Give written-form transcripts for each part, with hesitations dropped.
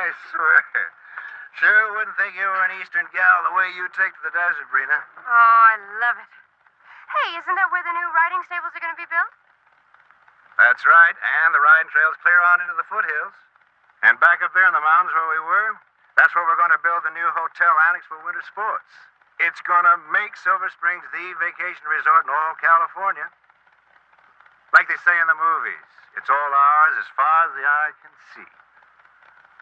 I swear. Sure wouldn't think you were an Eastern gal the way you take to the desert, Brina. Oh, I love it. Hey, isn't that where the new riding stables are going to be built? That's right, and the riding trail's clear on into the foothills. And back up there in the mountains where we were, that's where we're going to build the new hotel annex for winter sports. It's going to make Silver Springs the vacation resort in all California. Like they say in the movies, it's all ours as far as the eye can see.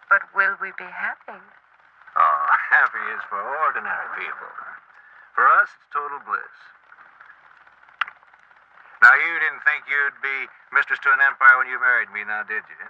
But will we be happy? Oh, happy is for ordinary people. For us, it's total bliss. Now, you didn't think you'd be mistress to an empire when you married me, now did you?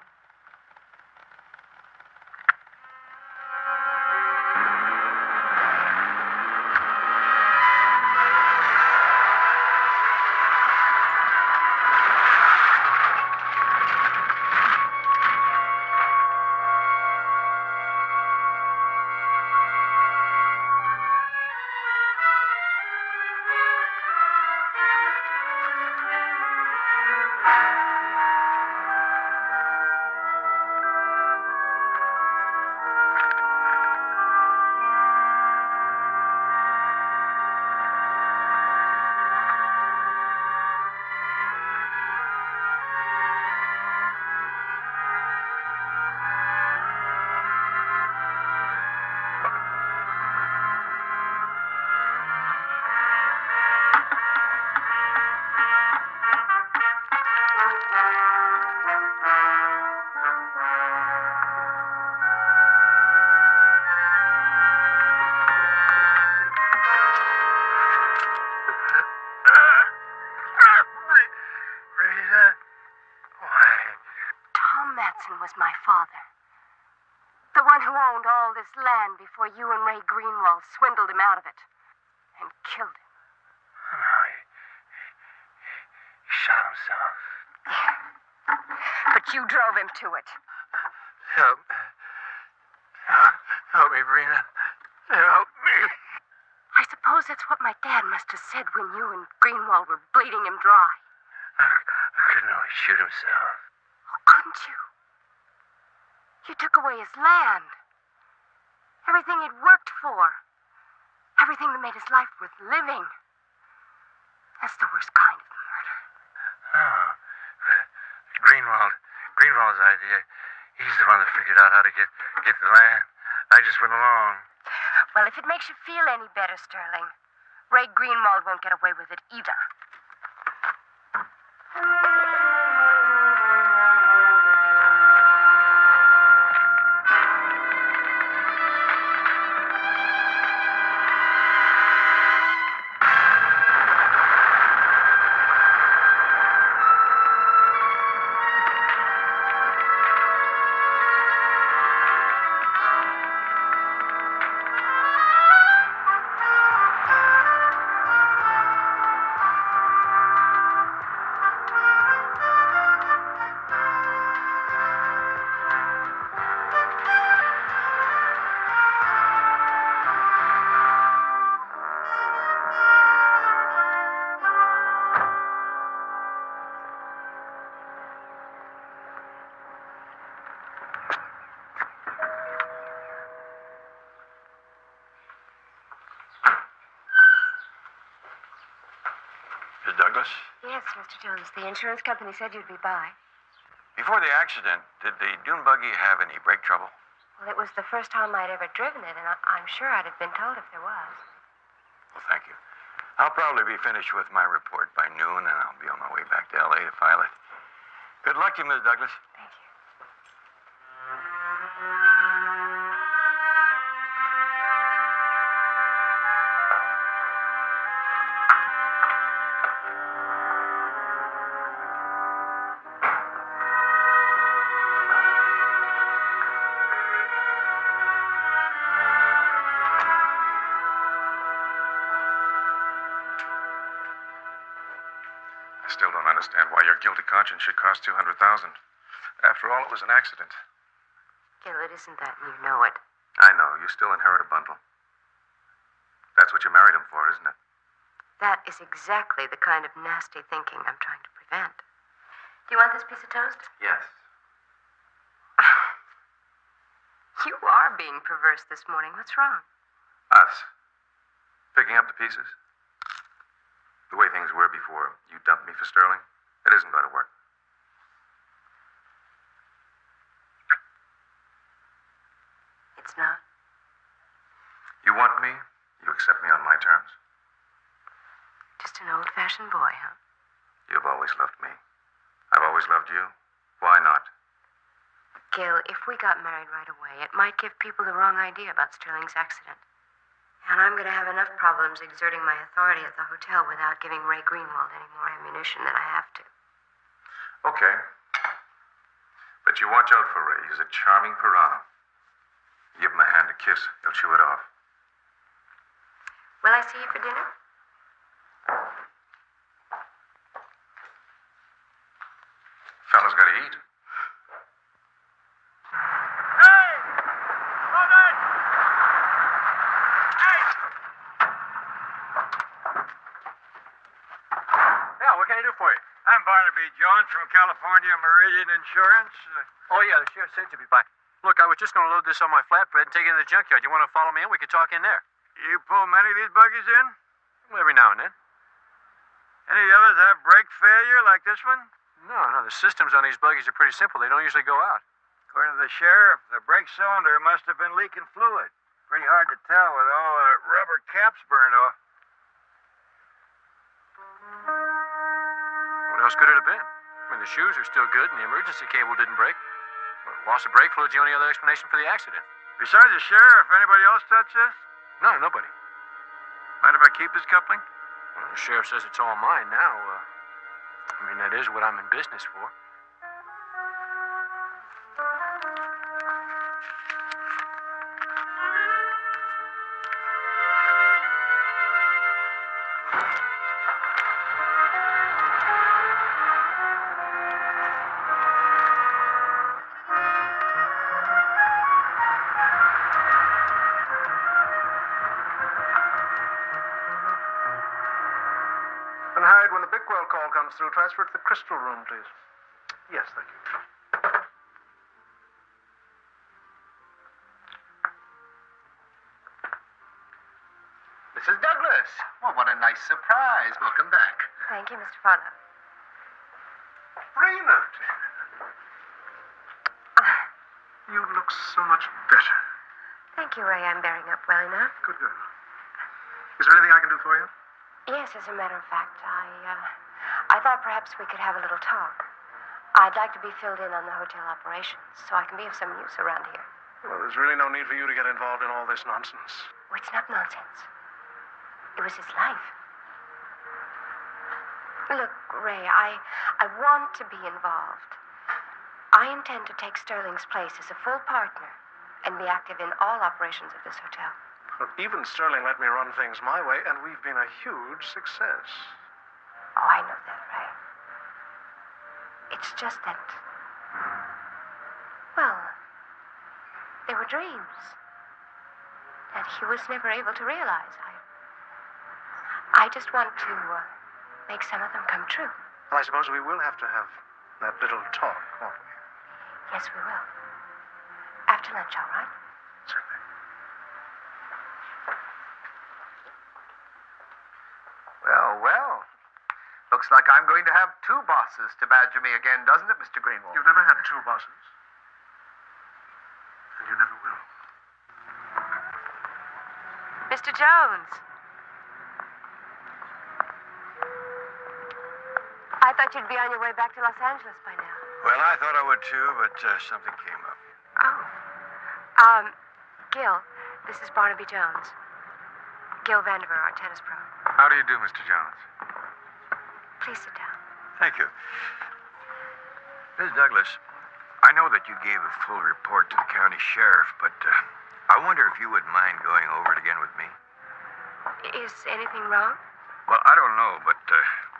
Was my father. The one who owned all this land before you and Ray Greenwald swindled him out of it and killed him. Oh, he shot himself. Yeah. But you drove him to it. Help me, Brina. Help me. I suppose that's what my dad must have said when you and Greenwald were bleeding him dry. I couldn't always shoot himself. Oh, couldn't you? You took away his land. Everything he'd worked for. Everything that made his life worth living. That's the worst kind of murder. Oh. Greenwald's idea. He's the one that figured out how to get the land. I just went along. Well, if it makes you feel any better, Sterling, Ray Greenwald won't get away with it either. Douglas? Yes, Mr. Jones. The insurance company said you'd be by. Before the accident, did the dune buggy have any brake trouble? Well, it was the first time I'd ever driven it, and I'm sure I'd have been told if there was. Well, thank you. I'll probably be finished with my report by noon, and I'll be on my way back to L.A. to file it. Good luck to you, Miss Douglas. Thank you. I still don't understand why your guilty conscience should cost $200,000. After all, it was an accident. Gil, it isn't that, and you know it. I know. You still inherit a bundle. That's what you married him for, isn't it? That is exactly the kind of nasty thinking I'm trying to prevent. Do you want this piece of toast? Yes. being perverse this morning. What's wrong? Us. Picking up the pieces. The way things were before you dumped me for Sterling, it isn't going to work. It's not. You want me, you accept me on my terms. Just an old-fashioned boy, huh? You've always loved me. I've always loved you. Why not? Gil, if we got married right away, it might give people the wrong idea about Sterling's accident. And I'm going to have enough problems exerting my authority at the hotel without giving Ray Greenwald any more ammunition than I have to. Okay. But you watch out for Ray. He's a charming piranha. Give him a hand to kiss, he'll chew it off. Will I see you for dinner? Fella's got to eat. Hey! Hold on! Hey! Yeah, what can I do for you? I'm Barnaby Jones from California Meridian Insurance. Oh, yeah, the sheriff said you'd be back. Look, I was just going to load this on my flatbed and take it in the junkyard. You want to follow me in? We could talk in there. You pull many of these buggies in? Well, every now and then. Any others have brake failure like this one? No, the systems on these buggies are pretty simple. They don't usually go out. According to the sheriff, the brake cylinder must have been leaking fluid. Pretty hard to tell with all the rubber caps burned off. What else could it have been? I mean, the shoes are still good and the emergency cable didn't break. Well, loss of brake fluid's the only other explanation for the accident. Besides the sheriff, anybody else touch this? No, nobody. Mind if I keep this coupling? Well, the sheriff says it's all mine now. That is what I'm in business for. And Howard, when the Bickwell call comes through, transfer it to the Crystal Room, please. Yes, thank you. Mrs. Douglas. Well, what a nice surprise. Welcome back. Thank you, Mr. Farlow. Raynard! You look so much better. Thank you, Ray. I'm bearing up well enough. Good girl. Is there anything I can do for you? Yes, as a matter of fact, I thought perhaps we could have a little talk. I'd like to be filled in on the hotel operations so I can be of some use around here. Well, there's really no need for you to get involved in all this nonsense. Oh, it's not nonsense. It was his life. Look, Ray, I want to be involved. I intend to take Sterling's place as a full partner and be active in all operations of this hotel. Well, even Sterling let me run things my way, and we've been a huge success. Oh, I know that, Ray. It's just that, well, they were dreams that he was never able to realize. I just want to make some of them come true. Well, I suppose we will have to have that little talk, won't we? Yes, we will. After lunch, all right? Certainly. Well. Looks like I'm going to have two bosses to badger me again, doesn't it, Mr. Greenwald? You've never had two bosses. And you never will. Mr. Jones. I thought you'd be on your way back to Los Angeles by now. Well, I thought I would too, but something came up. Oh. Gil, this is Barnaby Jones. Gil Vandiver, our tennis pro. How do you do, Mr. Jones? Please sit down. Thank you. Miss Douglas, I know that you gave a full report to the county sheriff, but I wonder if you wouldn't mind going over it again with me. Is anything wrong? Well, I don't know, but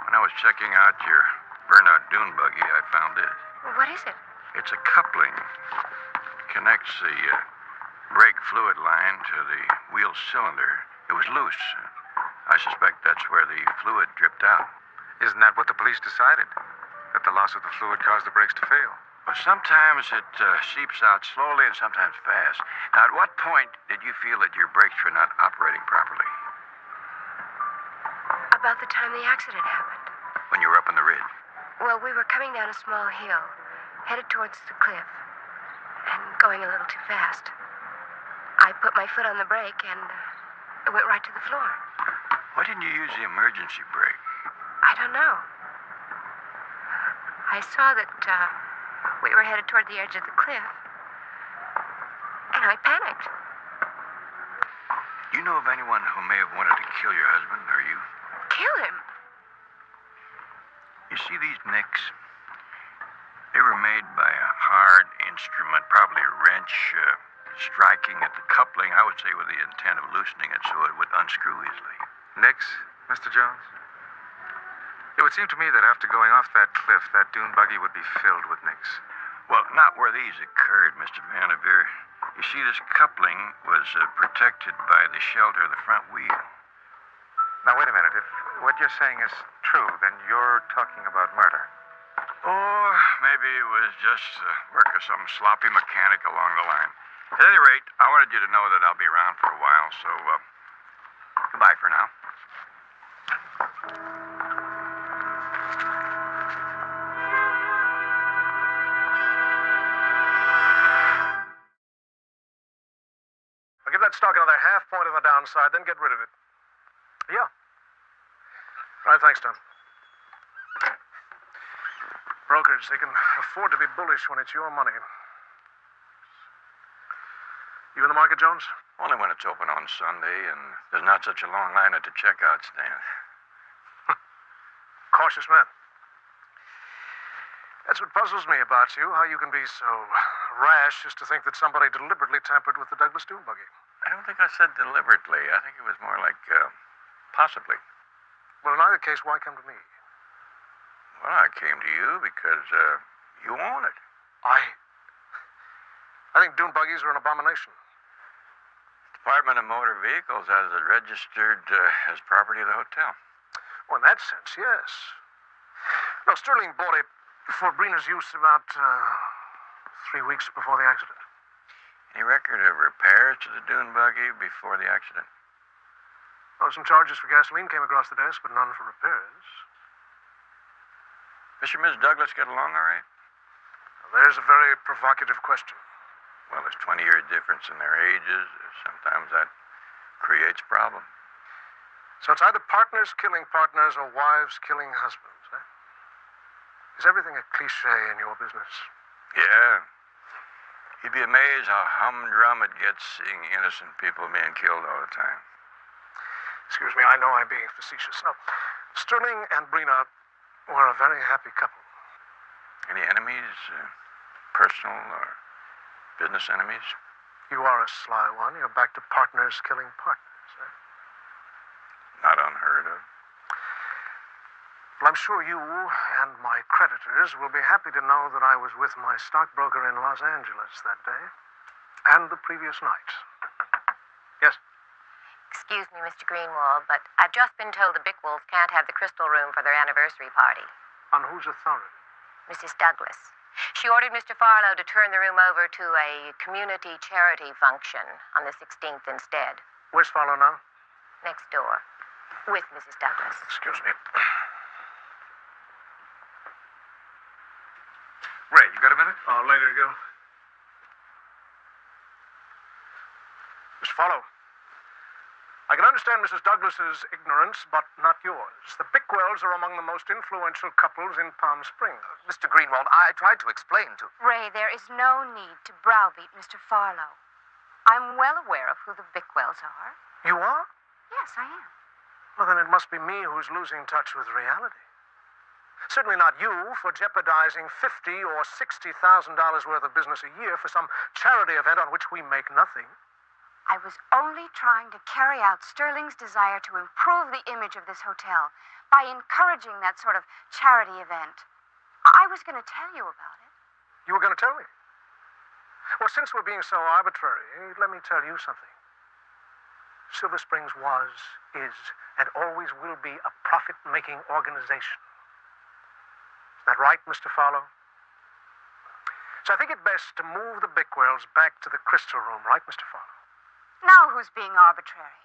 when I was checking out your burnout dune buggy, I found this. What is it? It's a coupling. It connects the brake fluid line to the wheel cylinder. It was loose. I suspect that's where the fluid dripped out. Isn't that what the police decided? That the loss of the fluid caused the brakes to fail? Well, sometimes it seeps out slowly and sometimes fast. Now, at what point did you feel that your brakes were not operating properly? About the time the accident happened. When you were up on the ridge? Well, we were coming down a small hill, headed towards the cliff, and going a little too fast. I put my foot on the brake and it went right to the floor. Why didn't you use the emergency brake? I don't know. I saw that we were headed toward the edge of the cliff, and I panicked. Do you know of anyone who may have wanted to kill your husband or you? Kill him? You see these nicks? They were made by a hard instrument, probably a wrench, striking at the coupling, I would say with the intent of loosening it so it would unscrew easily. Nicks, Mr. Jones? It would seem to me that after going off that cliff, that dune buggy would be filled with nicks. Well, not where these occurred, Mr. Barnaby. You see, this coupling was protected by the shelter of the front wheel. Now, wait a minute. If what you're saying is true, then you're talking about murder. Or maybe it was just the work of some sloppy mechanic along the line. At any rate, I wanted you to know that I'll be around for a while, so goodbye for now. I'll give that stock another half point on the downside, then get rid of it. Yeah. Right, thanks, Tom. Brokers, they can afford to be bullish when it's your money. You in the market, Jones? Only when it's open on Sunday and there's not such a long line at the checkout stand. Cautious man. That's what puzzles me about you, how you can be so rash as to think that somebody deliberately tampered with the Douglas dune buggy. I don't think I said deliberately. I think it was more like, possibly. Well, in either case, why come to me? Well, I came to you because, you own it. I think dune buggies are an abomination. Department of Motor Vehicles has it registered as property of the hotel. Well, in that sense, yes. No, Sterling bought it for Brina's use about 3 weeks before the accident. Any record of repairs to the dune buggy before the accident? Oh, some charges for gasoline came across the desk, but none for repairs. Mr. and Miss Douglas get along all right? Now, there's a very provocative question. Well, there's 20-year difference in their ages. Sometimes that creates problems. So it's either partners killing partners or wives killing husbands, eh? Is everything a cliche in your business? Yeah. You'd be amazed how humdrum it gets seeing innocent people being killed all the time. Excuse me, I know I'm being facetious. No, Sterling and Brina were a very happy couple. Any enemies? Personal or business enemies? You are a sly one. You're back to partners killing partners, eh? Not unheard of. Well, I'm sure you and my creditors will be happy to know that I was with my stockbroker in Los Angeles that day and the previous night. Yes? Excuse me, Mr. Greenwald, but I've just been told the Bickwolds can't have the Crystal Room for their anniversary party. On whose authority? Mrs. Douglas. She ordered Mr. Farlow to turn the room over to a community charity function on the 16th instead. Where's Farlow now? Next door. With Mrs. Douglas. Excuse me. Ray, you got a minute? Oh, later, Gil. Miss Farlow, I can understand Mrs. Douglas's ignorance, but not yours. The Bickwells are among the most influential couples in Palm Springs. Mr. Greenwald, I tried to explain to... Ray, there is no need to browbeat Mr. Farlow. I'm well aware of who the Bickwells are. You are? Yes, I am. Well, then it must be me who's losing touch with reality. Certainly not you for jeopardizing $50,000 or $60,000 worth of business a year for some charity event on which we make nothing. I was only trying to carry out Sterling's desire to improve the image of this hotel by encouraging that sort of charity event. I was going to tell you about it. You were going to tell me? Well, since we're being so arbitrary, let me tell you something. Silver Springs was, is, and always will be a profit-making organization. Is that right, Mr. Farlow? So I think it best to move the Bickwells back to the crystal room, right, Mr. Farlow? Now who's being arbitrary?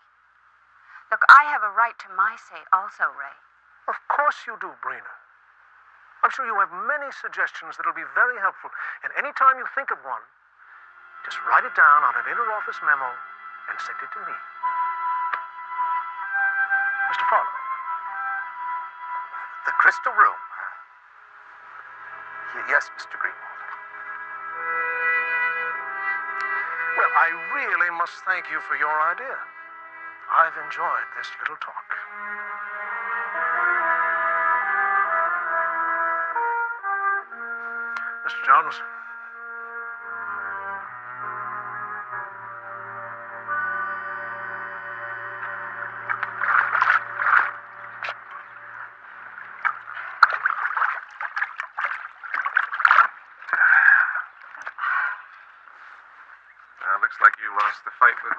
Look, I have a right to my say also, Ray. Of course you do, Brina. I'm sure you have many suggestions that'll be very helpful. And any time you think of one, just write it down on an inter-office memo and send it to me. Mr. Farlow. The crystal room. Yes, Mr. Greenwald. Well, I really must thank you for your idea. I've enjoyed this little talk. Mr. Jones. Looks like you lost the fight with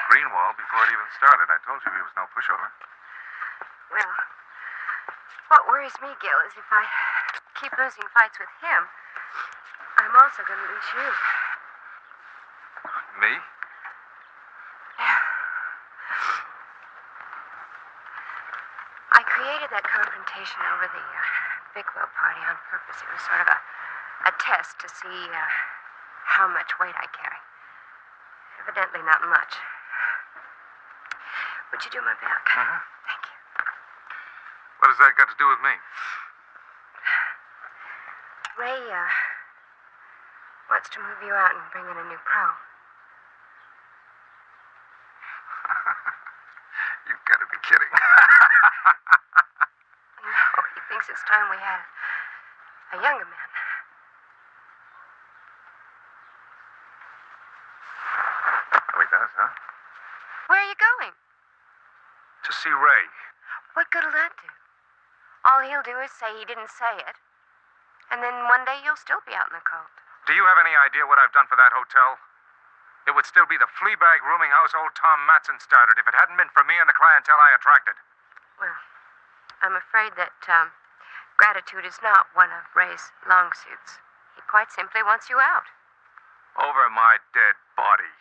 Greenwald before it even started. I told you he was no pushover. Well, what worries me, Gil, is if I keep losing fights with him, I'm also going to lose you. Me? Yeah. I created that confrontation over the Bickwell party on purpose. It was sort of a test to see how much weight I carry. Evidently not much. Would you do my back? Thank you. What has that got to do with me? Ray wants to move you out and bring in a new pro. You've got to be kidding. No, he thinks it's time we had a younger man. Oh, he does, huh? Where are you going? To see Ray. What good'll that do? All he'll do is say he didn't say it. And then one day you'll still be out in the cold. Do you have any idea what I've done for that hotel? It would still be the fleabag rooming house old Tom Matson started if it hadn't been for me and the clientele I attracted. Well, I'm afraid that gratitude is not one of Ray's long suits. He quite simply wants you out. Over my dead body.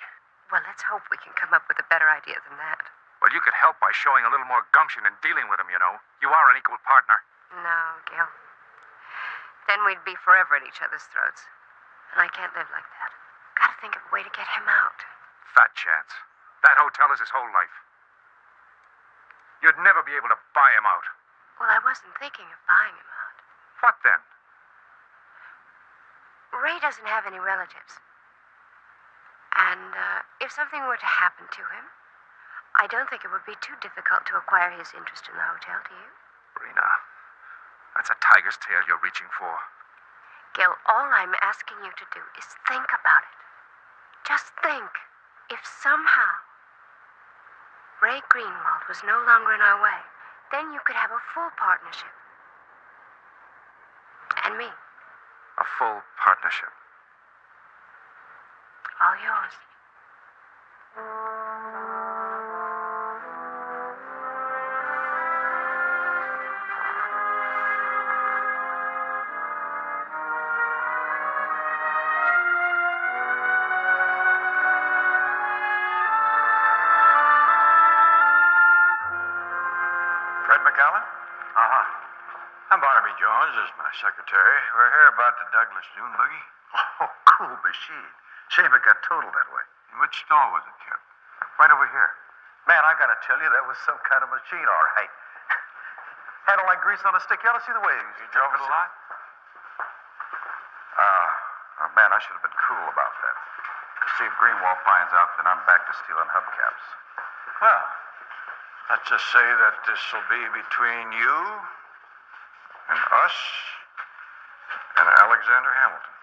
Well, let's hope we can come up with a better idea than that. Well, you could help by showing a little more gumption in dealing with him, you know. You are an equal partner. No, Gil. Then we'd be forever at each other's throats. And I can't live like that. Gotta think of a way to get him out. Fat chance. That hotel is his whole life. You'd never be able to buy him out. Well, I wasn't thinking of buying him out. What then? Ray doesn't have any relatives. And if something were to happen to him, I don't think it would be too difficult to acquire his interest in the hotel, do you? Rena, that's a tiger's tail you're reaching for. Gil, all I'm asking you to do is think about it. Just think. If somehow Ray Greenwald was no longer in our way, then you could have a full partnership. And me. A full partnership. All yours. Fred McAllen? Uh-huh. I'm Barnaby Jones. This is my secretary. We're here about the Douglas Dune buggy. Oh, cool machine. Shame it got totaled that way. In which stall was it kept? Right over here. Man, I gotta tell you, that was some kind of machine, all right. Handled like grease on a stick. You ought to see the way You drove it a lot? Man, I should have been cool about that. See if Greenwald finds out that I'm back to stealing hubcaps. Well, let's just say that this will be between you and us and Alexander Hamilton.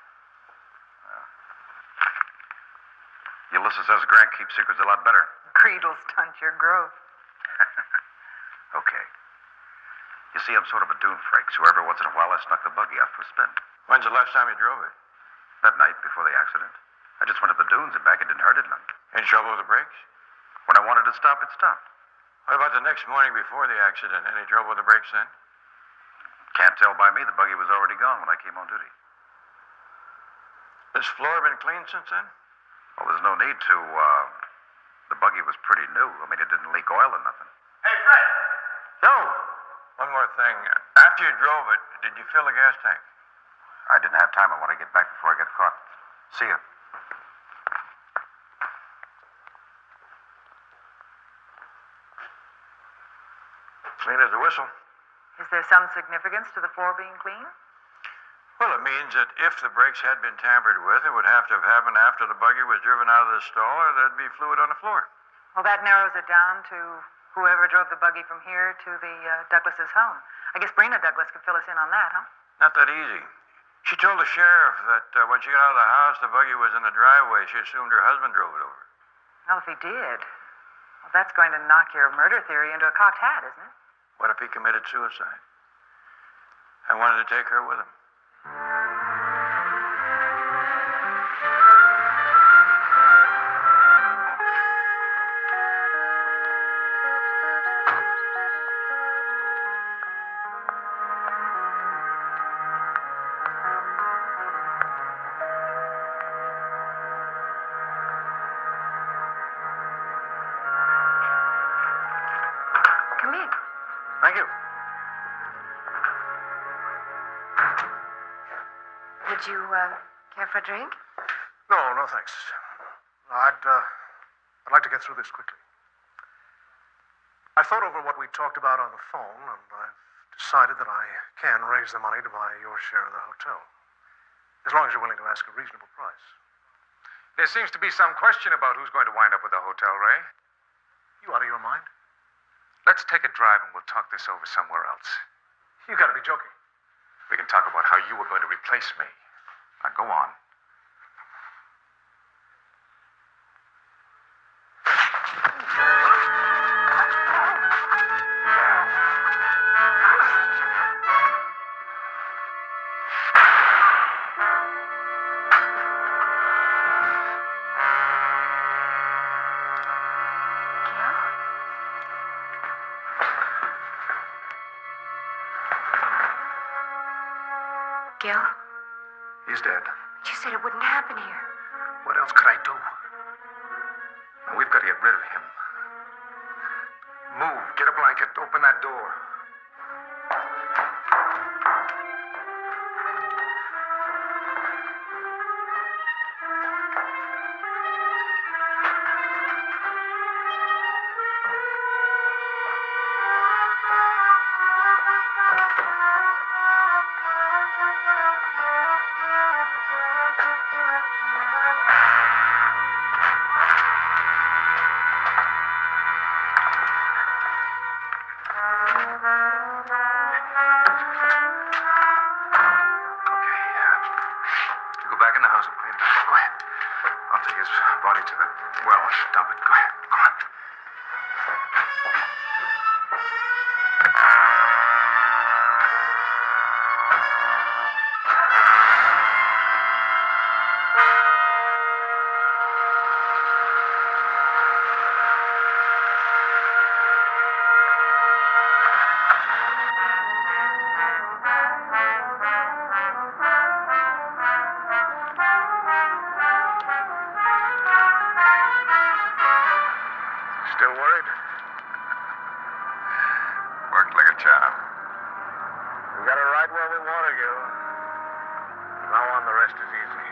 Ulysses says Grant keeps secrets a lot better. Greed'll stunt your growth. Okay. You see, I'm sort of a dune freak, so every once in a while I snuck the buggy out for a spin. When's the last time you drove it? That night before the accident. I just went to the dunes and back. It didn't hurt it none. Any trouble with the brakes? When I wanted to stop, it stopped. What about the next morning before the accident? Any trouble with the brakes then? Can't tell by me. The buggy was already gone when I came on duty. Has the floor been cleaned since then? Well, there's no need to. The buggy was pretty new. I mean, it didn't leak oil or nothing. Hey, Fred! Joe! One more thing. After you drove it, did you fill the gas tank? I didn't have time. I want to get back before I get caught. See ya. Clean as a whistle. Is there some significance to the floor being clean? Well, it means that if the brakes had been tampered with, it would have to have happened after the buggy was driven out of the stall, or there'd be fluid on the floor. Well, that narrows it down to whoever drove the buggy from here to the Douglas's home. I guess Brina Douglas could fill us in on that, huh? Not that easy. She told the sheriff that when she got out of the house, the buggy was in the driveway. She assumed her husband drove it over. Well, if he did, well, that's going to knock your murder theory into a cocked hat, isn't it? What if he committed suicide? I wanted to take her with him. Come in. Thank you. Would you, care for a drink? No, thanks. I'd like to get through this quickly. I thought over what we talked about on the phone, and I've decided that I can raise the money to buy your share of the hotel. As long as you're willing to ask a reasonable price. There seems to be some question about who's going to wind up with the hotel, Ray. You out of your mind? Let's take a drive and we'll talk this over somewhere else. You gotta be joking. We can talk about how you were going to replace me. Now, go on. Gil? He's dead. You said it wouldn't happen here. What else could I do? Now, we've got to get rid of him. Move. Get a blanket. Open that door. Go back in the house and clean it up. Go ahead. I'll take his body to the well and dump it. Go ahead. Go on. Still worried? Worked like a charm. We got it right where we want to go. Now on, the rest is easy.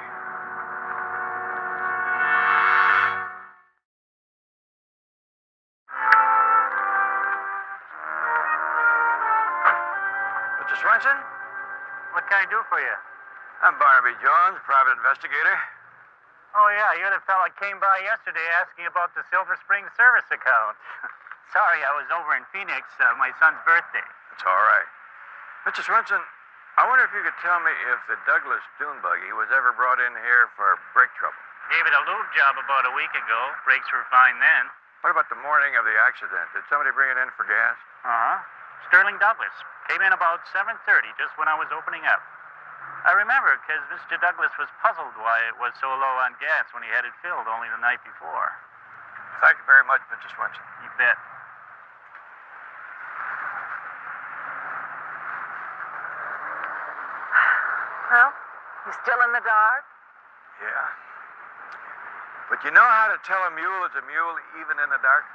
Mr. Swenson? What can I do for you? I'm Barnaby Jones, private investigator. Oh, yeah, you're the fella that came by yesterday asking about the Silver Spring service account. Sorry, I was over in Phoenix, my son's birthday. It's all right. Mr. Swenson, I wonder if you could tell me if the Douglas dune buggy was ever brought in here for brake trouble. Gave it a lube job about a week ago. Brakes were fine then. What about the morning of the accident? Did somebody bring it in for gas? Uh-huh. Sterling Douglas. Came in about 7:30, just when I was opening up. I remember, because Mr. Douglas was puzzled why it was so low on gas when he had it filled only the night before. Thank you very much, Mr. Swenson. You bet. Well, you still in the dark? Yeah? But you know how to tell a mule is a mule even in the dark?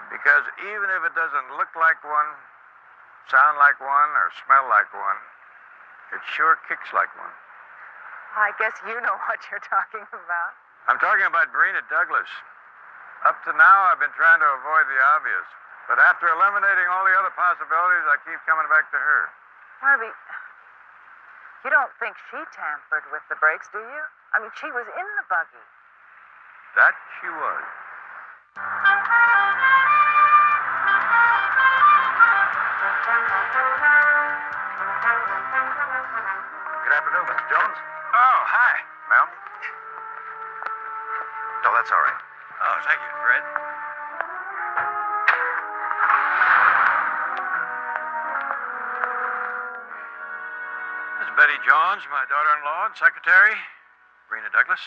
Because even if it doesn't look like one, sound like one, or smell like one, it sure kicks like one. I guess you know what you're talking about. I'm talking about Brina Douglas. Up to now, I've been trying to avoid the obvious. But after eliminating all the other possibilities, I keep coming back to her. Barnaby, you don't think she tampered with the brakes, do you? I mean, she was in the buggy. That she was. Good afternoon, Mr. Jones. Oh, hi, Mel. No, that's all right. Oh, thank you, Fred. This is Betty Jones, my daughter-in-law and secretary, Brina Douglas.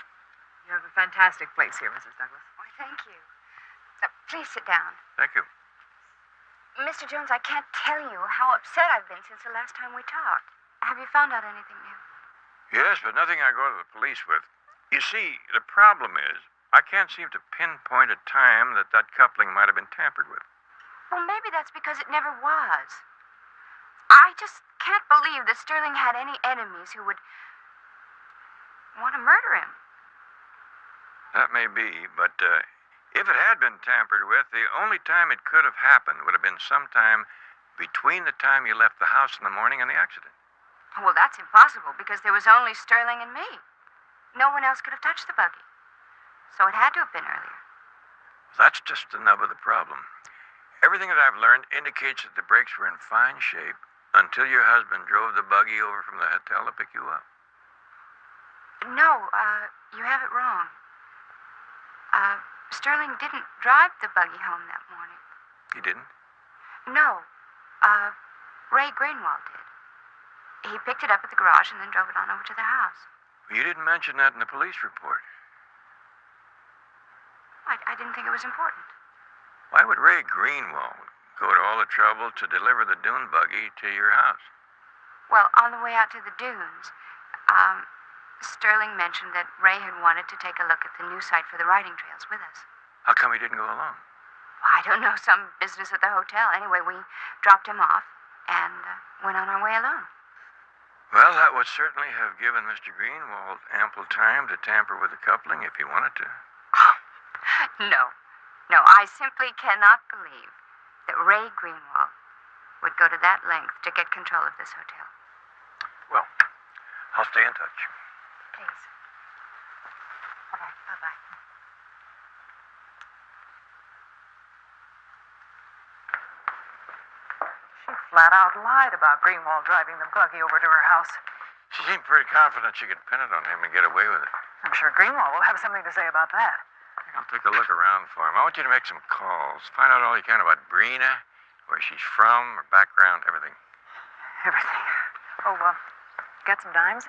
You have a fantastic place here, Mrs. Douglas. Why, thank you. Please sit down. Thank you. Mr. Jones, I can't tell you how upset I've been since the last time we talked. Have you found out anything new? Yes, but nothing I go to the police with. You see, the problem is, I can't seem to pinpoint a time that coupling might have been tampered with. Well, maybe that's because it never was. I just can't believe that Sterling had any enemies who would want to murder him. That may be, but if it had been tampered with, the only time it could have happened would have been sometime between the time you left the house in the morning and the accident. Well, that's impossible because there was only Sterling and me. No one else could have touched the buggy. So it had to have been earlier. That's just the nub of the problem. Everything that I've learned indicates that the brakes were in fine shape until your husband drove the buggy over from the hotel to pick you up. No, you have it wrong. Sterling didn't drive the buggy home that morning. He didn't? No, Ray Greenwald did. He picked it up at the garage and then drove it on over to the house. You didn't mention that in the police report. I didn't think it was important. Why would Ray Greenwald go to all the trouble to deliver the dune buggy to your house? Well, on the way out to the dunes, Sterling mentioned that Ray had wanted to take a look at the new site for the riding trails with us. How come he didn't go along? I don't know, some business at the hotel. Anyway, we dropped him off and went on our way alone. Well, that would certainly have given Mr. Greenwald ample time to tamper with the coupling if he wanted to. No, I simply cannot believe that Ray Greenwald would go to that length to get control of this hotel. Well, I'll stay in touch. Please. All right, bye-bye. She flat out lied about Greenwald driving the buggy over to her house. She seemed pretty confident she could pin it on him and get away with it. I'm sure Greenwald will have something to say about that. I'll take a look around for him. I want you to make some calls. Find out all you can about Brina, where she's from, her background, everything. Everything. Oh, got some dimes?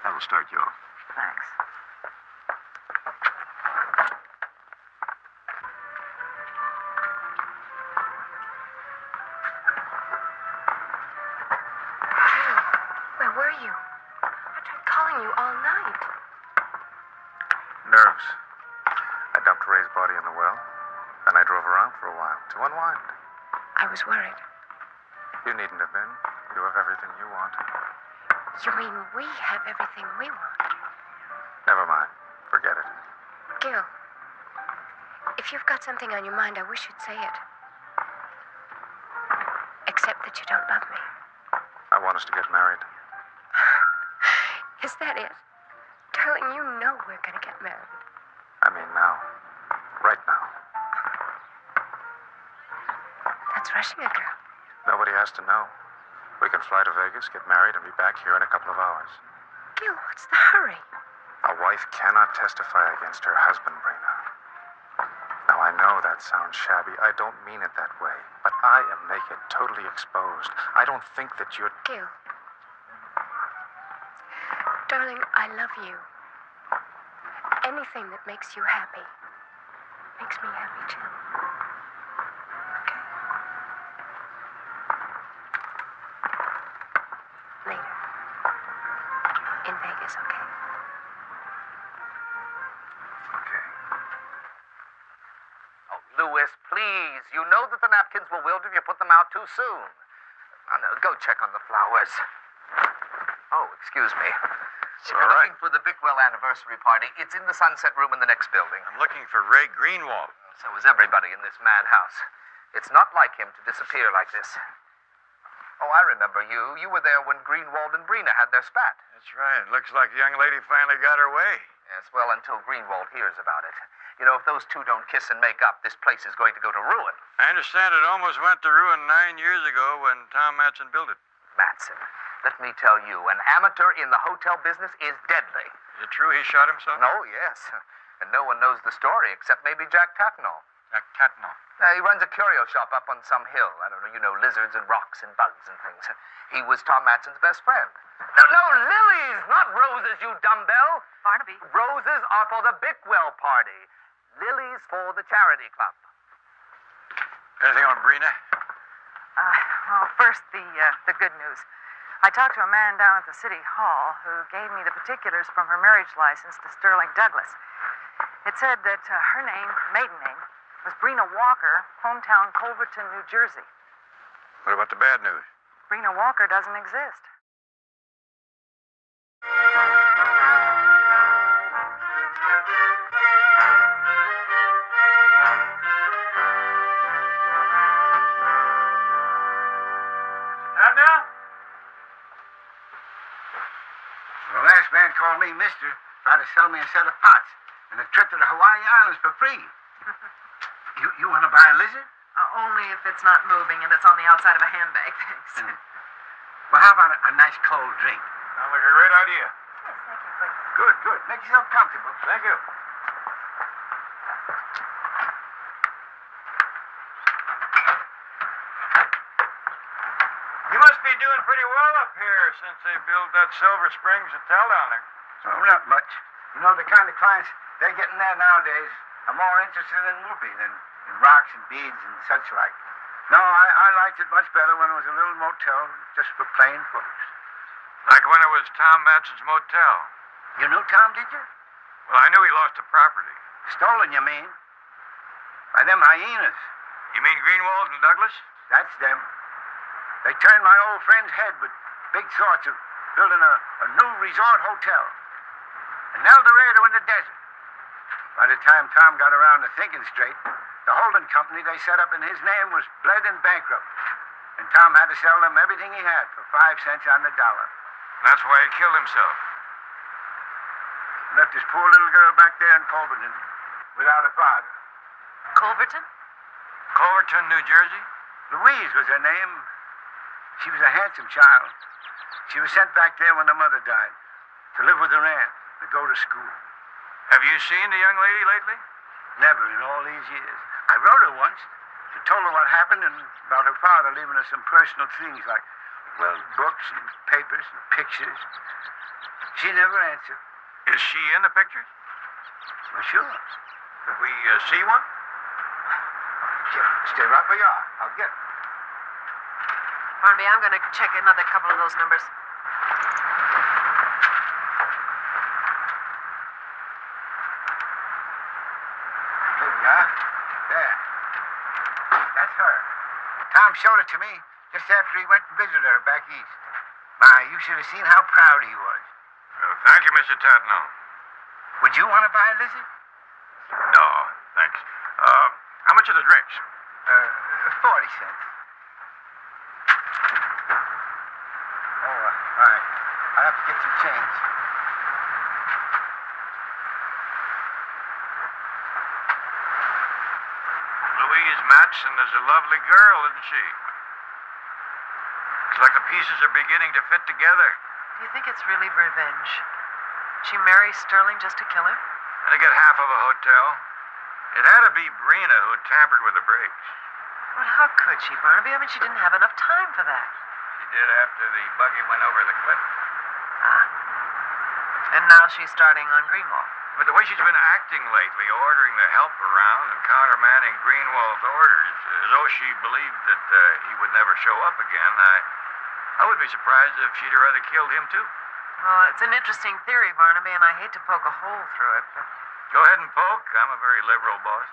That'll start you off. Thanks. Where were you? I tried calling you all night. Nerves. I dumped Ray's body in the well, then I drove around for a while to unwind. I was worried. You needn't have been. You have everything you want. You mean we have everything we want? Never mind. Forget it. Gil, if you've got something on your mind, I wish you'd say it. Except that you don't love me. I want us to get married. Is that it? Darling, you know we're gonna get married. I mean now. Right now. That's rushing a girl. Nobody has to know. We can fly to Vegas, get married, and be back here in a couple of hours. Gil, what's the hurry? A wife cannot testify against her husband, Brina. Now, I know that sounds shabby. I don't mean it that way. But I am naked, totally exposed. I don't think that you're... Gil. Darling, I love you. Anything that makes you happy makes me happy too. Okay? Later. in Vegas, okay? Okay. Oh, Louis, please. You know that the napkins will wilt if you put them out too soon. Go check on the flowers. Oh, excuse me. If you're all right. looking for the Bickwell anniversary party, it's in the Sunset Room in the next building. I'm looking for Ray Greenwald. So is everybody in this madhouse. It's not like him to disappear like this. Oh, I remember you. You were there when Greenwald and Brina had their spat. That's right. Looks like the young lady finally got her way. Yes, well, until Greenwald hears about it. You know, if those two don't kiss and make up, this place is going to go to ruin. I understand it almost went to ruin 9 years ago when Tom Matson built it. Matson, let me tell you, an amateur in the hotel business is deadly. Is it true he shot himself? Oh, yes. And no one knows the story except maybe Jack Tatnall. Jack Tatnall. He runs a curio shop up on some hill. I don't know, you know, lizards and rocks and bugs and things. He was Tom Matson's best friend. No, lilies, not roses, you dumbbell. Barnaby. Roses are for the Bickwell party. Lilies for the charity club. Anything on Brina? Well, first, the good news. I talked to a man down at the city hall who gave me the particulars from her marriage license to Sterling Douglas. It said that her name, maiden name, was Brina Walker, hometown Culverton, New Jersey. What about the bad news? Brina Walker doesn't exist. Now? The last man called me mister, tried to sell me a set of pots and a trip to the Hawaii Islands for free. You want to buy a lizard? Only if it's not moving and it's on the outside of a handbag, thanks. Well, how about a nice cold drink? Sounds like a great idea. Yes, thank you, please. Good. Make yourself comfortable. Thank you. You must be doing pretty well up here since they built that Silver Springs hotel down there. Oh, not much. You know, the kind of clients they're getting there nowadays are more interested in whoopee than in rocks and beads and such like. No, I liked it much better when it was a little motel just for plain folks. Like when it was Tom Matson's motel. You knew Tom, did you? Well, I knew he lost the property. Stolen, you mean? By them hyenas. You mean Greenwald and Douglas? That's them. They turned my old friend's head with big thoughts of building a new resort hotel. An El Dorado in the desert. By the time Tom got around to thinking straight, the holding company they set up in his name was bled and bankrupt. And Tom had to sell them everything he had for 5 cents on the dollar. That's why he killed himself. Left his poor little girl back there in Culverton without a father. Culverton? Culverton, New Jersey? Louise was her name. She was a handsome child. She was sent back there when her mother died to live with her aunt, to go to school. Have you seen the young lady lately? Never in all these years. I wrote her once. I told her what happened and about her father leaving her some personal things like, well, books and papers and pictures. She never answered. Is she in the pictures? Well, sure. Could we see one? Sure. Stay right where you are. I'll get it. Barnaby, I'm going to check another couple of those numbers. Here we are. There. That's her. Tom showed it to me just after he went and visited her back east. My, you should have seen how proud he was. Well, thank you, Mr. Tatnall. Would you want to buy a lizard? No, thanks. How much are the drinks? 40 cents. Oh, all right. I'll have to get some change. Louise Matson is a lovely girl, isn't she? Looks like the pieces are beginning to fit together. Do you think it's really revenge? She marries Sterling just to kill him? And to get half of a hotel. It had to be Brina who tampered with the brakes. Well, how could she, Barnaby? I mean, she didn't have enough time for that. She did after the buggy went over the cliff. And now she's starting on Greenwald. But the way she's been acting lately, ordering the help around and countermanding Greenwald's orders, as though she believed that he would never show up again, I would be surprised if she'd have rather killed him, too. Well, it's an interesting theory, Barnaby, and I hate to poke a hole through it, but Go ahead and poke. I'm a very liberal boss.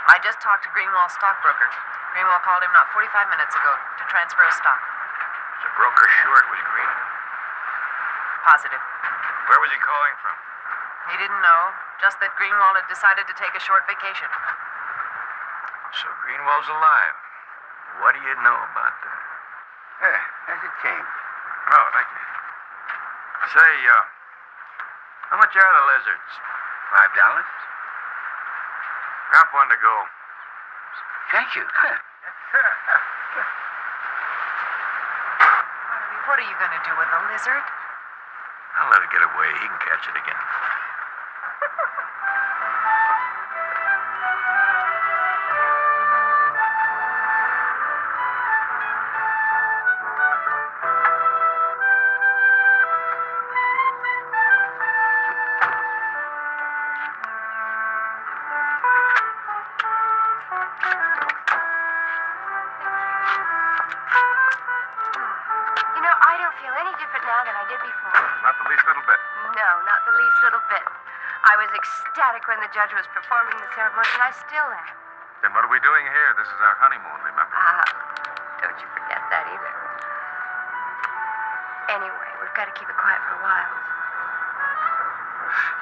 I just talked to Greenwald's stockbroker. Greenwald called him not 45 minutes ago to transfer his stock. Is the broker sure it was Greenwald? Positive. Where was he calling from? He didn't know, just that Greenwald had decided to take a short vacation. So Greenwald's alive. What do you know about that? As it came. Oh, thank you. Say, how much are the lizards? $5? Drop one to go. Thank you. Barnaby, what are you going to do with the lizard? I'll let it get away. He can catch it again. You know, I don't feel any different now than I did before. Not the least little bit. No, not the least little bit. I was ecstatic when the judge was performing the ceremony, and I still am. Then what are we doing here? This is our honeymoon, remember? Don't you forget that either. Anyway, we've got to keep it quiet for a while.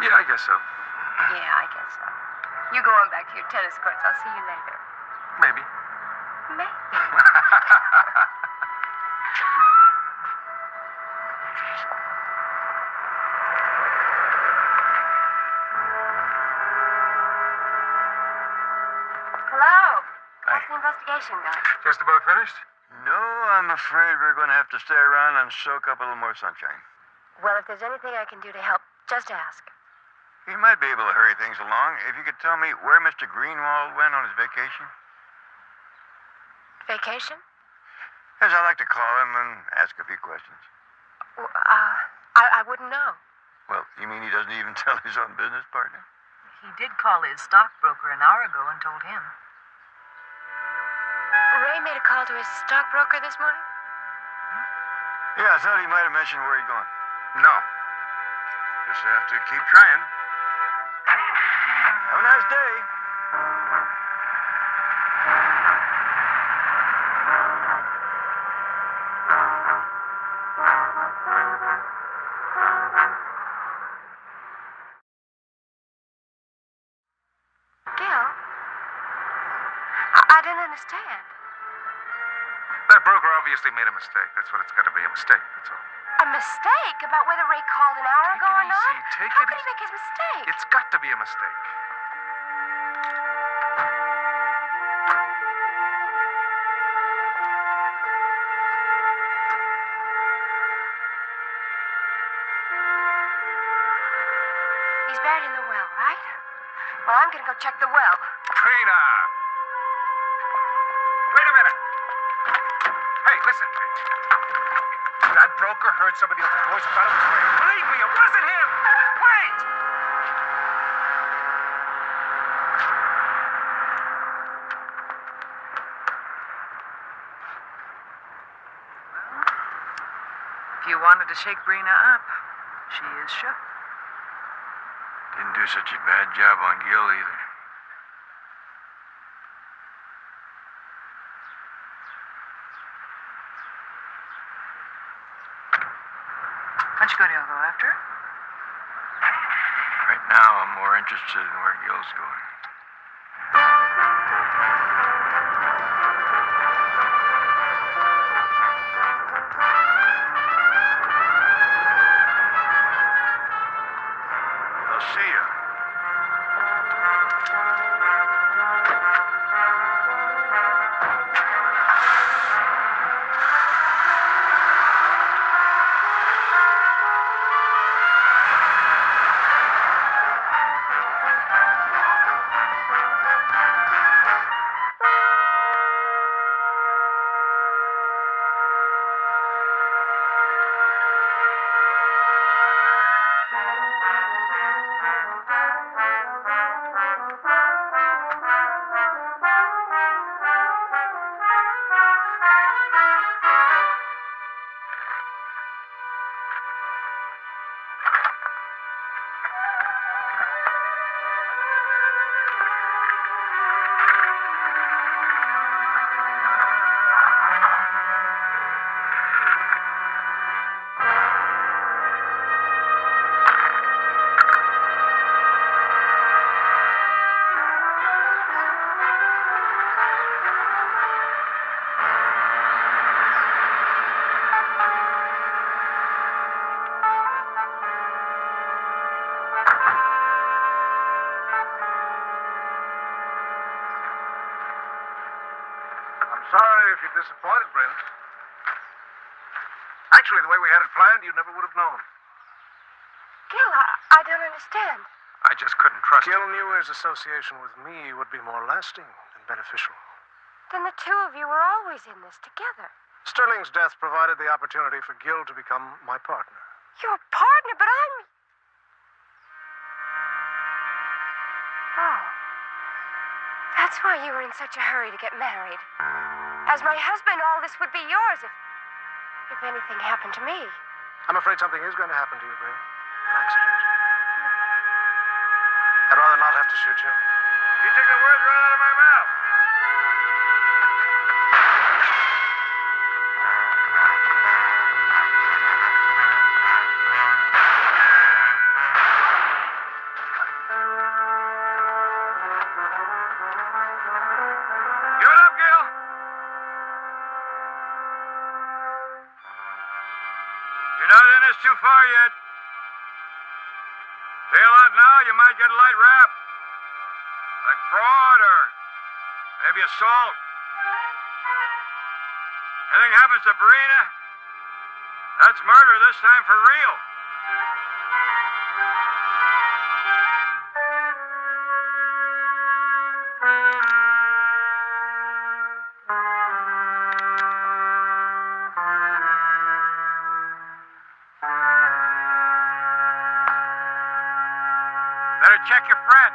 Yeah, I guess so. Yeah, I guess so. You go on back to your tennis courts. I'll see you later. Maybe. Maybe. Hello. How's the investigation going? Just about finished? No, I'm afraid we're going to have to stay around and soak up a little more sunshine. Well, if there's anything I can do to help, just ask. He might be able to hurry things along if you could tell me where Mr. Greenwald went on his vacation. Vacation? As I like to call him and ask a few questions. I wouldn't know. Well, you mean he doesn't even tell his own business partner? He did call his stockbroker an hour ago and told him. Ray made a call to his stockbroker this morning? Yeah, I thought he might have mentioned where he'd gone. No. Just have to keep trying. Have a nice day. Gil? I don't understand. That broker obviously made a mistake. That's what it's got to be, a mistake, that's all. A mistake about whether Ray called an hour ago or not? Take How it could he easy. make his mistake? It's got to be a mistake. He's buried in the well, right? Well, I'm gonna go check the well. Trina! Wait a minute. Hey, listen. That broker heard somebody else's voice and thought it was Ray. Believe me, it wasn't him! Wait! If you wanted to shake Brina up, she is shook. Didn't do such a bad job on Gil either. Aren't you going to go after her? Right now, I'm more interested in where Gil's going. I'll see you. if you're disappointed, Brenda. Actually, the way we had it planned, you never would have known. Gil, I don't understand. I just couldn't trust Gil him. knew his association with me would be more lasting and beneficial. Then the two of you were always in this together. Sterling's death provided the opportunity for Gil to become my partner. Your partner, but I'm... Oh. That's why you were in such a hurry to get married. As my husband, all this would be yours if anything happened to me. I'm afraid something is going to happen to you, Brenda. An accident. I'd rather not have to shoot you. You took the words right out of my mouth. Give it up, Gil. You're not in this too far yet. Bail out now, you might get a light rap. Like fraud or maybe assault. Anything happens to Brina, that's murder this time for real. Better check your friend.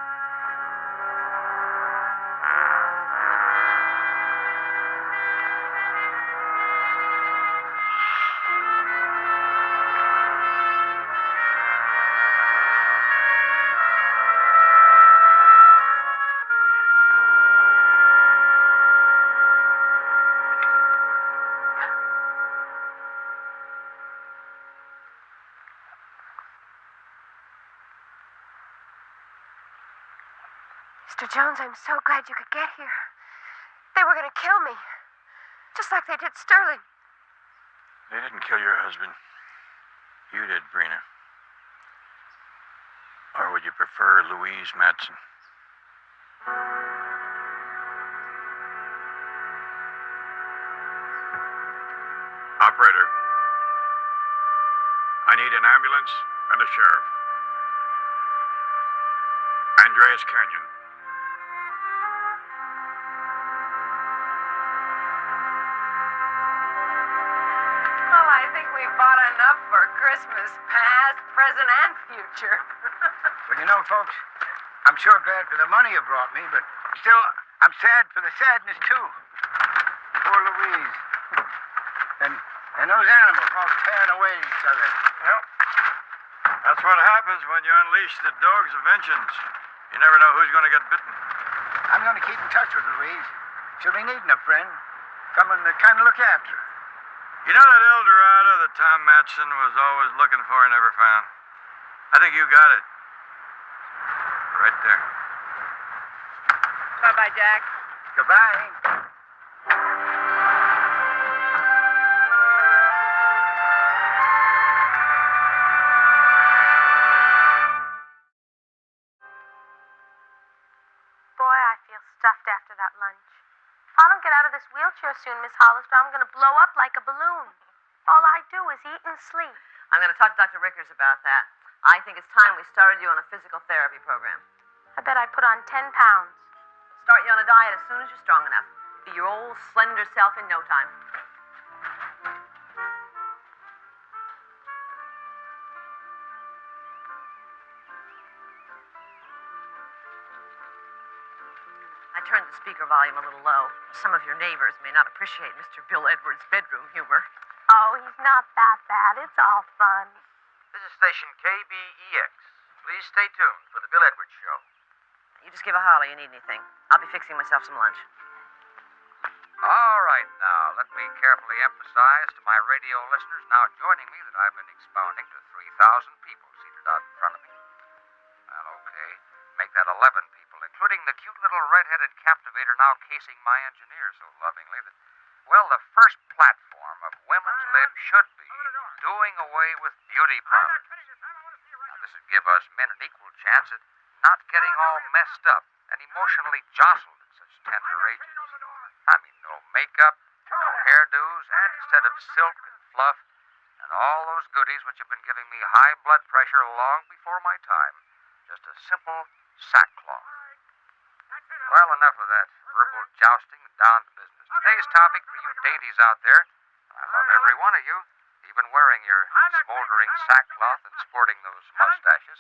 Mr. Jones, I'm so glad you could get here. They were going to kill me. Just like they did Sterling. They didn't kill your husband. You did, Brina. Or would you prefer Louise Matson? Operator, I need an ambulance and a sheriff. Andreas Canyon. Well, I think we bought enough for Christmas, past, present, and future. Well, you know, folks, I'm sure glad for the money you brought me, but still, I'm sad for the sadness, too. Poor Louise. And those animals all tearing away at each other. Yep. That's what happens when you unleash the dogs of vengeance. You never know who's going to get bitten. I'm going to keep in touch with Louise. She'll be needing a friend. Someone to kind of look after her. You know that El Dorado that Tom Matson was always looking for and never found? I think you got it. Right there. Bye-bye, Jack. Goodbye. Boy, I feel stuffed after that lunch. If I don't get out of this wheelchair soon, Miss Hollister, I'm going to blow up like a balloon. All I do is eat and sleep. I'm going to talk to Dr. Rickers about that. I think it's time we started you on a physical therapy program. I bet I put on 10 pounds. Start you on a diet as soon as you're strong enough. Be your old slender self in no time. I turned the speaker volume a little low. Some of your neighbors may not appreciate Mr. Bill Edwards' bedroom humor. Oh, he's not that bad. It's all fun. This is station KBEX. Please stay tuned for the Bill Edwards Show. You just give a holler you need anything. I'll be fixing myself some lunch. All right, now, let me carefully emphasize to my radio listeners now joining me that I've been expounding to 3,000 people seated out in front of me. Well, okay, make that 11 people, including the cute little red-headed captivator now casing my engineer so lovingly that, well, the first platform of women's lib should be doing away with beauty parlors. Now, this would give us men an equal chance at not getting all messed up and emotionally jostled at such tender ages. I mean, no makeup, no hairdos, and instead of silk and fluff and all those goodies which have been giving me high blood pressure long before my time, just a simple sackcloth. Well, enough of that verbal jousting and down to business. Today's topic for you dainties out there, I love every one of you, even wearing your smoldering sackcloth and sporting those mustaches.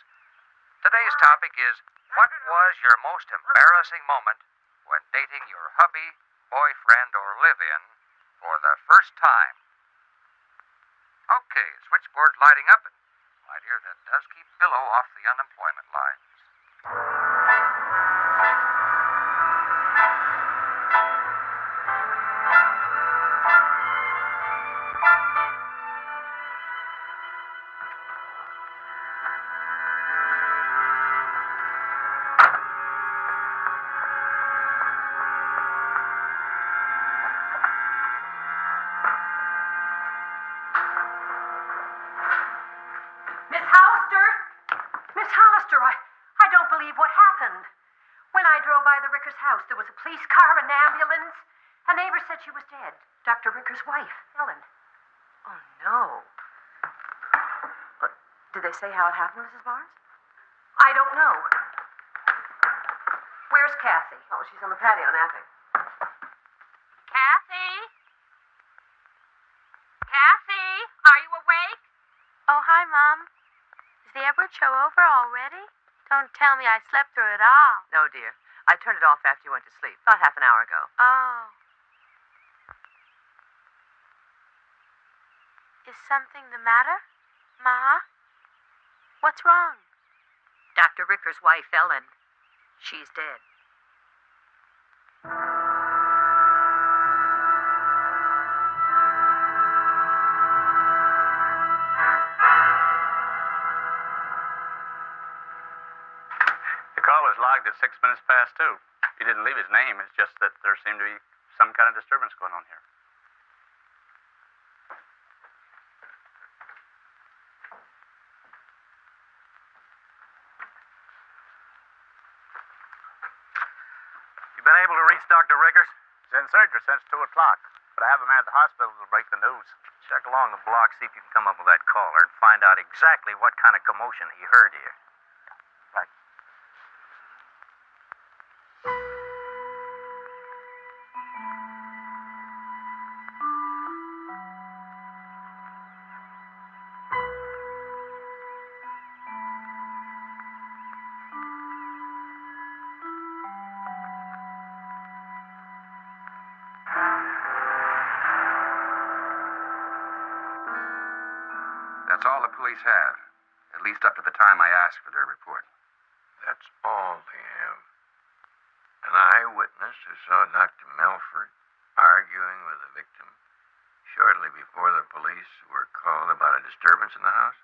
Today's topic is, what was your most embarrassing moment when dating your hubby, boyfriend, or live-in for the first time? Okay, switchboard lighting up, and my dear, that does keep Billow off the unemployment lines. Miss Hollister! Miss Hollister, I don't believe what happened. When I drove by the Rickers house, there was a police car, an ambulance. A neighbor said she was dead. Dr. Rickers' wife, Ellen. Oh, no. But did they say how it happened, Mrs. Barnes? I don't know. Where's Kathy? Oh, she's on the patio napping. Kathy? Kathy, are you awake? Oh, hi, Mom. Is the Edward show over already? Don't tell me I slept through it all. No, dear. I turned it off after you went to sleep, about half an hour ago. Oh. Is something the matter, Ma? What's wrong? Dr. Rickers' wife, Ellen. She's dead. The call was logged at 6 minutes past 2. He didn't leave his name. It's just that there seemed to be some kind of disturbance going on here. You been able to reach Dr. Rickers? He's in surgery since 2 o'clock, but I have a man at the hospital to break the news. Check along the block, see if you can come up with that caller and find out exactly what kind of commotion he heard here. Right. That's all the police have, at least up to the time I asked for their report. That's all they have. An eyewitness who saw Dr. Melford arguing with the victim shortly before the police were called about a disturbance in the house?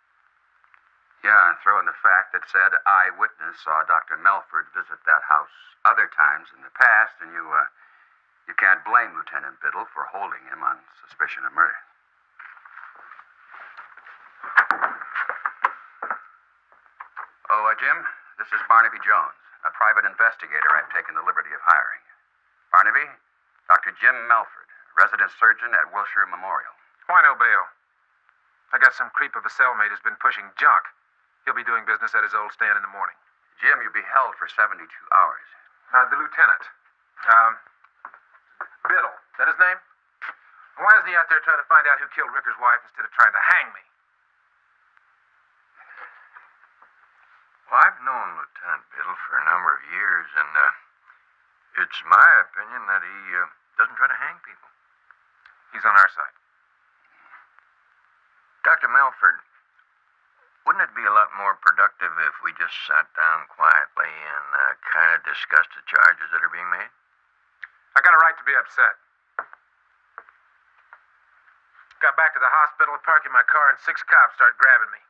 Yeah, and throw in the fact that said eyewitness saw Dr. Melford visit that house other times in the past, and you can't blame Lieutenant Biddle for holding him on suspicion of murder. Oh, Jim, this is Barnaby Jones, a private investigator I've taken the liberty of hiring. Barnaby, Dr. Jim Melford, resident surgeon at Wilshire Memorial. Why no bail? I got some creep of a cellmate who's been pushing junk. He'll be doing business at his old stand in the morning. Jim, you'll be held for 72 hours. The lieutenant. Biddle. That his name? Why isn't he out there trying to find out who killed Ricker's wife instead of trying to hang me? Well, I've known Lieutenant Biddle for a number of years, and it's my opinion that he doesn't try to hang people. He's on our side. Dr. Melford, wouldn't it be a lot more productive if we just sat down quietly and kind of discussed the charges that are being made? I got a right to be upset. Got back to the hospital, parking my car, and 6 cops started grabbing me.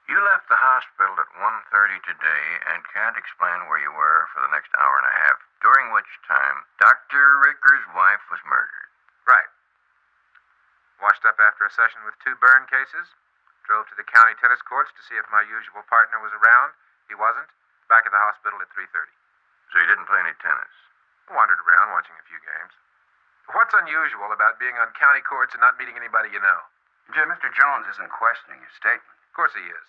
You left the hospital at 1:30 today and can't explain where you were for the next hour and a half, during which time Dr. Ricker's wife was murdered. Right. Washed up after a session with 2 burn cases. Drove to the county tennis courts to see if my usual partner was around. He wasn't. Back at the hospital at 3:30. So you didn't play any tennis? Wandered around watching a few games. What's unusual about being on county courts and not meeting anybody you know? Jim, Mr. Jones isn't questioning your statement. Of course he is.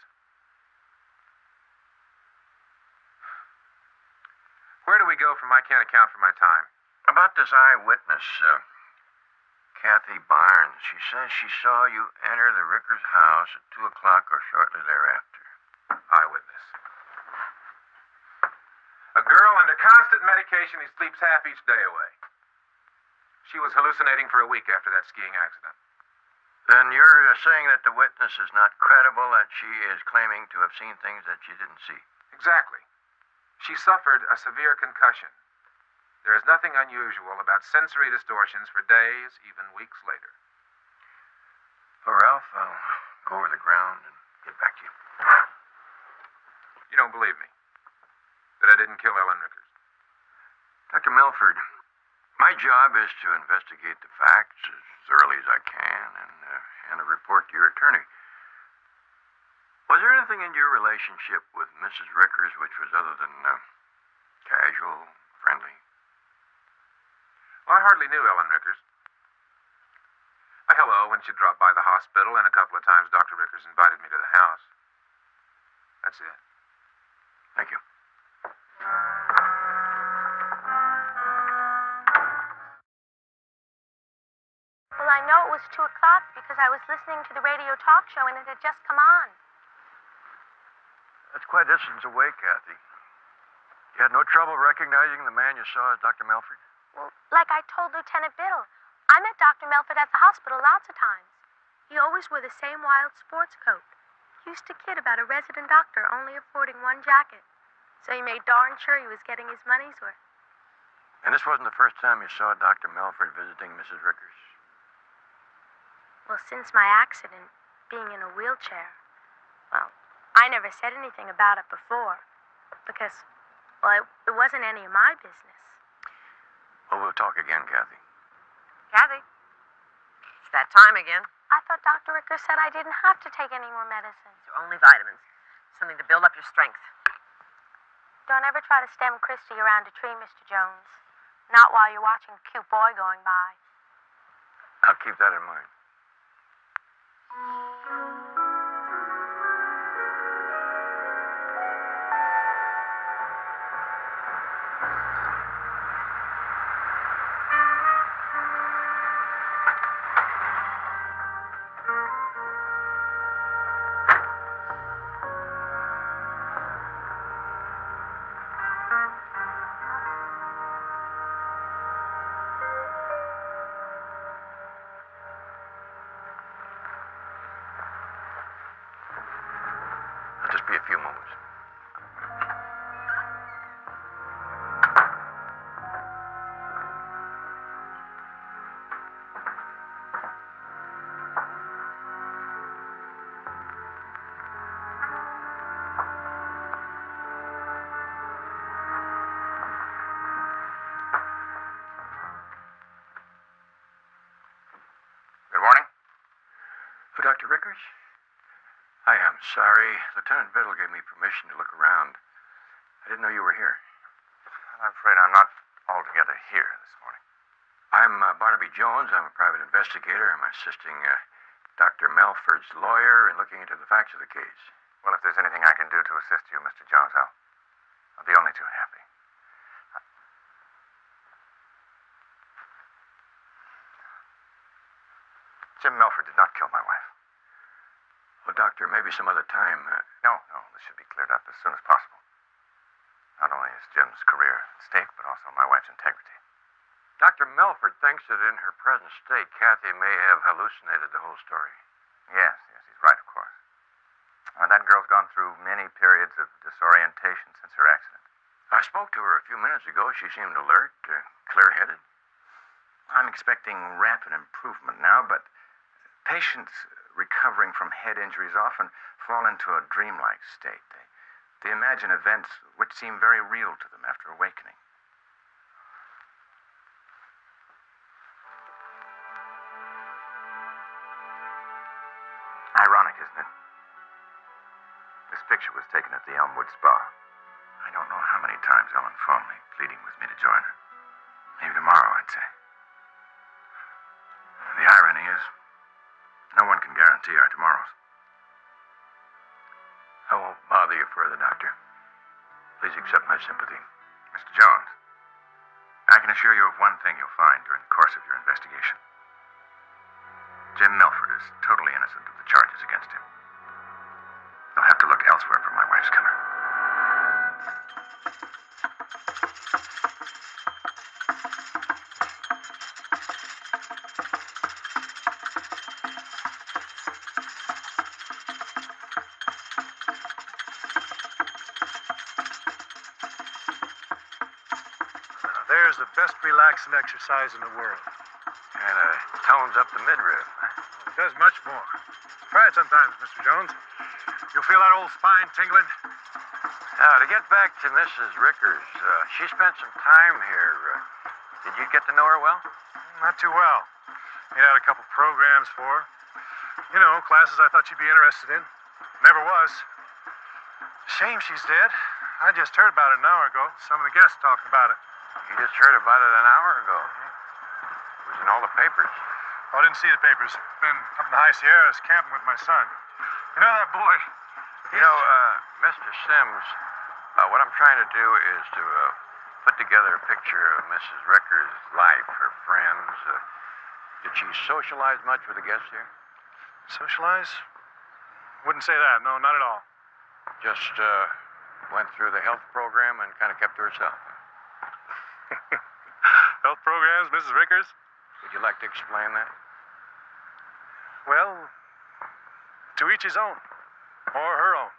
Where do we go from I can't account for my time? About this eyewitness, Kathy Barnes. She says she saw you enter the Rickers' house at 2 o'clock or shortly thereafter. Eyewitness. A girl under constant medication who sleeps half each day away. She was hallucinating for a week after that skiing accident. Then you're saying that the witness is not credible, that she is claiming to have seen things that she didn't see. Exactly. She suffered a severe concussion. There is nothing unusual about sensory distortions for days, even weeks later. Well, Ralph, I'll go over the ground and get back to you. You don't believe me? That I didn't kill Ellen Rickers? Dr. Milford, my job is to investigate the facts as thoroughly as I can and hand a report to your attorney. Was there anything in your relationship with Mrs. Rickers which was other than casual, friendly? Well, I hardly knew Ellen Rickers. A hello when she dropped by the hospital, and a couple of times Dr. Rickers invited me to the house. That's it. Thank you. Well, I know it was 2 o'clock because I was listening to the radio talk show and it had just come on. That's quite a distance away, Kathy. You had no trouble recognizing the man you saw as Dr. Milford? Well, like I told Lieutenant Biddle, I met Dr. Melford at the hospital lots of times. He always wore the same wild sports coat. He used to kid about a resident doctor only affording one jacket. So he made darn sure he was getting his money's worth. And this wasn't the first time you saw Dr. Milford visiting Mrs. Rickers? Well, since my accident, being in a wheelchair, well, I never said anything about it before. Because, well, it wasn't any of my business. Well, we'll talk again, Kathy. Kathy, it's that time again. I thought Dr. Ricker said I didn't have to take any more medicine. They're only vitamins. Something to build up your strength. Don't ever try to stem Christy around a tree, Mr. Jones. Not while you're watching a cute boy going by. I'll keep that in mind. It'll just be a few moments. Good morning. Oh, Dr. Rickers? I am sorry. Lieutenant Biddle gave me permission to look around. I didn't know you were here. I'm afraid I'm not altogether here this morning. I'm Barnaby Jones. I'm a private investigator. I'm assisting Dr. Melford's lawyer in looking into the facts of the case. Well, if there's anything I can do to assist you, Mr. Jones, I'll be only too happy. Jim Melford did not kill my wife. Well, Doctor, maybe some other time. No, this should be cleared up as soon as possible. Not only is Jim's career at stake, but also my wife's integrity. Dr. Melford thinks that in her present state, Kathy may have hallucinated the whole story. Yes, he's right, of course. That girl's gone through many periods of disorientation since her accident. I spoke to her a few minutes ago. She seemed alert, clear-headed. I'm expecting rapid improvement now, but patients recovering from head injuries often fall into a dreamlike state. They imagine events which seem very real to them after awakening. Ironic, isn't it? This picture was taken at the Elmwood Spa. I don't know how many times Ellen phoned me, pleading with me to join her. Maybe tomorrow, I'd say. MTR tomorrow. I won't bother you further, Doctor. Please accept my sympathy. Mr. Jones, I can assure you of one thing you'll find during the course of your investigation. Jim Melford is totally innocent of the charges against him. You'll have to look elsewhere for my wife's killer. There's the best relaxing exercise in the world. And tones up the midriff. Huh? It does much more. Try it sometimes, Mr. Jones. You'll feel that old spine tingling. Now, to get back to Mrs. Rickers, she spent some time here. Did you get to know her well? Not too well. Made out a couple programs for her. You know, classes I thought she'd be interested in. Never was. Shame she's dead. I just heard about it an hour ago. Some of the guests talking about it. You just heard about it an hour ago. It was in all the papers. Oh, I didn't see the papers. Been up in the high Sierras camping with my son. You know that boy? You know, Mr. Sims, what I'm trying to do is to put together a picture of Mrs. Rickers' life, her friends. Did she socialize much with the guests here? Socialize? Wouldn't say that. No, not at all. Just went through the health program and kind of kept to herself. Health programs, Mrs. Rickers? Would you like to explain that? Well, to each his own. Or her own.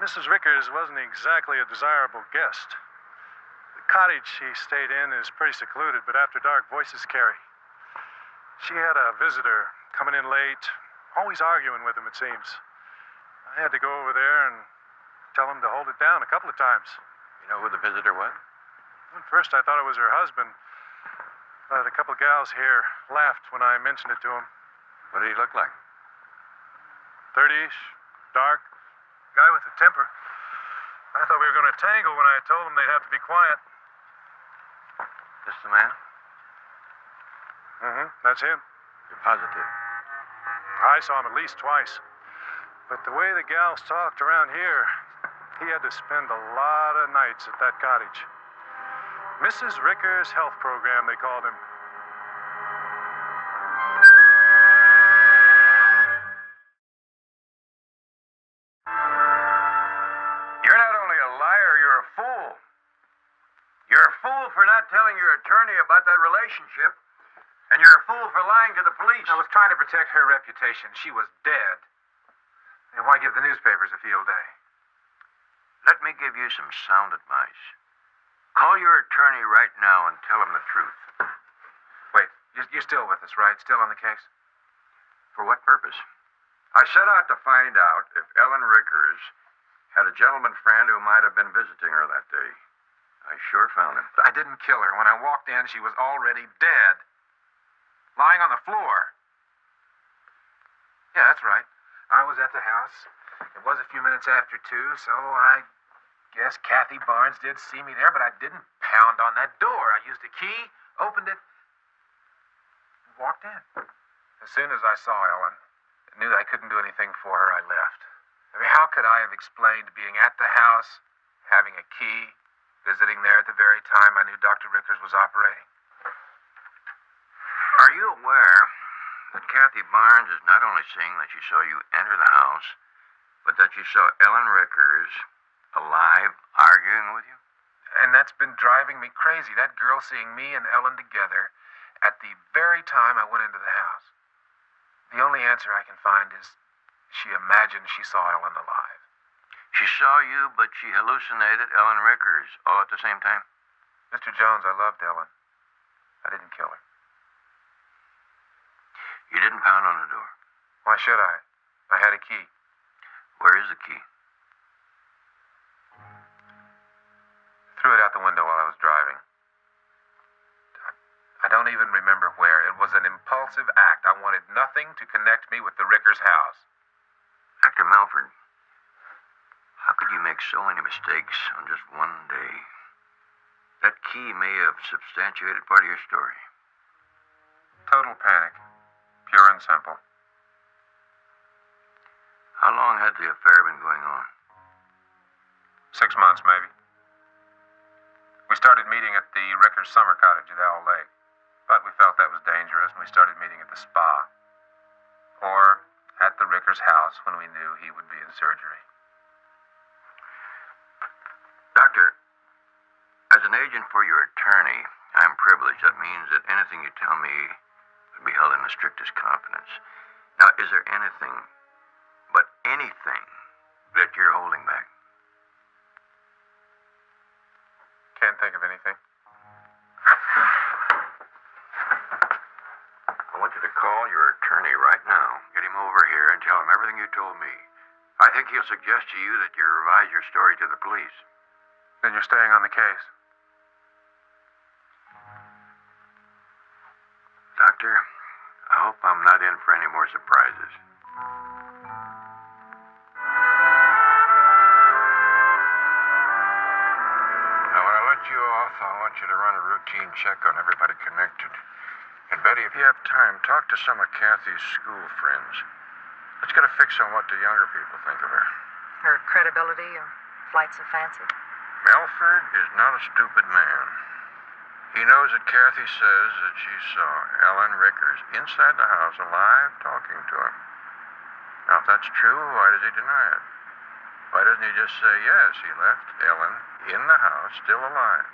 Mrs. Rickers wasn't exactly a desirable guest. The cottage she stayed in is pretty secluded, but after dark, voices carry. She had a visitor coming in late, always arguing with him, it seems. I had to go over there and tell him to hold it down a couple of times. You know who the visitor was? At first, I thought it was her husband, but a couple of gals here laughed when I mentioned it to him. What did he look like? 30-ish, dark, guy with a temper. I thought we were going to tangle when I told them they'd have to be quiet. This the man? Mm-hmm, that's him. You're positive? I saw him at least twice. But the way the gals talked around here, he had to spend a lot of nights at that cottage. Mrs. Rickers' health program, they called him. You're not only a liar, you're a fool. You're a fool for not telling your attorney about that relationship, and you're a fool for lying to the police. I was trying to protect her reputation. She was dead. And why give the newspapers a field day? Let me give you some sound advice. Call your attorney right now and tell him the truth. Wait, you're still with us, right? Still on the case? For what purpose? I set out to find out if Ellen Rickers had a gentleman friend who might have been visiting her that day. I sure found him. I didn't kill her. When I walked in, she was already dead. Lying on the floor. Yeah, that's right. I was at the house. It was a few minutes after 2, so I guess Kathy Barnes did see me there, but I didn't pound on that door. I used a key, opened it, and walked in. As soon as I saw Ellen, I knew I couldn't do anything for her, I left. I mean, how could I have explained being at the house, having a key, visiting there at the very time I knew Dr. Rickers was operating? Are you aware that Kathy Barnes is not only saying that she saw you enter the house, but that you saw Ellen Rickers alive arguing with you? And that's been driving me crazy, that girl seeing me and Ellen together at the very time I went into the house. The only answer I can find is she imagined she saw Ellen alive. She saw you, but she hallucinated Ellen Rickers all at the same time? Mr. Jones, I loved Ellen. I didn't kill her. You didn't pound on the door? Why should I? I had a key. Where is the key? Threw it out the window while I was driving. I don't even remember where. It was an impulsive act. I wanted nothing to connect me with the Rickers house. Dr. Melford, how could you make so many mistakes on just one day? That key may have substantiated part of your story. Total panic. Pure and simple. How long had the affair been going on? 6 months, maybe. We started meeting at the Rickers summer cottage at Owl Lake, but we felt that was dangerous, and we started meeting at the spa. Or at the Rickers house when we knew he would be in surgery. Doctor, as an agent for your attorney, I'm privileged. That means that anything you tell me will be held in the strictest confidence. Now, is there anything, but anything, that you're holding back? Can't think of anything. I want you to call your attorney right now. Get him over here and tell him everything you told me. I think he'll suggest to you that you revise your story to the police. Then you're staying on the case. Doctor, I hope I'm not in for any more surprises. Now, when I let you off, I want you to run a routine check on everybody connected. And Betty, if you have time, talk to some of Kathy's school friends. Let's get a fix on what the younger people think of her. Her credibility or flights of fancy? Melford is not a stupid man. He knows that Kathy says that she saw Ellen Rickers inside the house alive talking to him. Now, if that's true, why does he deny it? Why doesn't he just say, yes, he left Ellen in the house, still alive?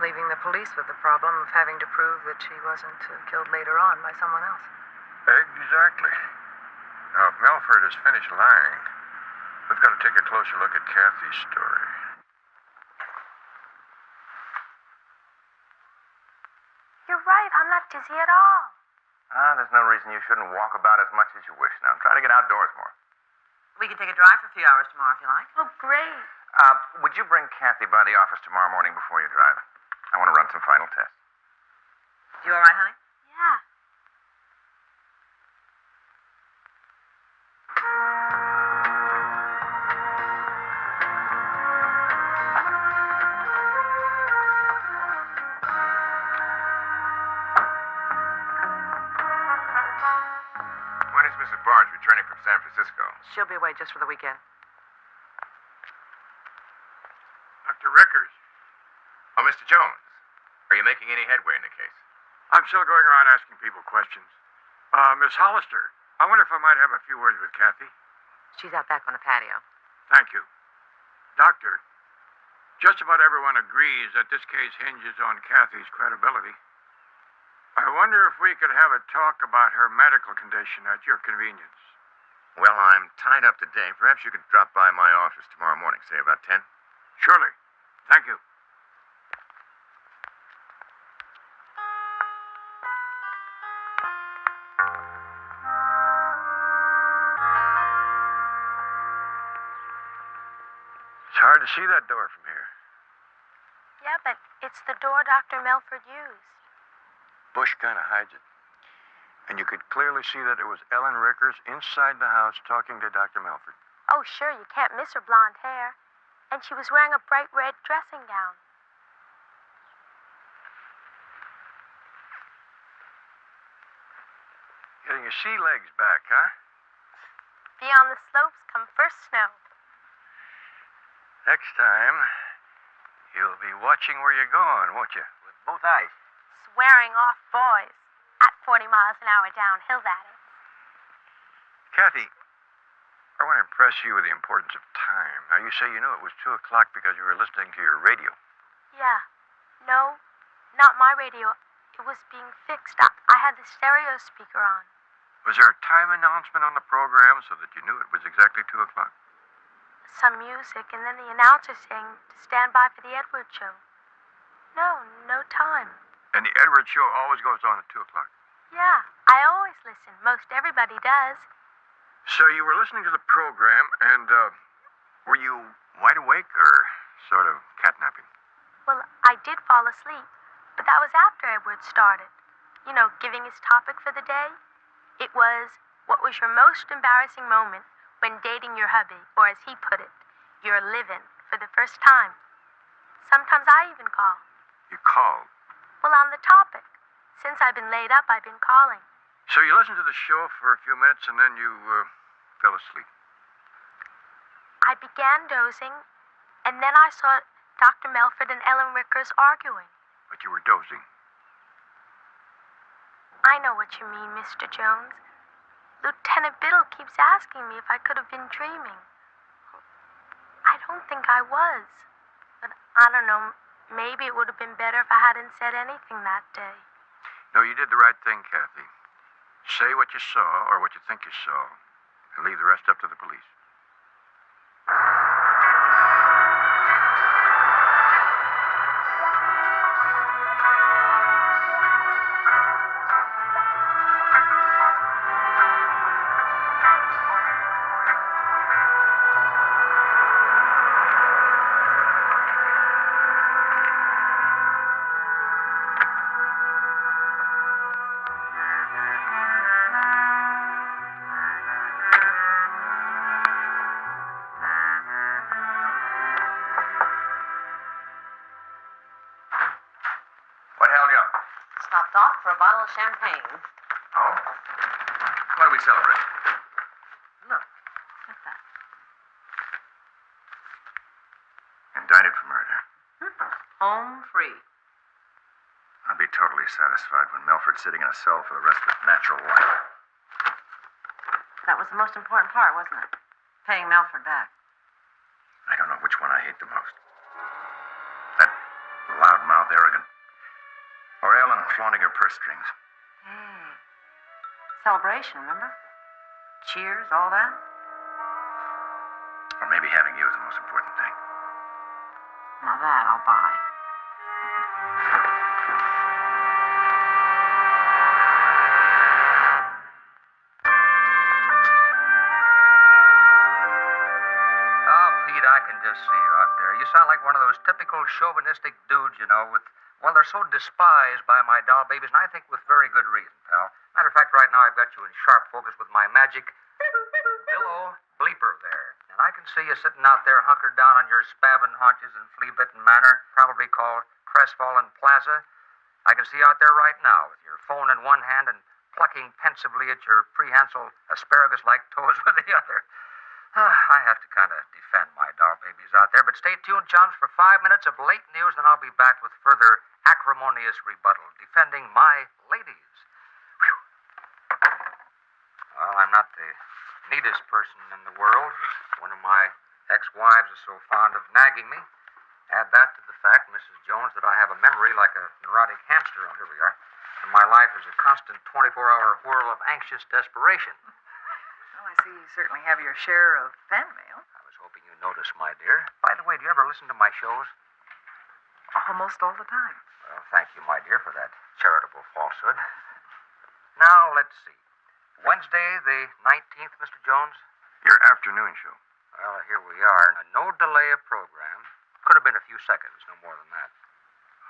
Leaving the police with the problem of having to prove that she wasn't killed later on by someone else. Exactly. Now, if Melford has finished lying, we've got to take a closer look at Kathy's story. You're right, I'm not dizzy at all. There's no reason you shouldn't walk about as much as you wish now. Try to get outdoors more. We can take a drive for a few hours tomorrow if you like. Oh, great. Would you bring Kathy by the office tomorrow morning before you drive? I want to run some final tests. You all right, honey? Yeah. When is Mrs. Barnes returning from San Francisco? She'll be away just for the weekend. Dr. Rickers. Oh, Mr. Jones. Are you making any headway in the case? I'm still going around asking people questions. Miss Hollister, I wonder if I might have a few words with Kathy. She's out back on the patio. Thank you. Doctor, just about everyone agrees that this case hinges on Kathy's credibility. I wonder if we could have a talk about her medical condition at your convenience. Well, I'm tied up today. Perhaps you could drop by my office tomorrow morning, say about 10? Surely. Thank you. It's hard to see that door from here. Yeah, but it's the door Dr. Melford used. Bush kind of hides it. And you could clearly see that it was Ellen Rickers inside the house talking to Dr. Melford. Oh, sure, you can't miss her blonde hair. And she was wearing a bright red dressing gown. Getting your sea legs back, huh? Beyond the slopes come first snow. Next time, you'll be watching where you're going, won't you? With both eyes. Swearing off boys. At 40 miles an hour downhill, that is. Kathy, I want to impress you with the importance of time. Now, you say you knew it was 2 o'clock because you were listening to your radio. Yeah. No, not my radio. It was being fixed. I had the stereo speaker on. Was there a time announcement on the program so that you knew it was exactly 2 o'clock? Some music, and then the announcer saying to stand by for the Edwards show. No time. And the Edwards show always goes on at 2 o'clock. Yeah, I always listen. Most everybody does. So you were listening to the program, and were you wide awake or sort of catnapping? Well, I did fall asleep, but that was after Edwards started. You know, giving his topic for the day. It was, what was your most embarrassing moment when dating your hubby, or as he put it, you're living for the first time. Sometimes I even call. You called? Well, on the topic. Since I've been laid up, I've been calling. So you listened to the show for a few minutes, and then you fell asleep? I began dozing, and then I saw Dr. Melford and Ellen Rickers arguing. But you were dozing. I know what you mean, Mr. Jones. Lieutenant Biddle keeps asking me if I could have been dreaming. I don't think I was. But I don't know, maybe it would have been better if I hadn't said anything that day. No, you did the right thing, Kathy. Say what you saw or what you think you saw, and leave the rest up to the police. What held you up? Stopped off for a bottle of champagne. Oh? What do we celebrate? Look at that. Indicted for murder. Home free. I'll be totally satisfied when Melford's sitting in a cell for the rest of his natural life. That was the most important part, wasn't it? Paying Melford back. I don't know which one I hate the most. That loudmouth, arrogant, or Ellen flaunting her purse strings. Hey. Celebration, remember? Cheers, all that? Or maybe having you is the most important thing. Now that I'll buy. Oh, Pete, I can just see you out there. You sound like one of those typical chauvinistic dudes, you know, well, they're so despised by my doll babies, and I think with very good reason, pal. Matter of fact, right now I've got you in sharp focus with my magic pillow bleeper there. And I can see you sitting out there hunkered down on your spavined haunches and flea-bitten manner, probably called Crestfallen Plaza. I can see you out there right now with your phone in one hand and plucking pensively at your prehensile asparagus-like toes with the other. I have to kind of defend my doll babies out there, but stay tuned, chums, for 5 minutes of late news, then I'll be back with further acrimonious rebuttal, defending my ladies. Whew. Well, I'm not the neatest person in the world. One of my ex-wives is so fond of nagging me. Add that to the fact, Mrs. Jones, that I have a memory like a neurotic hamster. Oh, here we are. And my life is a constant 24-hour whirl of anxious desperation. Well, I see you certainly have your share of fan mail. I was hoping you noticed, my dear. By the way, do you ever listen to my shows? Almost all the time. Well, thank you, my dear, for that charitable falsehood. Now, let's see. Wednesday, the 19th, Mr. Jones? Your afternoon show. Well, here we are. No delay of program. Could have been a few seconds, no more than that.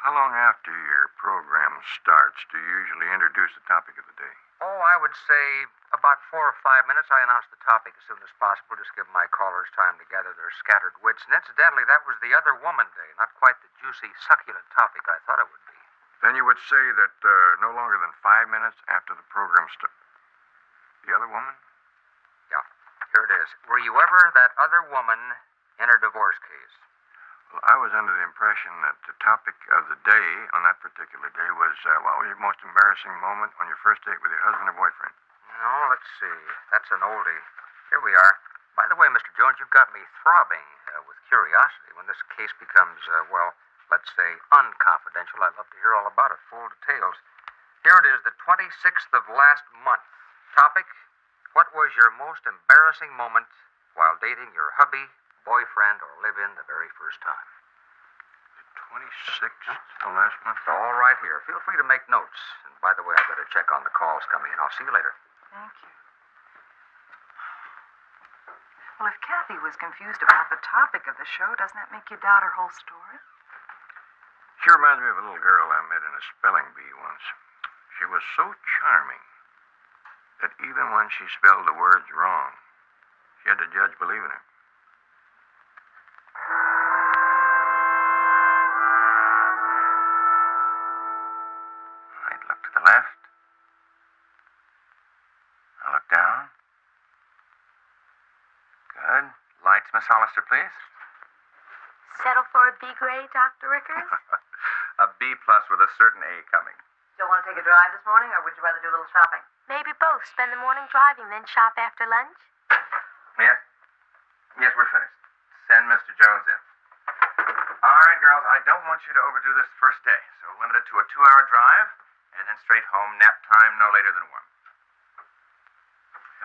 How long after your program starts do you usually introduce the topic of the day? Oh, I would say about 4 or 5 minutes. I announce the topic as soon as possible. Just give my callers time to gather their scattered wits. And incidentally, that was the other woman day. Not quite the juicy, succulent topic I thought it would be. Then you would say that no longer than 5 minutes after the program starts. The other woman? Yeah, here it is. Were you ever that other woman in a divorce case? Well, I was under the impression that the topic of the day on that particular day was what was your most embarrassing moment on your first date with your husband or boyfriend? No, let's see. That's an oldie. Here we are. By the way, Mr. Jones, you've got me throbbing with curiosity. When this case becomes, let's say unconfidential, I'd love to hear all about it. Full details. Here it is, the 26th of last month. Topic, what was your most embarrassing moment while dating your hubby, boyfriend, or live-in the very first time? The 26th of last month? All right here. Feel free to make notes. And by the way, I better check on the calls coming in. I'll see you later. Thank you. Well, if Kathy was confused about the topic of the show, doesn't that make you doubt her whole story? She reminds me of a little girl I met in a spelling bee once. She was so charming that even when she spelled the words wrong, she had the judge believing her. I'd look to the left. I look down. Nights, Miss Hollister, please. Settle for a B grade, Dr. Rickers? A B plus with a certain A coming. Still want to take a drive this morning, or would you rather do a little shopping? Maybe both. Spend the morning driving, then shop after lunch? Yes? Yes, we're finished. Send Mr. Jones in. All right, girls, I don't want you to overdo this first day, so limit it to a 2-hour drive, and then straight home, nap time no later than 1.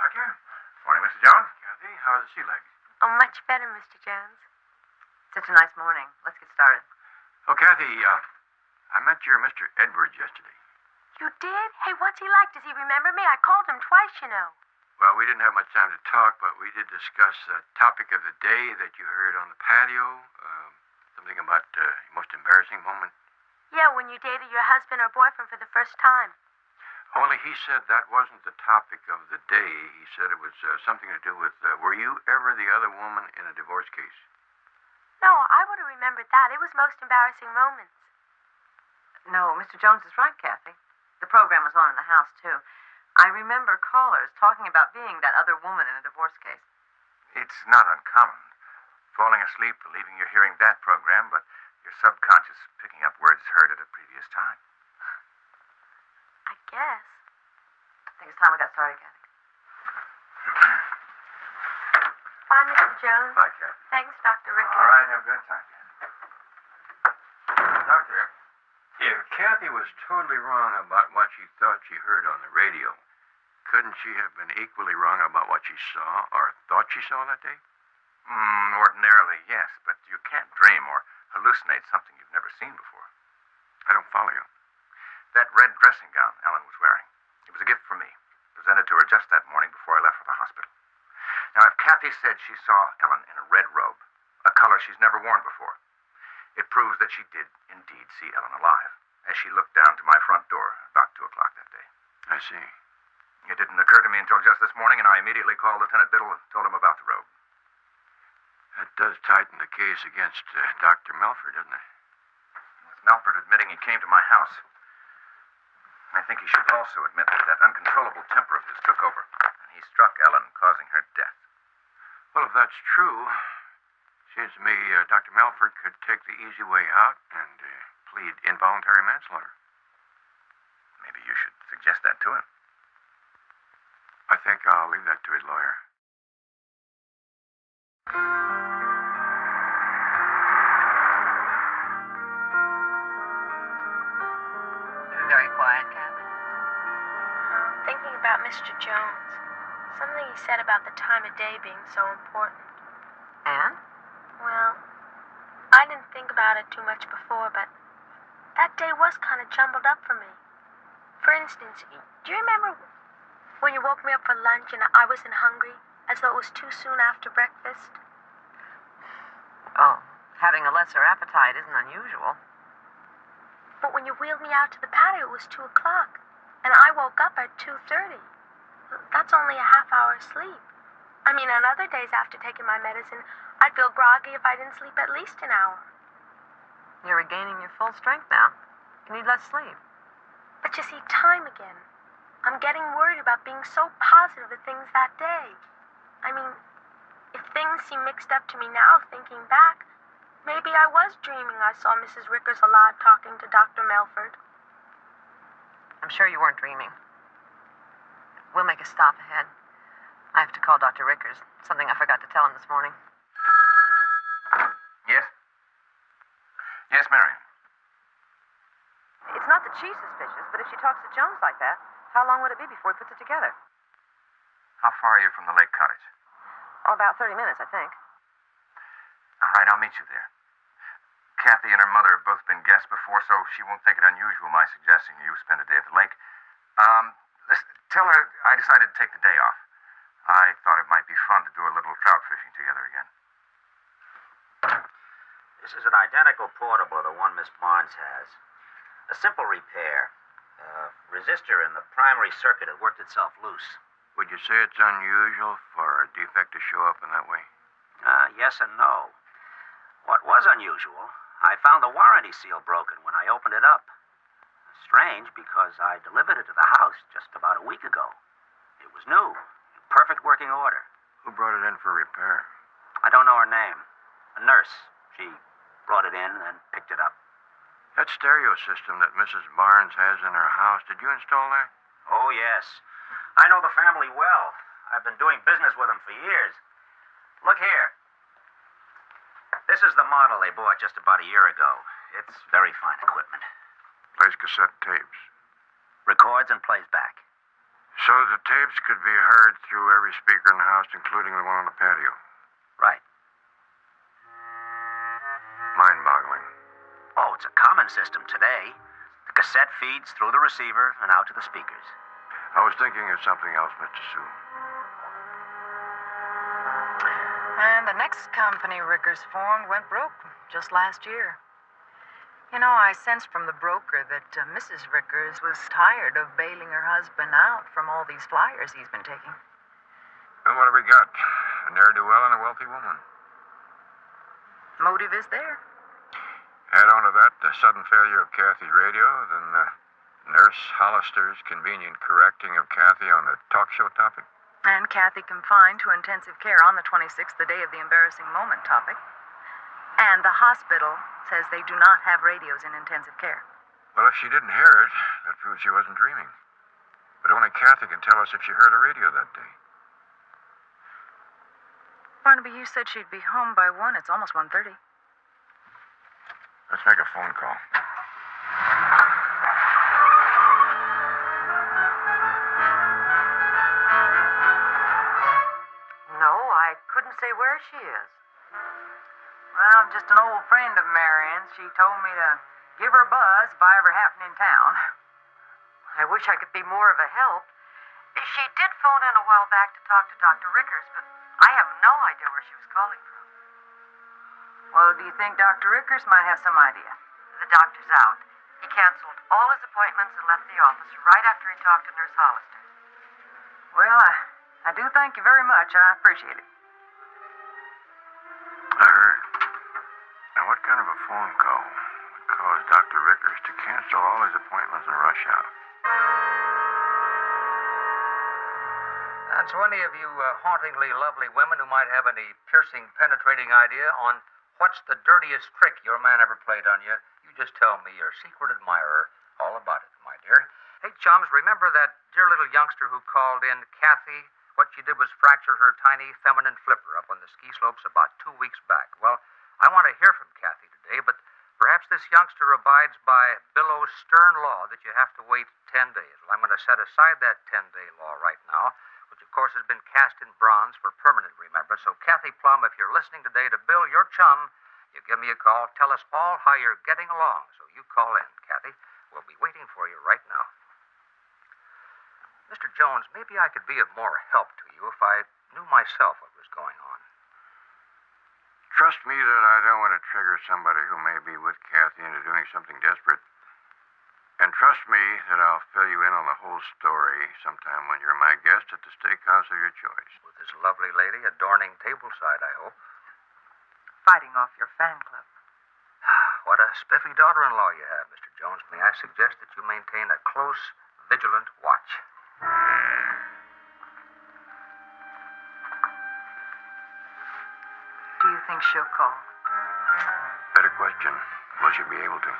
Doctor? Morning, Mr. Jones. Kathy, how's the sea legs? Oh, much better, Mr. Jones. Such a nice morning. Let's get started. Oh, Kathy, I met your Mr. Edwards yesterday. You did? Hey, what's he like? Does he remember me? I called him twice, you know. Well, we didn't have much time to talk, but we did discuss the topic of the day that you heard on the patio. Something about your most embarrassing moment. Yeah, when you dated your husband or boyfriend for the first time. Only he said that wasn't the topic of the day. He said it was something to do with, were you ever the other woman in a divorce case? No, I would have remembered that. It was most embarrassing moments. No, Mr. Jones is right, Kathy. The program was on in the house, too. I remember callers talking about being that other woman in a divorce case. It's not uncommon. Falling asleep, believing you're hearing that program, but your subconscious picking up words heard at a previous time. I guess. I think it's time we got started, Kathy. Bye, Mr. Jones. Bye, Kathy. Thanks, Dr. Rickers. All right, have a good time, Kathy. Doctor, if Kathy was totally wrong about what she thought she heard on the radio, couldn't she have been equally wrong about what she saw or thought she saw that day? Ordinarily, yes, but you can't dream or hallucinate something you've never seen before. I don't follow you. That red dressing gown Ellen was wearing, it was a gift from me, presented to her just that morning before I left for the hospital. Now, if Kathy said she saw Ellen in a red robe, a color she's never worn before, it proves that she did indeed see Ellen alive, as she looked down to my front door about 2 o'clock that day. I see. It didn't occur to me until just this morning, and I immediately called Lieutenant Biddle and told him about the robe. That does tighten the case against Dr. Melford, doesn't it? With Melford admitting he came to my house, I think he should also admit that that uncontrollable temper of his took over, and he struck Ellen, causing her death. Well, if that's true, seems to me Dr. Melford could take the easy way out and plead involuntary manslaughter. Maybe you should suggest that to him. I think I'll leave that to his lawyer. Very quiet, Kathy. Thinking about Mr. Jones. Something he said about the time of day being so important. And? Well, I didn't think about it too much before, but that day was kind of jumbled up for me. For instance, do you remember when you woke me up for lunch and I wasn't hungry, as though it was too soon after breakfast? Oh, having a lesser appetite isn't unusual. But when you wheeled me out to the patio, it was 2 o'clock, and I woke up at 2:30. That's only a half-hour sleep. I mean, on other days after taking my medicine, I'd feel groggy if I didn't sleep at least an hour. You're regaining your full strength now. You need less sleep. But you see, time again. I'm getting worried about being so positive of things that day. I mean, if things seem mixed up to me now, thinking back, maybe I was dreaming I saw Mrs. Rickers alive talking to Dr. Melford. I'm sure you weren't dreaming. We'll make a stop ahead. I have to call Dr. Rickers. Something I forgot to tell him this morning. Yes? Yes, Marion. It's not that she's suspicious, but if she talks to Jones like that, how long would it be before he puts it together? How far are you from the lake cottage? Oh, about 30 minutes, I think. All right, I'll meet you there. Kathy and her mother have both been guests before, so she won't think it unusual my suggesting you spend a day at the lake. Tell her I decided to take the day off. I thought it might be fun to do a little trout fishing together again. This is an identical portable to the one Miss Barnes has. A simple repair. Resistor in the primary circuit had worked itself loose. Would you say it's unusual for a defect to show up in that way? Yes and no. What was unusual, I found the warranty seal broken when I opened it up. Strange, because I delivered it to the house just about a week ago. It was new, in perfect working order. Who brought it in for repair? I don't know her name. A nurse. She brought it in and picked it up. That stereo system that Mrs. Barnes has in her house, did you install that? Oh, yes. I know the family well. I've been doing business with them for years. Look here. This is the model they bought just about a year ago. It's very fine equipment. Plays cassette tapes. Records and plays back. So the tapes could be heard through every speaker in the house, including the one on the patio. Right. Mind-boggling. Oh, it's a common system today. The cassette feeds through the receiver and out to the speakers. I was thinking of something else, Mr. Sue. And the next company Rickers formed went broke just last year. You know, I sensed from the broker that Mrs. Rickers was tired of bailing her husband out from all these flyers he's been taking. And what have we got? A ne'er-do-well and a wealthy woman. Motive is there. Add on to that the sudden failure of Kathy's radio, then Nurse Hollister's convenient correcting of Kathy on the talk show topic. And Kathy confined to intensive care on the 26th, the day of the embarrassing moment topic. And the hospital says they do not have radios in intensive care. Well, if she didn't hear it, that proves she wasn't dreaming. But only Kathy can tell us if she heard a radio that day. Barnaby, you said she'd be home by 1. It's almost 1:30. Let's make a phone call. No, I couldn't say where she is. Well, I'm just an old friend of Marion's. She told me to give her a buzz if I ever happen in town. I wish I could be more of a help. She did phone in a while back to talk to Dr. Rickers, but I have no idea where she was calling from. Well, do you think Dr. Rickers might have some idea? The doctor's out. He canceled all his appointments and left the office right after he talked to Nurse Hollister. Well, I do thank you very much. I appreciate it. I heard. Now, what kind of a phone call would cause Dr. Rickers to cancel all his appointments and rush out? That's any of you hauntingly lovely women who might have any piercing, penetrating idea on what's the dirtiest trick your man ever played on you, you just tell me, your secret admirer, all about it, my dear. Hey, chums, remember that dear little youngster who called in, Kathy? What she did was fracture her tiny feminine flipper up on the ski slopes about 2 weeks back. Well, I want to hear from Kathy today, but perhaps this youngster abides by Billow's stern law that you have to wait 10 days. Well, I'm going to set aside that 10-day law right now, which of course has been cast in bronze for permanent remembrance. So, Kathy Plum, if you're listening today to Bill, your chum, you give me a call. Tell us all how you're getting along. So you call in, Kathy. We'll be waiting for you right now. Mr. Jones, maybe I could be of more help to you if I knew myself what was going on. Trust me that I don't want to trigger somebody who may be with Kathy into doing something desperate. And trust me that I'll fill you in on the whole story sometime when you're my guest at the steakhouse of your choice. With this lovely lady adorning tableside, I hope. Fighting off your fan club. What a spiffy daughter-in-law you have, Mr. Jones. May I suggest that you maintain a close, vigilant watch? Do you think she'll call? Better question. Will she be able to?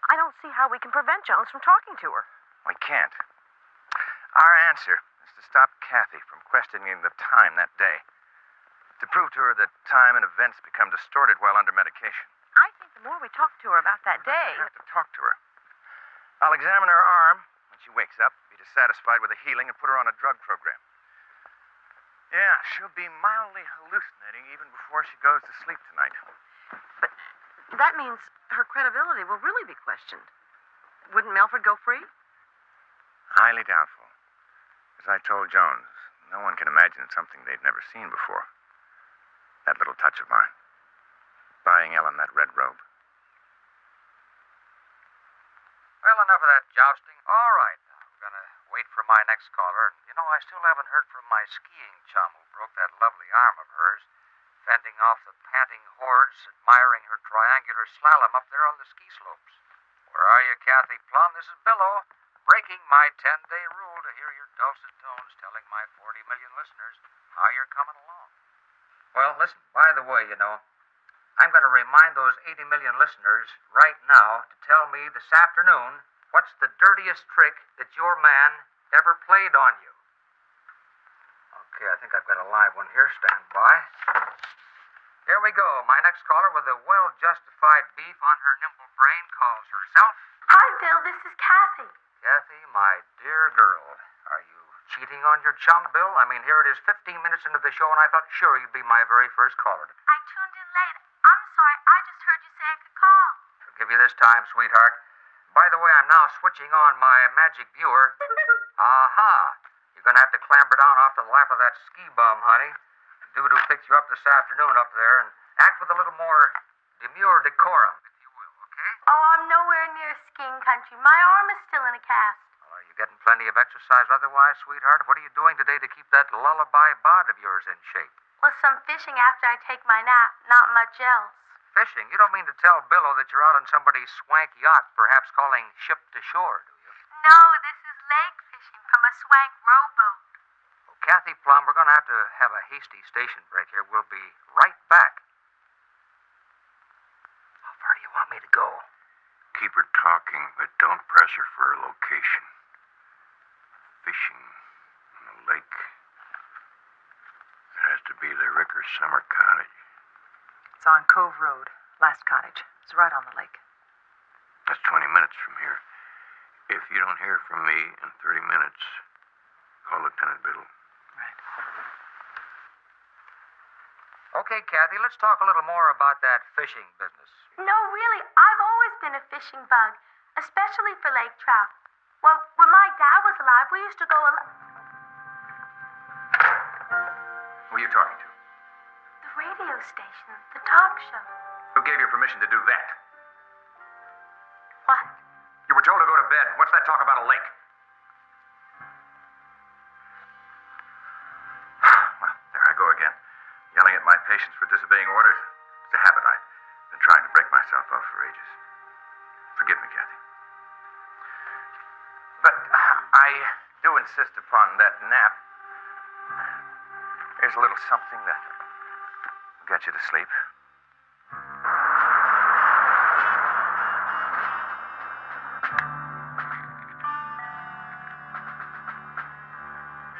I don't see how we can prevent Jones from talking to her. We can't. Our answer is to stop Kathy from questioning the time that day. To prove to her that time and events become distorted while under medication. I think the more we talk to her about that day... I have to talk to her. I'll examine her arm when she wakes up, be dissatisfied with the healing, and put her on a drug program. Yeah, she'll be mildly hallucinating even before she goes to sleep tonight. But that means her credibility will really be questioned. Wouldn't Melford go free? Highly doubtful. As I told Jones, no one can imagine something they've never seen before. That little touch of mine. Buying Ellen that red robe. Well, enough of that jousting. All right, now I'm going to wait for my next caller. And, you know, I still haven't heard from my skiing chum who broke that lovely arm of hers, fending off the panting hordes admiring her triangular slalom up there on the ski slopes. Where are you, Kathy Plum? This is Billo, breaking my 10-day rule to hear your dulcet tones telling my 40 million listeners how you're coming along. Well, listen, by the way, I'm going to remind those 80 million listeners right now to tell me this afternoon what's the dirtiest trick that your man ever played on you. Okay, I think I've got a live one here. Stand by. Here we go. My next caller with a well-justified beef on her nimble brain calls herself. Hi, Bill. This is Kathy. Kathy, my dear girl, are you cheating on your chum, Bill? I mean, here it is 15 minutes into the show, and I thought sure you'd be my very first caller. I tuned in late. I'm sorry. I just heard you say I could call. I'll give you this time, sweetheart. By the way, I'm now switching on my magic viewer. Aha! You're going to have to clamber down off the lap of that ski bum, honey. Dude who picked you up this afternoon up there, and act with a little more demure decorum, if you will, okay? Oh, I'm nowhere near skiing country. My arm is still in a cast. Well, are you getting plenty of exercise otherwise, sweetheart? What are you doing today to keep that lullaby bod of yours in shape? Well, some fishing after I take my nap. Not much else. Fishing? You don't mean to tell Billo that you're out on somebody's swank yacht, perhaps calling ship to shore, do you? No, this is lake fishing from a swank rowboat. Kathy Plum, we're going to have a hasty station break here. We'll be right back. How far do you want me to go? Keep her talking, but don't press her for a location. Fishing in the lake. It has to be the Ricker Summer Cottage. It's on Cove Road, last cottage. It's right on the lake. That's 20 minutes from here. If you don't hear from me in 30 minutes, call Lieutenant Biddle. Right. Okay, Kathy, let's talk a little more about that fishing business. No, really, I've always been a fishing bug, especially for lake trout. Well, when my dad was alive, we used to go Who are you talking to? the radio station, the talk show. Who gave you permission to do that? What? You were told to go to bed. What's that talk about a lake? Well, there I go again. Yelling at my patients for disobeying orders. It's a habit I've been trying to break myself of for ages. Forgive me, Kathy. But I do insist upon that nap. Here's a little something that will get you to sleep.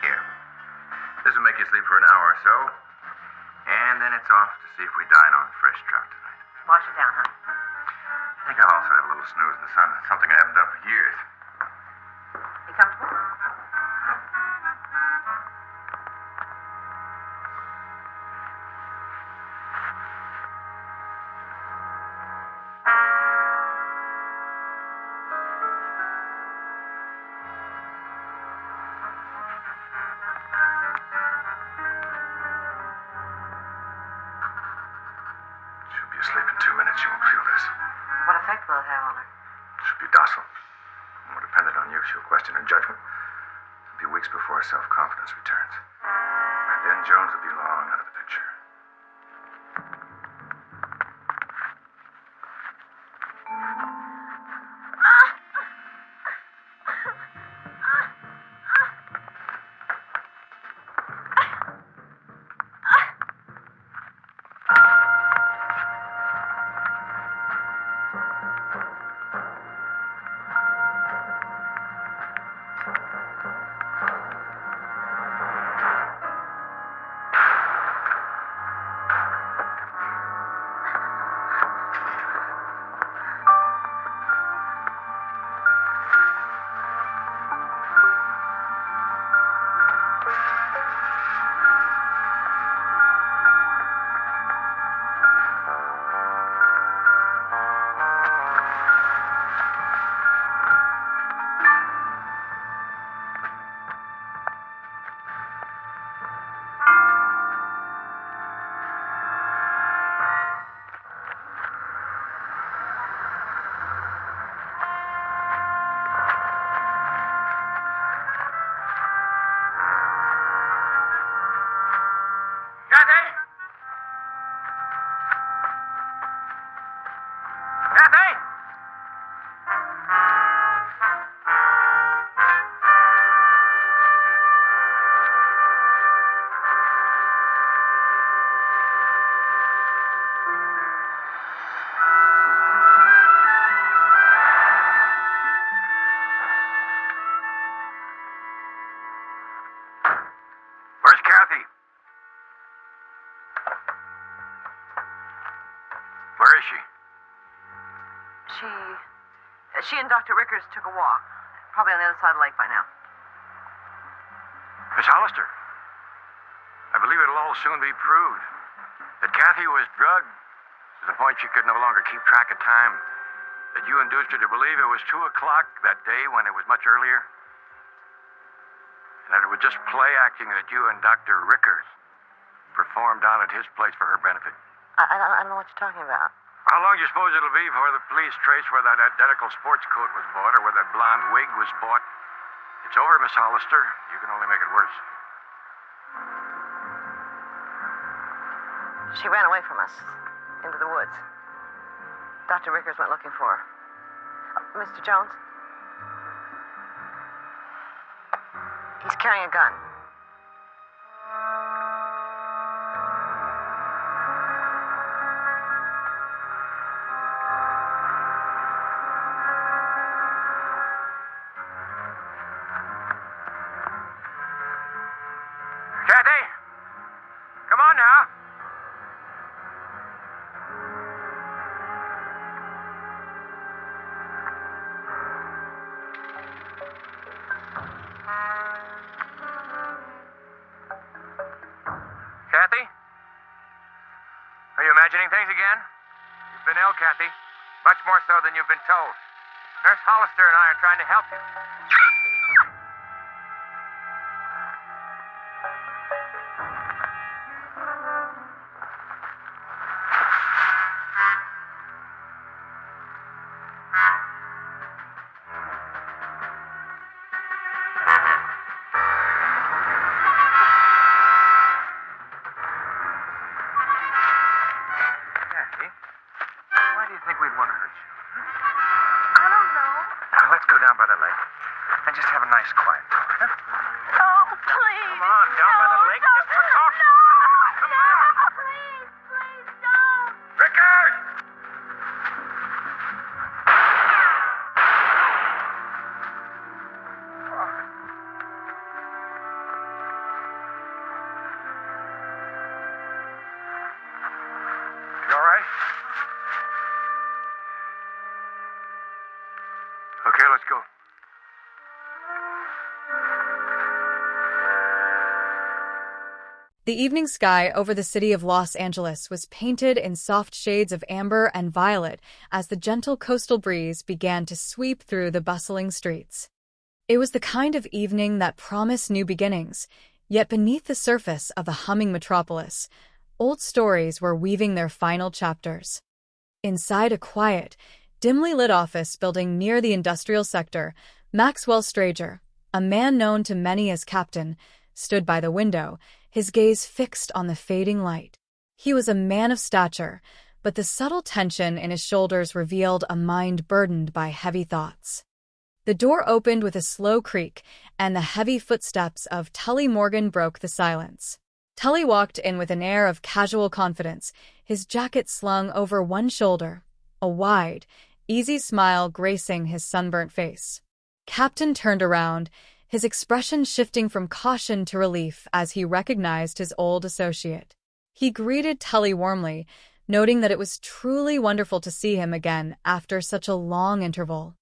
Here. This will make you sleep for an hour or so. And then it's off to see if we dine on fresh trout tonight. Wash it down, huh? I think I'll also have a little snooze in the sun. Something I haven't done for years. You comfortable? She'll be asleep in 2 minutes. She won't feel this. What effect will it have on her? She'll be docile. More dependent on you. She'll question her judgment. It'll be weeks before her self-confidence returns. By then, Jones will be long out of the picture. She and Dr. Rickers took a walk. Probably on the other side of the lake by now. Miss Hollister, I believe it'll all soon be proved that Kathy was drugged to the point she could no longer keep track of time. That you induced her to believe it was 2 o'clock that day when it was much earlier. And that it was just play acting that you and Dr. Rickers performed down at his place for her benefit. I don't know what you're talking about. How long do you suppose it'll be before the police trace where that identical sports coat was bought or where that blonde wig was bought? It's over, Miss Hollister. You can only make it worse. She ran away from us into the woods. Dr. Rickers went looking for her. Mr. Jones? He's carrying a gun. Kathy? Come on now. Kathy? Are you imagining things again? You've been ill, Kathy. Much more so than you've been told. Nurse Hollister and I are trying to help you. Kathy, why do you think we'd want to hurt you? I don't know. Now, let's go down by the lake and just have a nice quiet talk, huh? No, please. Come on, down by the lake, just for talking. Come on. Please, please don't. Rickard! You all right? Okay, let's go. The evening sky over the city of Los Angeles was painted in soft shades of amber and violet as the gentle coastal breeze began to sweep through the bustling streets. It was the kind of evening that promised new beginnings, yet beneath the surface of the humming metropolis, old stories were weaving their final chapters. Inside a quiet, dimly lit office building near the industrial sector, Maxwell Strager, a man known to many as Captain, stood by the window, his gaze fixed on the fading light. He was a man of stature, but the subtle tension in his shoulders revealed a mind burdened by heavy thoughts. The door opened with a slow creak, and the heavy footsteps of Tully Morgan broke the silence. Tully walked in with an air of casual confidence, his jacket slung over one shoulder, a wide, easy smile gracing his sunburnt face. Captain turned around, his expression shifting from caution to relief as he recognized his old associate. He greeted Tully warmly, noting that it was truly wonderful to see him again after such a long interval.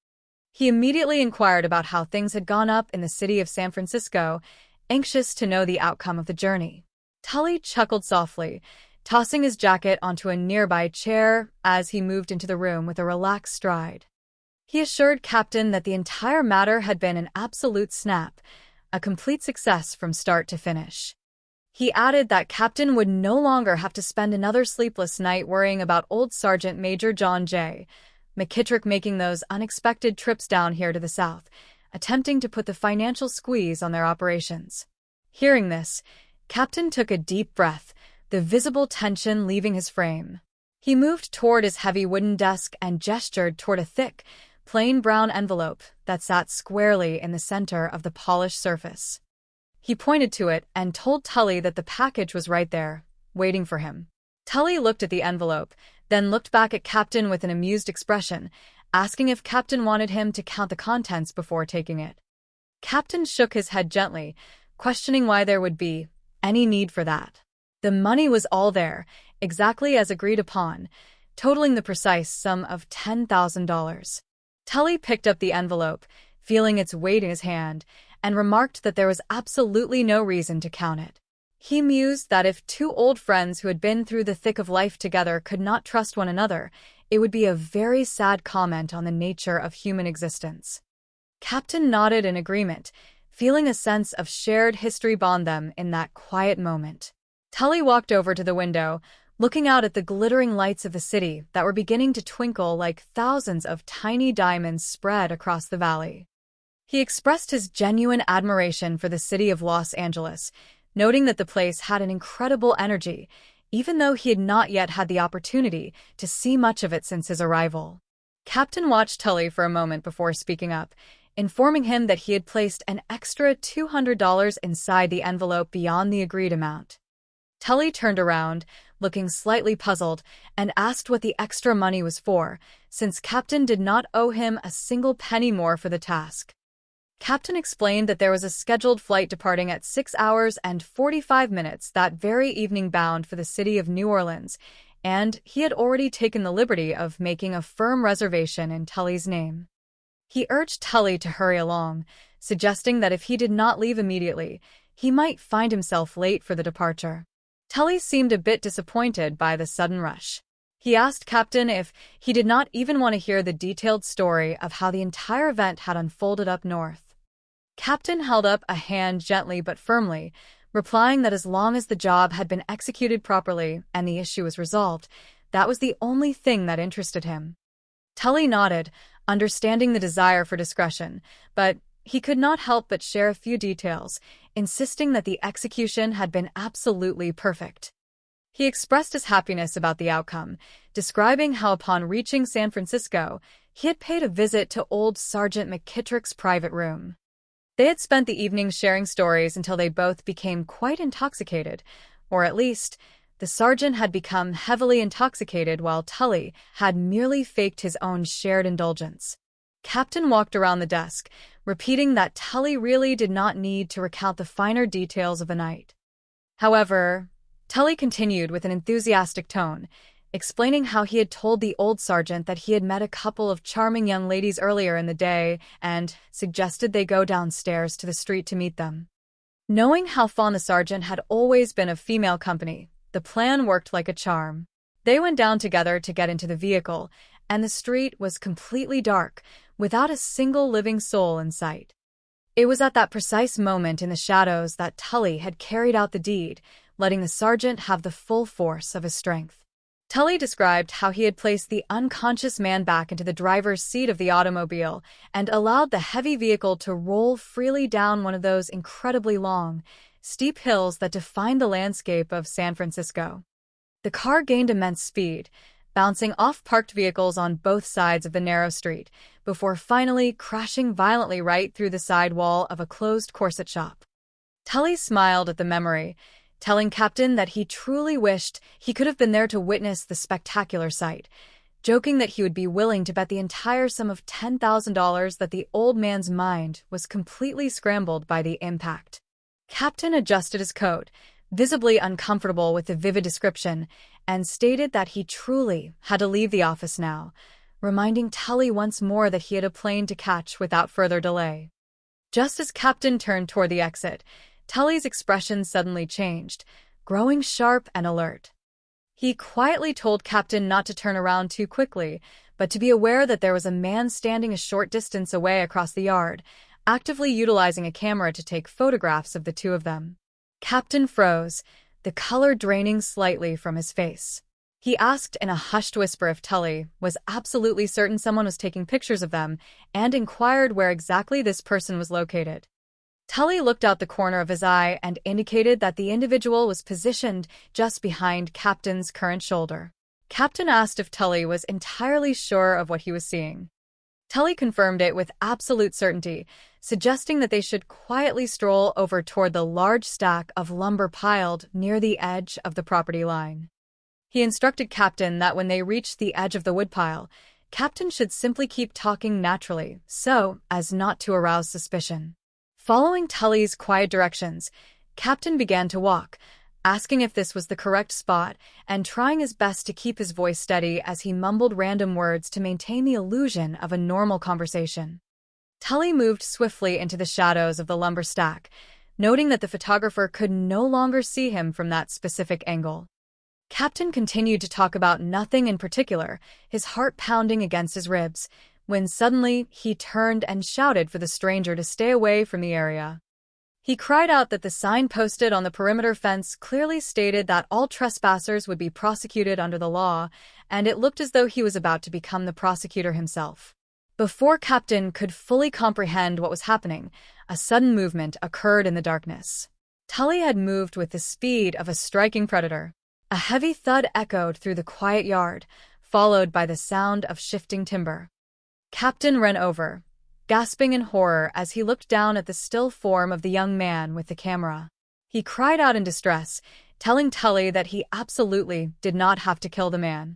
He immediately inquired about how things had gone up in the city of San Francisco, anxious to know the outcome of the journey. Tully chuckled softly, tossing his jacket onto a nearby chair as he moved into the room with a relaxed stride. He assured Captain that the entire matter had been an absolute snap, a complete success from start to finish. He added that Captain would no longer have to spend another sleepless night worrying about old Sergeant Major John J. McKittrick making those unexpected trips down here to the south, attempting to put the financial squeeze on their operations. Hearing this, Captain took a deep breath, the visible tension leaving his frame. He moved toward his heavy wooden desk and gestured toward a thick, plain brown envelope that sat squarely in the center of the polished surface. He pointed to it and told Tully that the package was right there, waiting for him. Tully looked at the envelope, then looked back at Captain with an amused expression, asking if Captain wanted him to count the contents before taking it. Captain shook his head gently, questioning why there would be any need for that. The money was all there, exactly as agreed upon, totaling the precise sum of $10,000. Tully picked up the envelope, feeling its weight in his hand, and remarked that there was absolutely no reason to count it. He mused that if two old friends who had been through the thick of life together could not trust one another, it would be a very sad comment on the nature of human existence. Captain nodded in agreement, feeling a sense of shared history bond them in that quiet moment. Tully walked over to the window, looking out at the glittering lights of the city that were beginning to twinkle like thousands of tiny diamonds spread across the valley. He expressed his genuine admiration for the city of Los Angeles, noting that the place had an incredible energy, even though he had not yet had the opportunity to see much of it since his arrival. Captain watched Tully for a moment before speaking up, informing him that he had placed an extra $200 inside the envelope beyond the agreed amount. Tully turned around, looking slightly puzzled, and asked what the extra money was for, since Captain did not owe him a single penny more for the task. Captain explained that there was a scheduled flight departing at 6 hours and 45 minutes that very evening bound for the city of New Orleans, and he had already taken the liberty of making a firm reservation in Tully's name. He urged Tully to hurry along, suggesting that if he did not leave immediately, he might find himself late for the departure. Tully seemed a bit disappointed by the sudden rush. He asked Captain if he did not even want to hear the detailed story of how the entire event had unfolded up north. Captain held up a hand gently but firmly, replying that as long as the job had been executed properly and the issue was resolved, that was the only thing that interested him. Tully nodded, understanding the desire for discretion, but he could not help but share a few details, insisting that the execution had been absolutely perfect. He expressed his happiness about the outcome, describing how upon reaching San Francisco, he had paid a visit to old Sergeant McKittrick's private room. They had spent the evening sharing stories until they both became quite intoxicated, or at least, the sergeant had become heavily intoxicated while Tully had merely faked his own shared indulgence. Captain walked around the desk, repeating that Tully really did not need to recount the finer details of the night. However, Tully continued with an enthusiastic tone, explaining how he had told the old sergeant that he had met a couple of charming young ladies earlier in the day and suggested they go downstairs to the street to meet them. Knowing how fond the sergeant had always been of female company, the plan worked like a charm. They went down together to get into the vehicle, and the street was completely dark, without a single living soul in sight. It was at that precise moment in the shadows that Tully had carried out the deed, letting the sergeant have the full force of his strength. Tully described how he had placed the unconscious man back into the driver's seat of the automobile and allowed the heavy vehicle to roll freely down one of those incredibly long, steep hills that defined the landscape of San Francisco. The car gained immense speed, bouncing off parked vehicles on both sides of the narrow street, before finally crashing violently right through the side wall of a closed corset shop. Tully smiled at the memory, telling Captain that he truly wished he could have been there to witness the spectacular sight, joking that he would be willing to bet the entire sum of $10,000 that the old man's mind was completely scrambled by the impact. Captain adjusted his coat, visibly uncomfortable with the vivid description, and stated that he truly had to leave the office now, reminding Tully once more that he had a plane to catch without further delay. Just as Captain turned toward the exit, Tully's expression suddenly changed, growing sharp and alert. He quietly told Captain not to turn around too quickly, but to be aware that there was a man standing a short distance away across the yard, actively utilizing a camera to take photographs of the two of them. Captain froze, the color draining slightly from his face. He asked in a hushed whisper if Tully was absolutely certain someone was taking pictures of them, and inquired where exactly this person was located. Tully looked out the corner of his eye and indicated that the individual was positioned just behind Captain's current shoulder. Captain asked if Tully was entirely sure of what he was seeing. Tully confirmed it with absolute certainty, suggesting that they should quietly stroll over toward the large stack of lumber piled near the edge of the property line. He instructed Captain that when they reached the edge of the woodpile, Captain should simply keep talking naturally, so as not to arouse suspicion. Following Tully's quiet directions, Captain began to walk, asking if this was the correct spot and trying his best to keep his voice steady as he mumbled random words to maintain the illusion of a normal conversation. Tully moved swiftly into the shadows of the lumber stack, noting that the photographer could no longer see him from that specific angle. Captain continued to talk about nothing in particular, his heart pounding against his ribs, when suddenly he turned and shouted for the stranger to stay away from the area. He cried out that the sign posted on the perimeter fence clearly stated that all trespassers would be prosecuted under the law, and it looked as though he was about to become the prosecutor himself. Before Captain could fully comprehend what was happening, a sudden movement occurred in the darkness. Tully had moved with the speed of a striking predator. A heavy thud echoed through the quiet yard, followed by the sound of shifting timber. Captain ran over, gasping in horror as he looked down at the still form of the young man with the camera. He cried out in distress, telling Tully that he absolutely did not have to kill the man.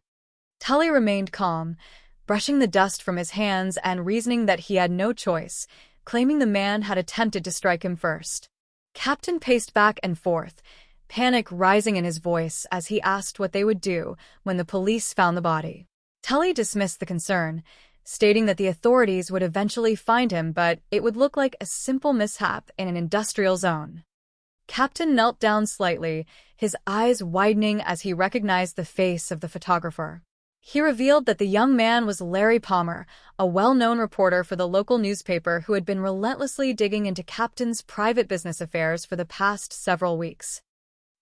Tully remained calm, brushing the dust from his hands and reasoning that he had no choice, claiming the man had attempted to strike him first. Captain paced back and forth, panic rising in his voice as he asked what they would do when the police found the body. Tully dismissed the concern, stating that the authorities would eventually find him, but it would look like a simple mishap in an industrial zone. Captain knelt down slightly, his eyes widening as he recognized the face of the photographer. He revealed that the young man was Larry Palmer, a well-known reporter for the local newspaper who had been relentlessly digging into Captain's private business affairs for the past several weeks.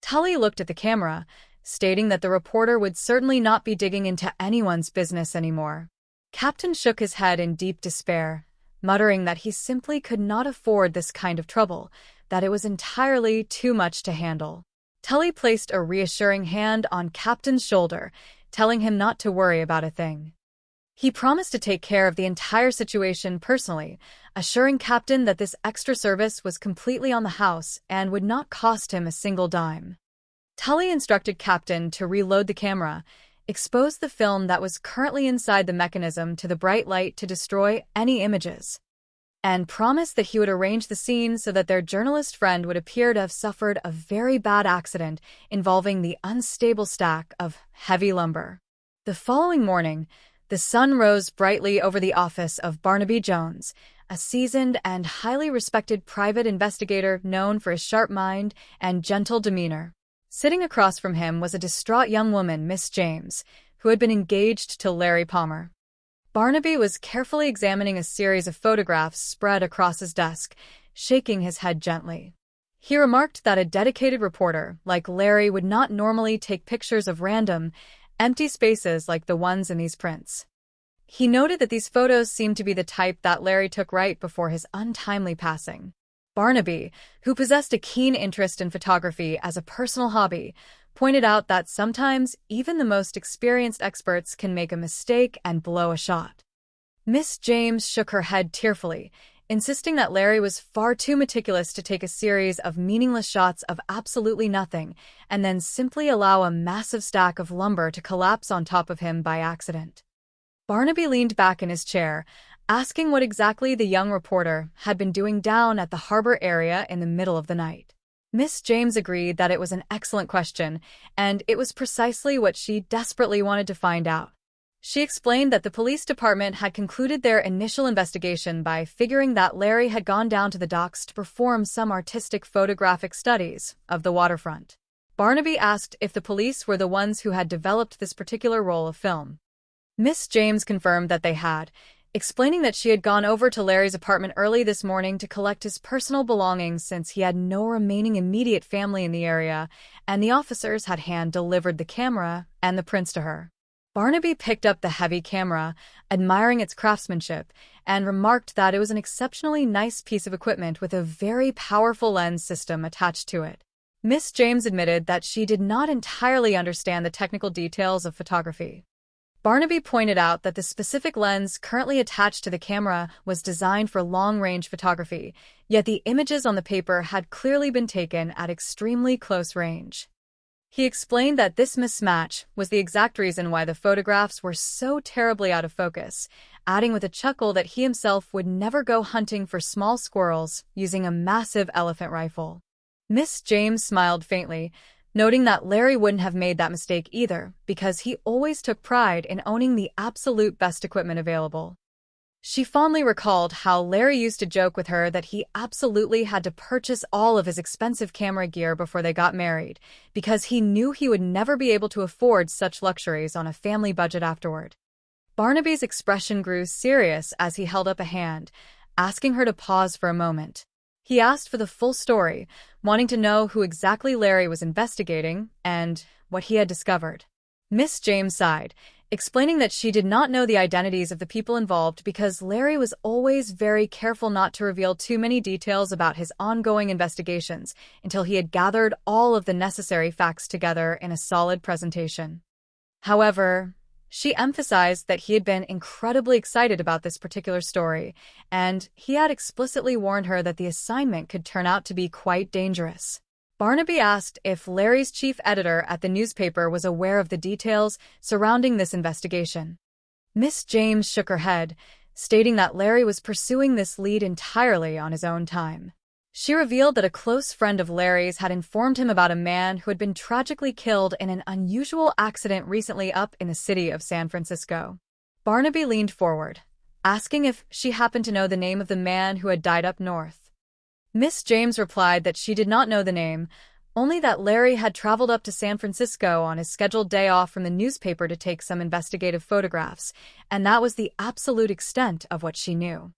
Tully looked at the camera, stating that the reporter would certainly not be digging into anyone's business anymore. Captain shook his head in deep despair, muttering that he simply could not afford this kind of trouble, that it was entirely too much to handle. Tully placed a reassuring hand on Captain's shoulder, telling him not to worry about a thing. He promised to take care of the entire situation personally, assuring Captain that this extra service was completely on the house and would not cost him a single dime. Tully instructed Captain to reload the camera, expose the film that was currently inside the mechanism to the bright light to destroy any images, and promised that he would arrange the scene so that their journalist friend would appear to have suffered a very bad accident involving the unstable stack of heavy lumber. The following morning, the sun rose brightly over the office of Barnaby Jones, a seasoned and highly respected private investigator known for his sharp mind and gentle demeanor. Sitting across from him was a distraught young woman, Miss James, who had been engaged to Larry Palmer. Barnaby was carefully examining a series of photographs spread across his desk, shaking his head gently. He remarked that a dedicated reporter like Larry would not normally take pictures of random, empty spaces like the ones in these prints. He noted that these photos seemed to be the type that Larry took right before his untimely passing. Barnaby, who possessed a keen interest in photography as a personal hobby, pointed out that sometimes even the most experienced experts can make a mistake and blow a shot. Miss James shook her head tearfully, insisting that Larry was far too meticulous to take a series of meaningless shots of absolutely nothing and then simply allow a massive stack of lumber to collapse on top of him by accident. Barnaby leaned back in his chair, asking what exactly the young reporter had been doing down at the harbor area in the middle of the night. Miss James agreed that it was an excellent question, and it was precisely what she desperately wanted to find out. She explained that the police department had concluded their initial investigation by figuring that Larry had gone down to the docks to perform some artistic photographic studies of the waterfront. Barnaby asked if the police were the ones who had developed this particular roll of film. Miss James confirmed that they had, explaining that she had gone over to Larry's apartment early this morning to collect his personal belongings since he had no remaining immediate family in the area, and the officers had hand-delivered the camera and the prints to her. Barnaby picked up the heavy camera, admiring its craftsmanship, and remarked that it was an exceptionally nice piece of equipment with a very powerful lens system attached to it. Miss James admitted that she did not entirely understand the technical details of photography. Barnaby pointed out that the specific lens currently attached to the camera was designed for long-range photography, yet the images on the paper had clearly been taken at extremely close range. He explained that this mismatch was the exact reason why the photographs were so terribly out of focus, adding with a chuckle that he himself would never go hunting for small squirrels using a massive elephant rifle. Miss James smiled faintly, noting that Larry wouldn't have made that mistake either because he always took pride in owning the absolute best equipment available. She fondly recalled how Larry used to joke with her that he absolutely had to purchase all of his expensive camera gear before they got married, because he knew he would never be able to afford such luxuries on a family budget afterward. Barnaby's expression grew serious as he held up a hand, asking her to pause for a moment. He asked for the full story, wanting to know who exactly Larry was investigating and what he had discovered. Miss James sighed, explaining that she did not know the identities of the people involved because Larry was always very careful not to reveal too many details about his ongoing investigations until he had gathered all of the necessary facts together in a solid presentation. However, she emphasized that he had been incredibly excited about this particular story, and he had explicitly warned her that the assignment could turn out to be quite dangerous. Barnaby asked if Larry's chief editor at the newspaper was aware of the details surrounding this investigation. Miss James shook her head, stating that Larry was pursuing this lead entirely on his own time. She revealed that a close friend of Larry's had informed him about a man who had been tragically killed in an unusual accident recently up in the city of San Francisco. Barnaby leaned forward, asking if she happened to know the name of the man who had died up north. Miss James replied that she did not know the name, only that Larry had traveled up to San Francisco on his scheduled day off from the newspaper to take some investigative photographs, and that was the absolute extent of what she knew.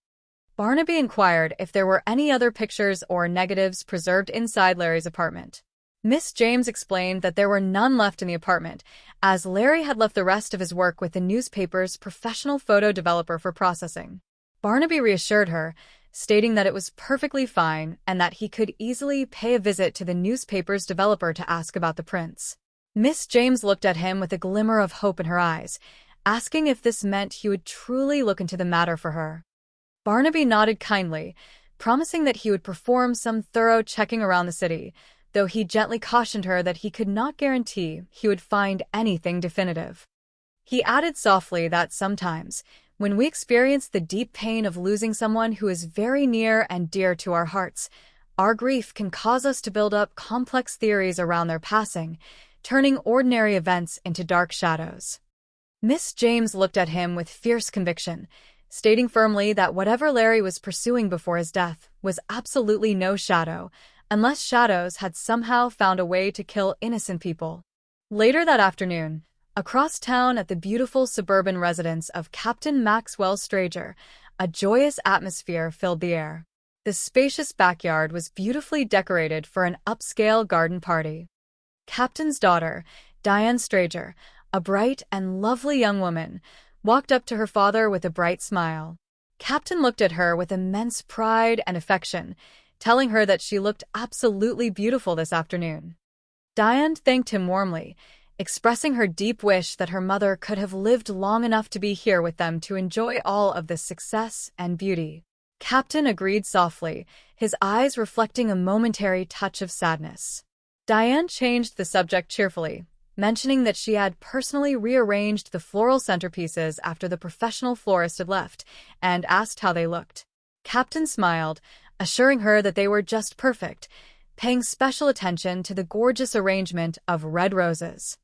Barnaby inquired if there were any other pictures or negatives preserved inside Larry's apartment. Miss James explained that there were none left in the apartment, as Larry had left the rest of his work with the newspaper's professional photo developer for processing. Barnaby reassured her, stating that it was perfectly fine and that he could easily pay a visit to the newspaper's developer to ask about the prints. Miss James looked at him with a glimmer of hope in her eyes, asking if this meant he would truly look into the matter for her. Barnaby nodded kindly, promising that he would perform some thorough checking around the city, though he gently cautioned her that he could not guarantee he would find anything definitive. He added softly that sometimes, when we experience the deep pain of losing someone who is very near and dear to our hearts, our grief can cause us to build up complex theories around their passing, turning ordinary events into dark shadows. Miss James looked at him with fierce conviction, stating firmly that whatever Larry was pursuing before his death was absolutely no shadow, unless shadows had somehow found a way to kill innocent people. Later that afternoon, across town at the beautiful suburban residence of Captain Maxwell Stranger, a joyous atmosphere filled the air. The spacious backyard was beautifully decorated for an upscale garden party. Captain's daughter, Diane Stranger, a bright and lovely young woman, walked up to her father with a bright smile. Captain looked at her with immense pride and affection, telling her that she looked absolutely beautiful this afternoon. Diane thanked him warmly, expressing her deep wish that her mother could have lived long enough to be here with them to enjoy all of this success and beauty. Captain agreed softly, his eyes reflecting a momentary touch of sadness. Diane changed the subject cheerfully, mentioning that she had personally rearranged the floral centerpieces after the professional florist had left, and asked how they looked. Captain smiled, assuring her that they were just perfect, paying special attention to the gorgeous arrangement of red roses.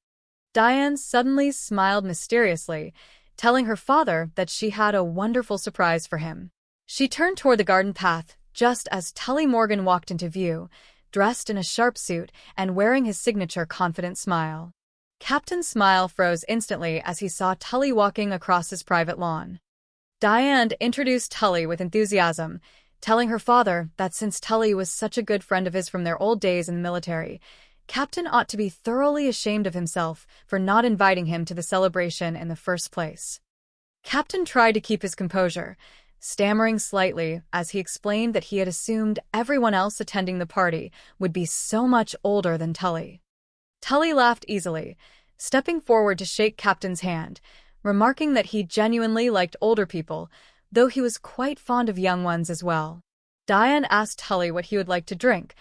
Diane suddenly smiled mysteriously, telling her father that she had a wonderful surprise for him. She turned toward the garden path just as Tully Morgan walked into view, dressed in a sharp suit and wearing his signature confident smile. Captain's smile froze instantly as he saw Tully walking across his private lawn. Diane introduced Tully with enthusiasm, telling her father that since Tully was such a good friend of his from their old days in the military, Captain ought to be thoroughly ashamed of himself for not inviting him to the celebration in the first place. Captain tried to keep his composure, stammering slightly as he explained that he had assumed everyone else attending the party would be so much older than Tully. Tully laughed easily, stepping forward to shake Captain's hand, remarking that he genuinely liked older people, though he was quite fond of young ones as well. Diane asked Tully what he would like to drink,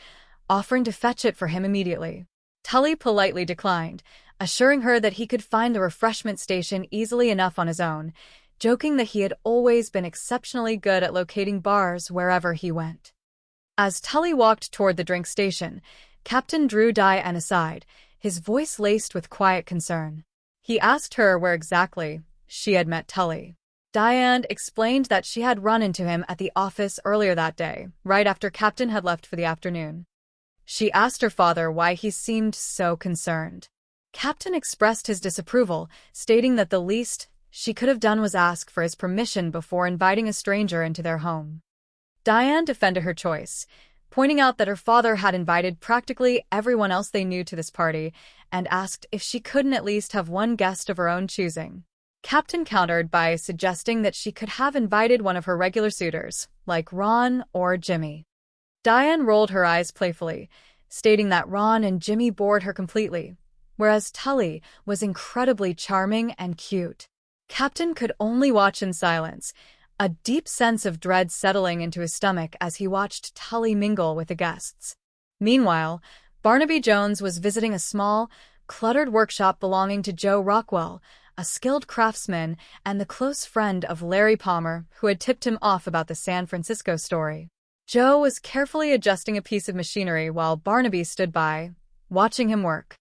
offering to fetch it for him immediately. Tully politely declined, assuring her that he could find the refreshment station easily enough on his own, joking that he had always been exceptionally good at locating bars wherever he went. As Tully walked toward the drink station, Captain drew Diane aside, his voice laced with quiet concern. He asked her where exactly she had met Tully. Diane explained that she had run into him at the office earlier that day, right after Captain had left for the afternoon. She asked her father why he seemed so concerned. Captain expressed his disapproval, stating that the least she could have done was ask for his permission before inviting a stranger into their home. Diane defended her choice, pointing out that her father had invited practically everyone else they knew to this party and asked if she couldn't at least have one guest of her own choosing. Captain countered by suggesting that she could have invited one of her regular suitors, like Ron or Jimmy. Diane rolled her eyes playfully, stating that Ron and Jimmy bored her completely, whereas Tully was incredibly charming and cute. Captain could only watch in silence, a deep sense of dread settling into his stomach as he watched Tully mingle with the guests. Meanwhile, Barnaby Jones was visiting a small, cluttered workshop belonging to Joe Rockwell, a skilled craftsman and the close friend of Larry Palmer, who had tipped him off about the San Francisco story. Joe was carefully adjusting a piece of machinery while Barnaby stood by, watching him work.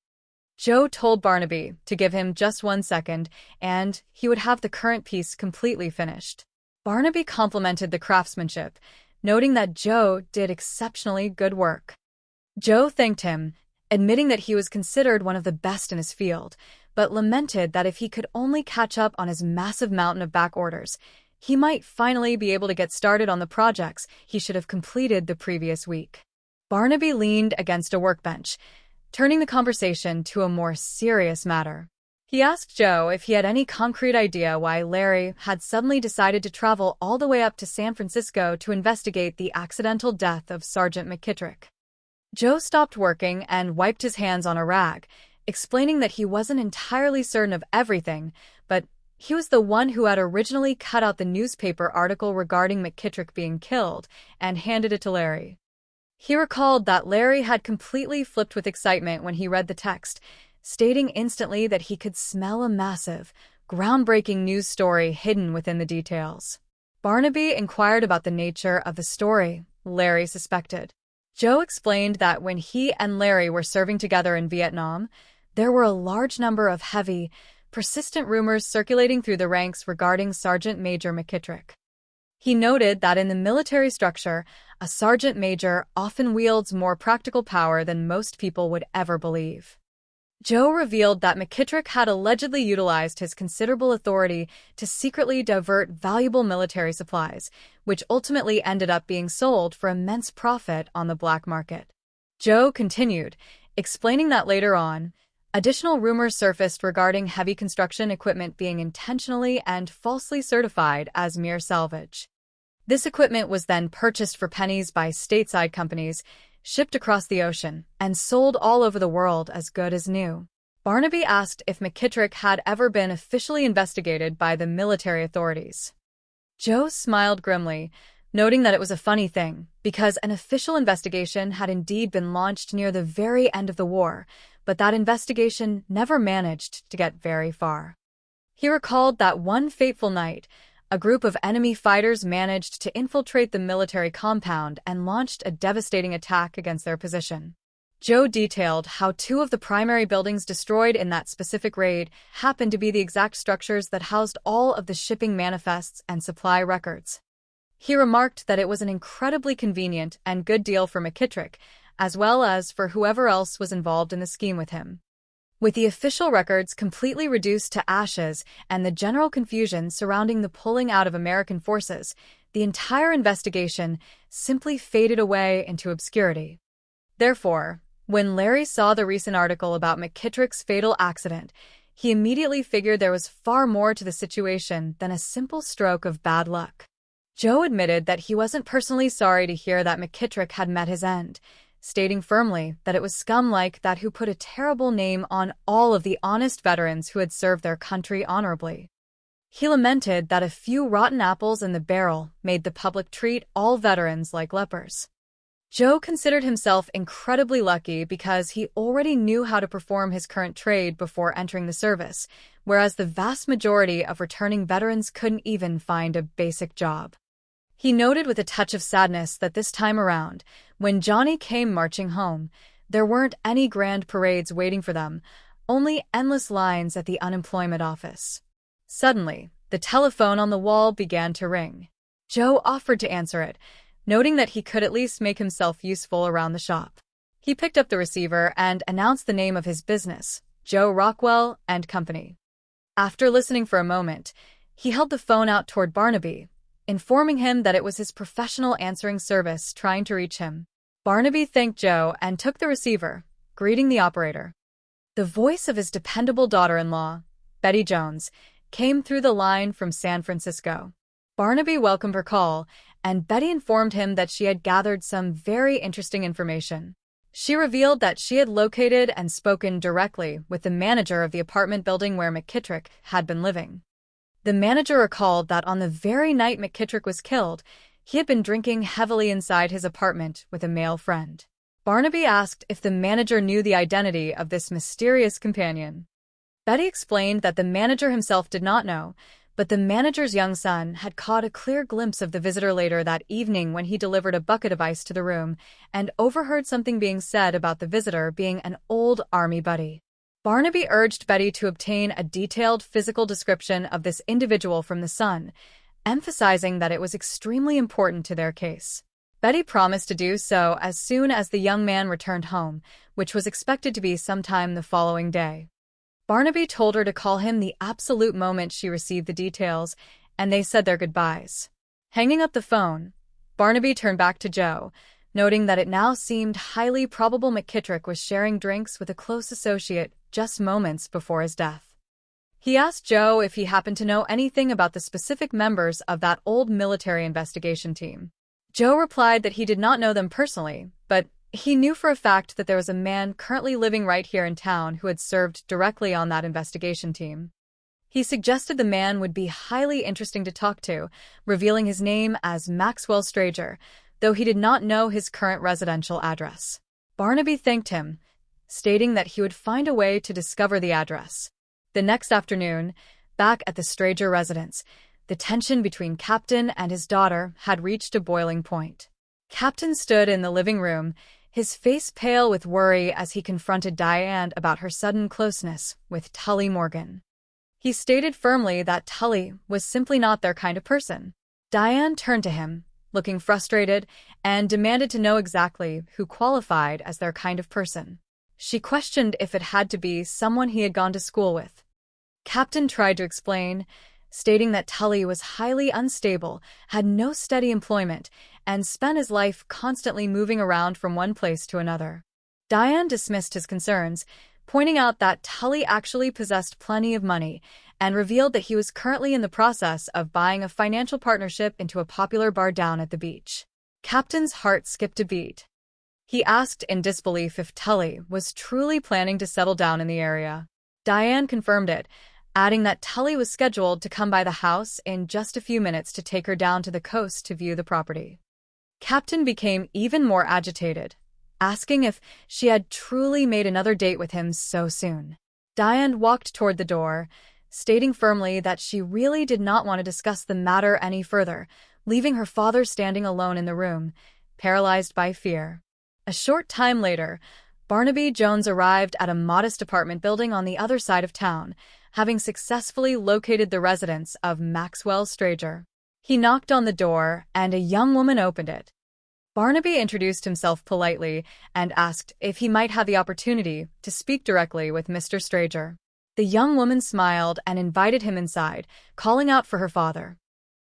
Joe told Barnaby to give him just 1 second, and he would have the current piece completely finished. Barnaby complimented the craftsmanship, noting that Joe did exceptionally good work. Joe thanked him, admitting that he was considered one of the best in his field, but lamented that if he could only catch up on his massive mountain of back orders, he might finally be able to get started on the projects he should have completed the previous week. Barnaby leaned against a workbench, turning the conversation to a more serious matter. He asked Joe if he had any concrete idea why Larry had suddenly decided to travel all the way up to San Francisco to investigate the accidental death of Sergeant McKittrick. Joe stopped working and wiped his hands on a rag, explaining that he wasn't entirely certain of everything, but he was the one who had originally cut out the newspaper article regarding McKittrick being killed and handed it to Larry. He recalled that Larry had completely flipped with excitement when he read the text, stating instantly that he could smell a massive, groundbreaking news story hidden within the details. Barnaby inquired about the nature of the story Larry suspected. Joe explained that when he and Larry were serving together in Vietnam, there were a large number of heavy, persistent rumors circulating through the ranks regarding Sergeant Major McKittrick. He noted that in the military structure, a sergeant major often wields more practical power than most people would ever believe. Joe revealed that McKittrick had allegedly utilized his considerable authority to secretly divert valuable military supplies, which ultimately ended up being sold for immense profit on the black market. Joe continued, explaining that later on, additional rumors surfaced regarding heavy construction equipment being intentionally and falsely certified as mere salvage. This equipment was then purchased for pennies by stateside companies, shipped across the ocean, and sold all over the world as good as new. Barnaby asked if McKittrick had ever been officially investigated by the military authorities. Joe smiled grimly, noting that it was a funny thing, because an official investigation had indeed been launched near the very end of the war, but that investigation never managed to get very far. He recalled that one fateful night, a group of enemy fighters managed to infiltrate the military compound and launched a devastating attack against their position. Joe detailed how 2 of the primary buildings destroyed in that specific raid happened to be the exact structures that housed all of the shipping manifests and supply records. He remarked that it was an incredibly convenient and good deal for McKittrick, as well as for whoever else was involved in the scheme with him. With the official records completely reduced to ashes and the general confusion surrounding the pulling out of American forces, the entire investigation simply faded away into obscurity. Therefore, when Larry saw the recent article about McKittrick's fatal accident, he immediately figured there was far more to the situation than a simple stroke of bad luck. Joe admitted that he wasn't personally sorry to hear that McKittrick had met his end, stating firmly that it was scum like that who put a terrible name on all of the honest veterans who had served their country honorably. He lamented that a few rotten apples in the barrel made the public treat all veterans like lepers. Joe considered himself incredibly lucky because he already knew how to perform his current trade before entering the service, whereas the vast majority of returning veterans couldn't even find a basic job. He noted with a touch of sadness that this time around, when Johnny came marching home, There weren't any grand parades waiting for them, only endless lines at the unemployment office. Suddenly, the telephone on the wall began to ring. Joe offered to answer it, noting that he could at least make himself useful around the shop. He picked up the receiver and announced the name of his business, Joe Rockwell and Company. After listening for a moment, he held the phone out toward Barnaby, informing him that it was his professional answering service trying to reach him. Barnaby thanked Joe and took the receiver, greeting the operator. The voice of his dependable daughter-in-law, Betty Jones, came through the line from San Francisco. Barnaby welcomed her call, and Betty informed him that she had gathered some very interesting information. She revealed that she had located and spoken directly with the manager of the apartment building where McKittrick had been living. The manager recalled that on the very night McKittrick was killed, he had been drinking heavily inside his apartment with a male friend. Barnaby asked if the manager knew the identity of this mysterious companion. Betty explained that the manager himself did not know, but the manager's young son had caught a clear glimpse of the visitor later that evening when he delivered a bucket of ice to the room and overheard something being said about the visitor being an old army buddy. Barnaby urged Betty to obtain a detailed physical description of this individual from the son, emphasizing that it was extremely important to their case. Betty promised to do so as soon as the young man returned home, which was expected to be sometime the following day. Barnaby told her to call him the absolute moment she received the details, and they said their goodbyes. Hanging up the phone, Barnaby turned back to Joe, noting that it now seemed highly probable McKittrick was sharing drinks with a close associate just moments before his death. He asked Joe if he happened to know anything about the specific members of that old military investigation team. Joe replied that he did not know them personally, but he knew for a fact that there was a man currently living right here in town who had served directly on that investigation team. He suggested the man would be highly interesting to talk to, revealing his name as Maxwell Strager, though he did not know his current residential address. Barnaby thanked him, stating that he would find a way to discover the address. The next afternoon, back at the Strager residence, the tension between Captain and his daughter had reached a boiling point. Captain stood in the living room, his face pale with worry as he confronted Diane about her sudden closeness with Tully Morgan. He stated firmly that Tully was simply not their kind of person. Diane turned to him, looking frustrated, and demanded to know exactly who qualified as their kind of person. She questioned if it had to be someone he had gone to school with. Captain tried to explain, stating that Tully was highly unstable, had no steady employment, and spent his life constantly moving around from one place to another. Diane dismissed his concerns, pointing out that Tully actually possessed plenty of money, and revealed that he was currently in the process of buying a financial partnership into a popular bar down at the beach. Captain's heart skipped a beat. He asked in disbelief if Tully was truly planning to settle down in the area. Diane confirmed it, adding that Tully was scheduled to come by the house in just a few minutes to take her down to the coast to view the property. Captain became even more agitated, asking if she had truly made another date with him so soon. Diane walked toward the door, stating firmly that she really did not want to discuss the matter any further, leaving her father standing alone in the room, paralyzed by fear. A short time later, Barnaby Jones arrived at a modest apartment building on the other side of town, having successfully located the residence of Maxwell Strager. He knocked on the door, and a young woman opened it. Barnaby introduced himself politely and asked if he might have the opportunity to speak directly with Mr. Strager. The young woman smiled and invited him inside, calling out for her father.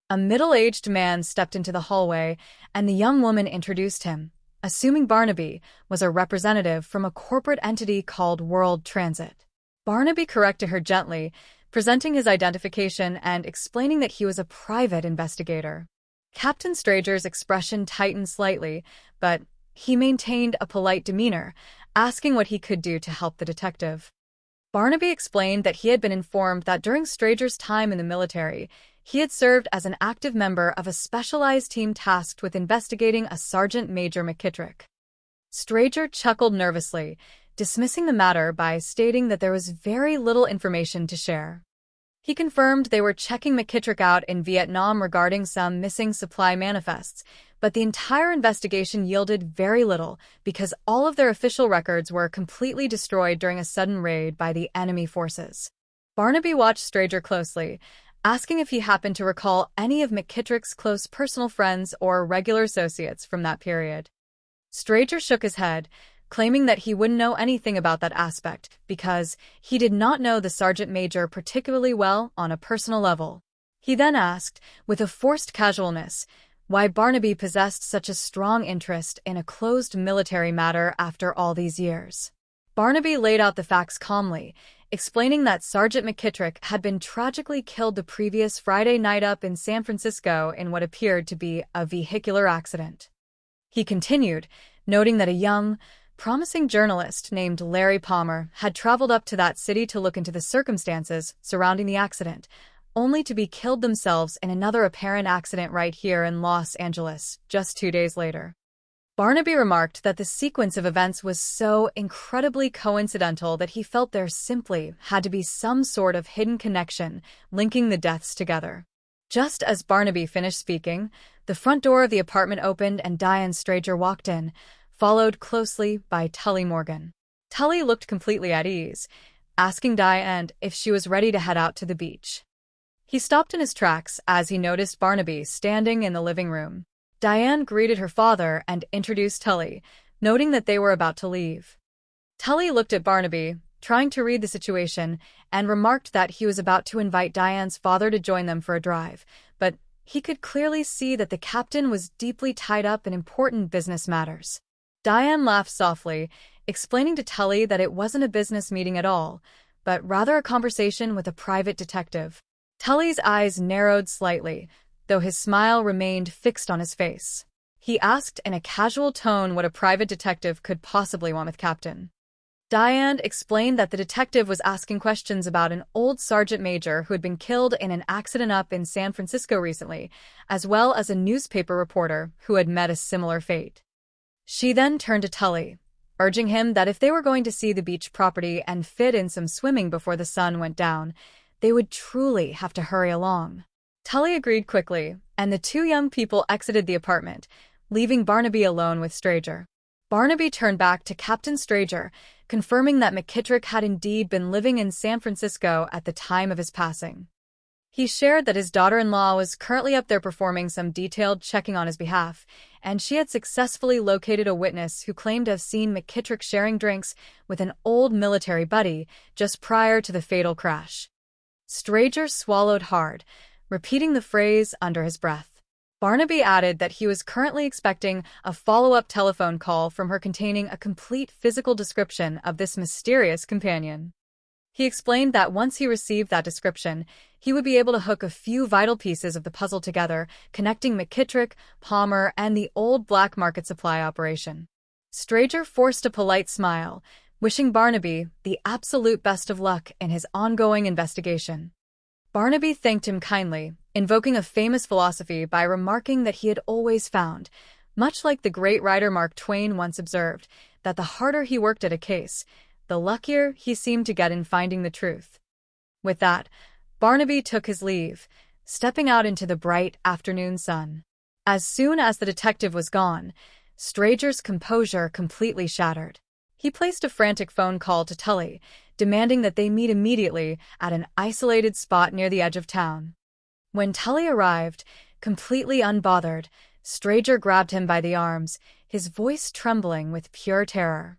A middle-aged man stepped into the hallway, and the young woman introduced him, assuming Barnaby was a representative from a corporate entity called World Transit. Barnaby corrected her gently, presenting his identification and explaining that he was a private investigator. Captain Strager's expression tightened slightly, but he maintained a polite demeanor, asking what he could do to help the detective. Barnaby explained that he had been informed that during Strager's time in the military, he had served as an active member of a specialized team tasked with investigating a Sergeant Major McKittrick. Strager chuckled nervously, dismissing the matter by stating that there was very little information to share. He confirmed they were checking McKittrick out in Vietnam regarding some missing supply manifests, but the entire investigation yielded very little because all of their official records were completely destroyed during a sudden raid by the enemy forces. Barnaby watched Stranger closely, asking if he happened to recall any of McKittrick's close personal friends or regular associates from that period. Stranger shook his head, claiming that he wouldn't know anything about that aspect because he did not know the sergeant major particularly well on a personal level. He then asked, with a forced casualness, why Barnaby possessed such a strong interest in a closed military matter after all these years. Barnaby laid out the facts calmly, explaining that Sergeant McKittrick had been tragically killed the previous Friday night up in San Francisco in what appeared to be a vehicular accident. He continued, noting that a young, promising journalist named Larry Palmer had traveled up to that city to look into the circumstances surrounding the accident, only to be killed themselves in another apparent accident right here in Los Angeles, just 2 days later. Barnaby remarked that the sequence of events was so incredibly coincidental that he felt there simply had to be some sort of hidden connection linking the deaths together. Just as Barnaby finished speaking, the front door of the apartment opened and Diane Stranger walked in, followed closely by Tully Morgan. Tully looked completely at ease, asking Diane if she was ready to head out to the beach. He stopped in his tracks as he noticed Barnaby standing in the living room. Diane greeted her father and introduced Tully, noting that they were about to leave. Tully looked at Barnaby, trying to read the situation, and remarked that he was about to invite Diane's father to join them for a drive, but he could clearly see that the captain was deeply tied up in important business matters. Diane laughed softly, explaining to Tully that it wasn't a business meeting at all, but rather a conversation with a private detective. Tully's eyes narrowed slightly, though his smile remained fixed on his face. He asked in a casual tone what a private detective could possibly want with Captain. Diane explained that the detective was asking questions about an old sergeant major who had been killed in an accident up in San Francisco recently, as well as a newspaper reporter who had met a similar fate. She then turned to Tully, urging him that if they were going to see the beach property and fit in some swimming before the sun went down, they would truly have to hurry along. Tully agreed quickly, and the two young people exited the apartment, leaving Barnaby alone with Stranger. Barnaby turned back to Captain Stranger, confirming that McKittrick had indeed been living in San Francisco at the time of his passing. He shared that his daughter-in-law was currently up there performing some detailed checking on his behalf, and she had successfully located a witness who claimed to have seen McKittrick sharing drinks with an old military buddy just prior to the fatal crash. Stranger swallowed hard, repeating the phrase under his breath. Barnaby added that he was currently expecting a follow-up telephone call from her containing a complete physical description of this mysterious companion. He explained that once he received that description, he would be able to hook a few vital pieces of the puzzle together, connecting McKittrick, Palmer, and the old black market supply operation. Stranger forced a polite smile, wishing Barnaby the absolute best of luck in his ongoing investigation. Barnaby thanked him kindly, invoking a famous philosophy by remarking that he had always found, much like the great writer Mark Twain once observed, that the harder he worked at a case, the luckier he seemed to get in finding the truth. With that, Barnaby took his leave, stepping out into the bright afternoon sun. As soon as the detective was gone, Stranger's composure completely shattered. He placed a frantic phone call to Tully, demanding that they meet immediately at an isolated spot near the edge of town. When Tully arrived, completely unbothered, Stranger grabbed him by the arms, his voice trembling with pure terror.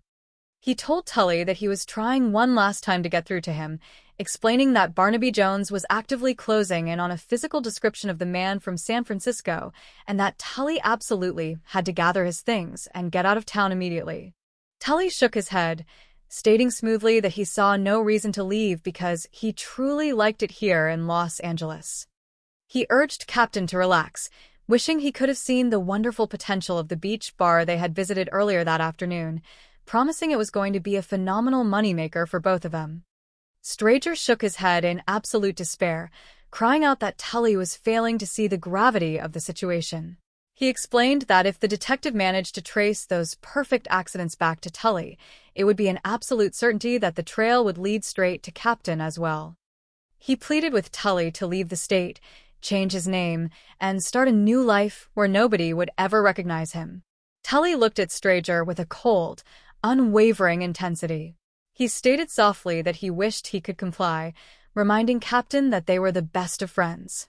He told Tully that he was trying one last time to get through to him, explaining that Barnaby Jones was actively closing in on a physical description of the man from San Francisco, and that Tully absolutely had to gather his things and get out of town immediately. Tully shook his head, stating smoothly that he saw no reason to leave because he truly liked it here in Los Angeles. He urged Captain to relax, wishing he could have seen the wonderful potential of the beach bar they had visited earlier that afternoon, promising it was going to be a phenomenal moneymaker for both of them. Stranger shook his head in absolute despair, crying out that Tully was failing to see the gravity of the situation. He explained that if the detective managed to trace those perfect accidents back to Tully, it would be an absolute certainty that the trail would lead straight to Captain as well. He pleaded with Tully to leave the state, change his name, and start a new life where nobody would ever recognize him. Tully looked at Stranger with a cold, unwavering intensity. He stated softly that he wished he could comply, reminding Captain that they were the best of friends.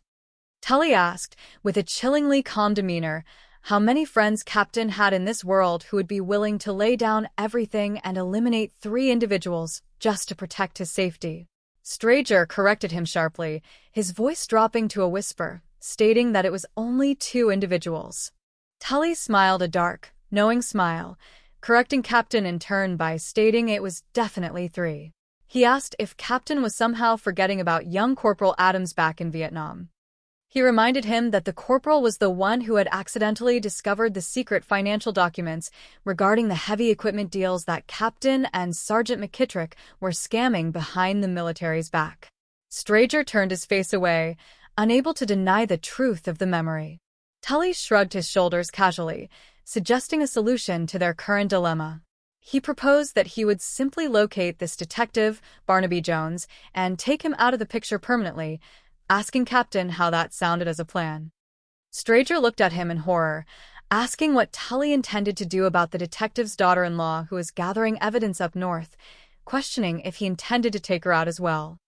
Tully asked, with a chillingly calm demeanor, how many friends Captain had in this world who would be willing to lay down everything and eliminate 3 individuals just to protect his safety. Stranger corrected him sharply, his voice dropping to a whisper, stating that it was only 2 individuals. Tully smiled a dark, knowing smile, correcting Captain in turn by stating it was definitely 3. He asked if Captain was somehow forgetting about young Corporal Adams back in Vietnam. He reminded him that the corporal was the one who had accidentally discovered the secret financial documents regarding the heavy equipment deals that Captain and Sergeant McKittrick were scamming behind the military's back. Stranger turned his face away, unable to deny the truth of the memory. Tully shrugged his shoulders casually, suggesting a solution to their current dilemma. He proposed that he would simply locate this detective, Barnaby Jones, and take him out of the picture permanently, asking Captain how that sounded as a plan. Stranger looked at him in horror, asking what Tully intended to do about the detective's daughter-in-law who was gathering evidence up north, questioning if he intended to take her out as well.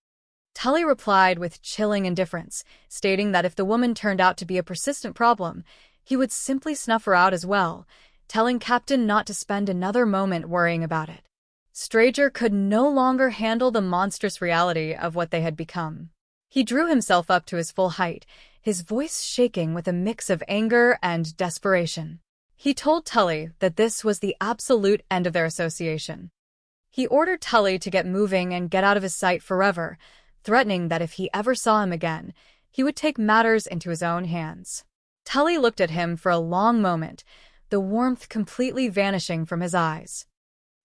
Tully replied with chilling indifference, stating that if the woman turned out to be a persistent problem, he would simply snuff her out as well, telling Captain not to spend another moment worrying about it. Stranger could no longer handle the monstrous reality of what they had become. He drew himself up to his full height, his voice shaking with a mix of anger and desperation. He told Tully that this was the absolute end of their association. He ordered Tully to get moving and get out of his sight forever, threatening that if he ever saw him again, he would take matters into his own hands. Tully looked at him for a long moment, the warmth completely vanishing from his eyes.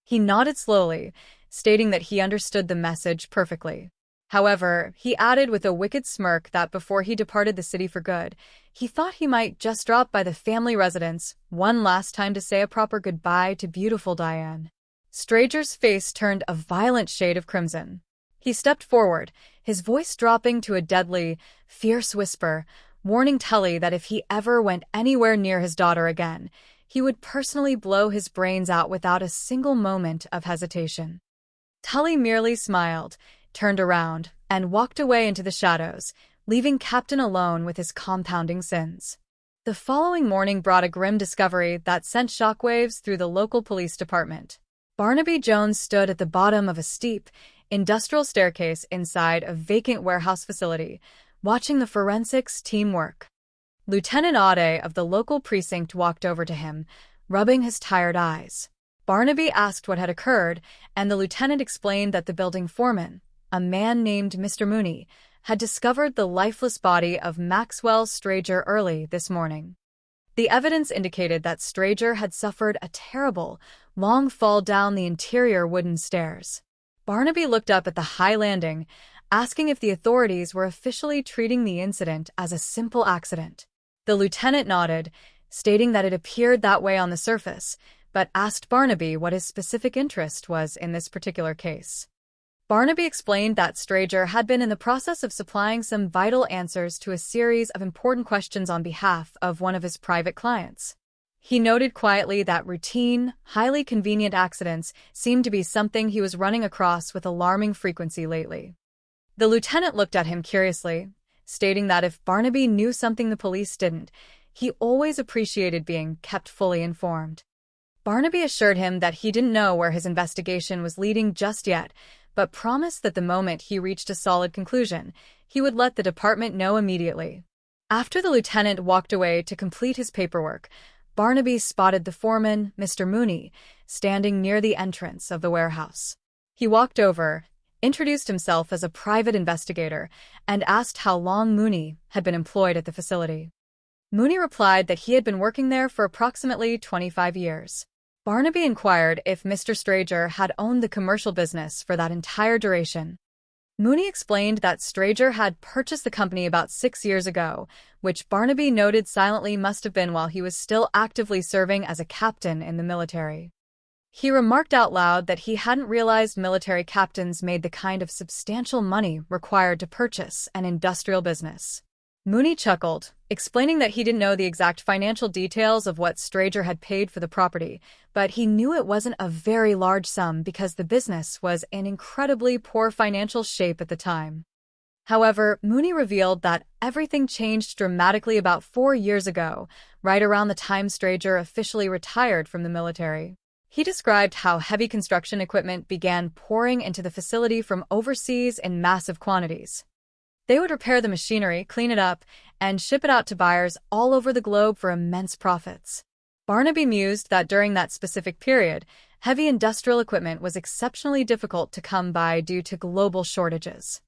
He nodded slowly, stating that he understood the message perfectly. However, he added with a wicked smirk that before he departed the city for good, he thought he might just drop by the family residence one last time to say a proper goodbye to beautiful Diane. Stranger's face turned a violent shade of crimson. He stepped forward, his voice dropping to a deadly, fierce whisper, warning Tully that if he ever went anywhere near his daughter again, he would personally blow his brains out without a single moment of hesitation. Tully merely smiled, turned around, and walked away into the shadows, leaving Captain alone with his compounding sins. The following morning brought a grim discovery that sent shockwaves through the local police department. Barnaby Jones stood at the bottom of a steep, industrial staircase inside a vacant warehouse facility, watching the forensics team work. Lieutenant Ade of the local precinct walked over to him, rubbing his tired eyes. Barnaby asked what had occurred, and the lieutenant explained that the building foreman, a man named Mr. Mooney, had discovered the lifeless body of Maxwell Stranger early this morning. The evidence indicated that Stranger had suffered a terrible, long fall down the interior wooden stairs. Barnaby looked up at the high landing, asking if the authorities were officially treating the incident as a simple accident. The lieutenant nodded, stating that it appeared that way on the surface, but asked Barnaby what his specific interest was in this particular case. Barnaby explained that Stranger had been in the process of supplying some vital answers to a series of important questions on behalf of one of his private clients. He noted quietly that routine, highly convenient accidents seemed to be something he was running across with alarming frequency lately. The lieutenant looked at him curiously, stating that if Barnaby knew something the police didn't, he always appreciated being kept fully informed. Barnaby assured him that he didn't know where his investigation was leading just yet, but promised that the moment he reached a solid conclusion, he would let the department know immediately. After the lieutenant walked away to complete his paperwork, Barnaby spotted the foreman, Mr. Mooney, standing near the entrance of the warehouse. He walked over, introduced himself as a private investigator, and asked how long Mooney had been employed at the facility. Mooney replied that he had been working there for approximately 25 years. Barnaby inquired if Mr. Stranger had owned the commercial business for that entire duration. Mooney explained that Stranger had purchased the company about 6 years ago, which Barnaby noted silently must have been while he was still actively serving as a captain in the military. He remarked out loud that he hadn't realized military captains made the kind of substantial money required to purchase an industrial business. Mooney chuckled, explaining that he didn't know the exact financial details of what Strager had paid for the property, but he knew it wasn't a very large sum because the business was in incredibly poor financial shape at the time. However, Mooney revealed that everything changed dramatically about 4 years ago, right around the time Strager officially retired from the military. He described how heavy construction equipment began pouring into the facility from overseas in massive quantities. They would repair the machinery, clean it up, and ship it out to buyers all over the globe for immense profits. Barnaby mused that during that specific period, heavy industrial equipment was exceptionally difficult to come by due to global shortages.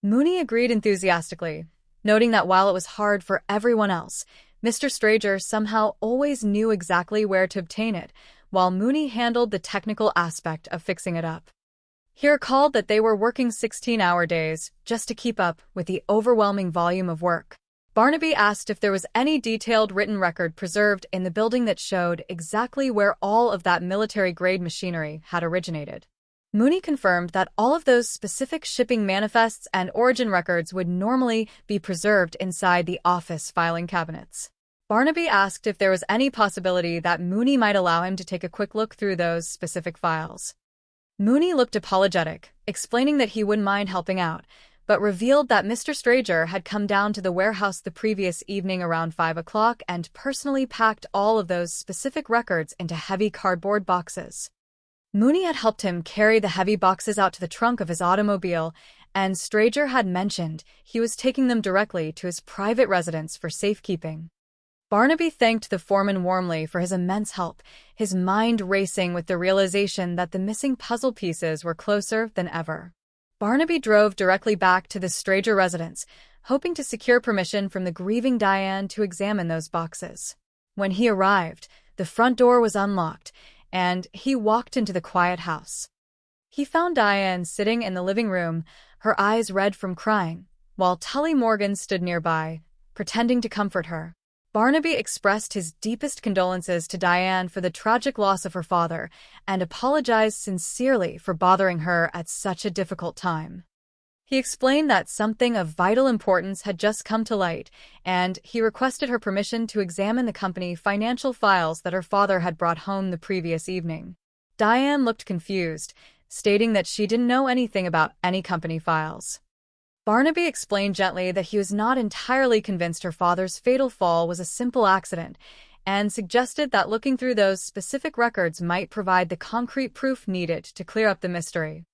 Mooney agreed enthusiastically, noting that while it was hard for everyone else, Mr. Strager somehow always knew exactly where to obtain it, while Mooney handled the technical aspect of fixing it up. He recalled that they were working 16-hour days just to keep up with the overwhelming volume of work. Barnaby asked if there was any detailed written record preserved in the building that showed exactly where all of that military-grade machinery had originated. Mooney confirmed that all of those specific shipping manifests and origin records would normally be preserved inside the office filing cabinets. Barnaby asked if there was any possibility that Mooney might allow him to take a quick look through those specific files. Mooney looked apologetic, explaining that he wouldn't mind helping out, but revealed that Mr. Strager had come down to the warehouse the previous evening around 5 o'clock and personally packed all of those specific records into heavy cardboard boxes. Mooney had helped him carry the heavy boxes out to the trunk of his automobile, and Strager had mentioned he was taking them directly to his private residence for safekeeping. Barnaby thanked the foreman warmly for his immense help, his mind racing with the realization that the missing puzzle pieces were closer than ever. Barnaby drove directly back to the Strager residence, hoping to secure permission from the grieving Diane to examine those boxes. When he arrived, the front door was unlocked, and he walked into the quiet house. He found Diane sitting in the living room, her eyes red from crying, while Tully Morgan stood nearby, pretending to comfort her. Barnaby expressed his deepest condolences to Diane for the tragic loss of her father and apologized sincerely for bothering her at such a difficult time. He explained that something of vital importance had just come to light, and he requested her permission to examine the company financial files that her father had brought home the previous evening. Diane looked confused, stating that she didn't know anything about any company files. Barnaby explained gently that he was not entirely convinced her father's fatal fall was a simple accident, and suggested that looking through those specific records might provide the concrete proof needed to clear up the mystery.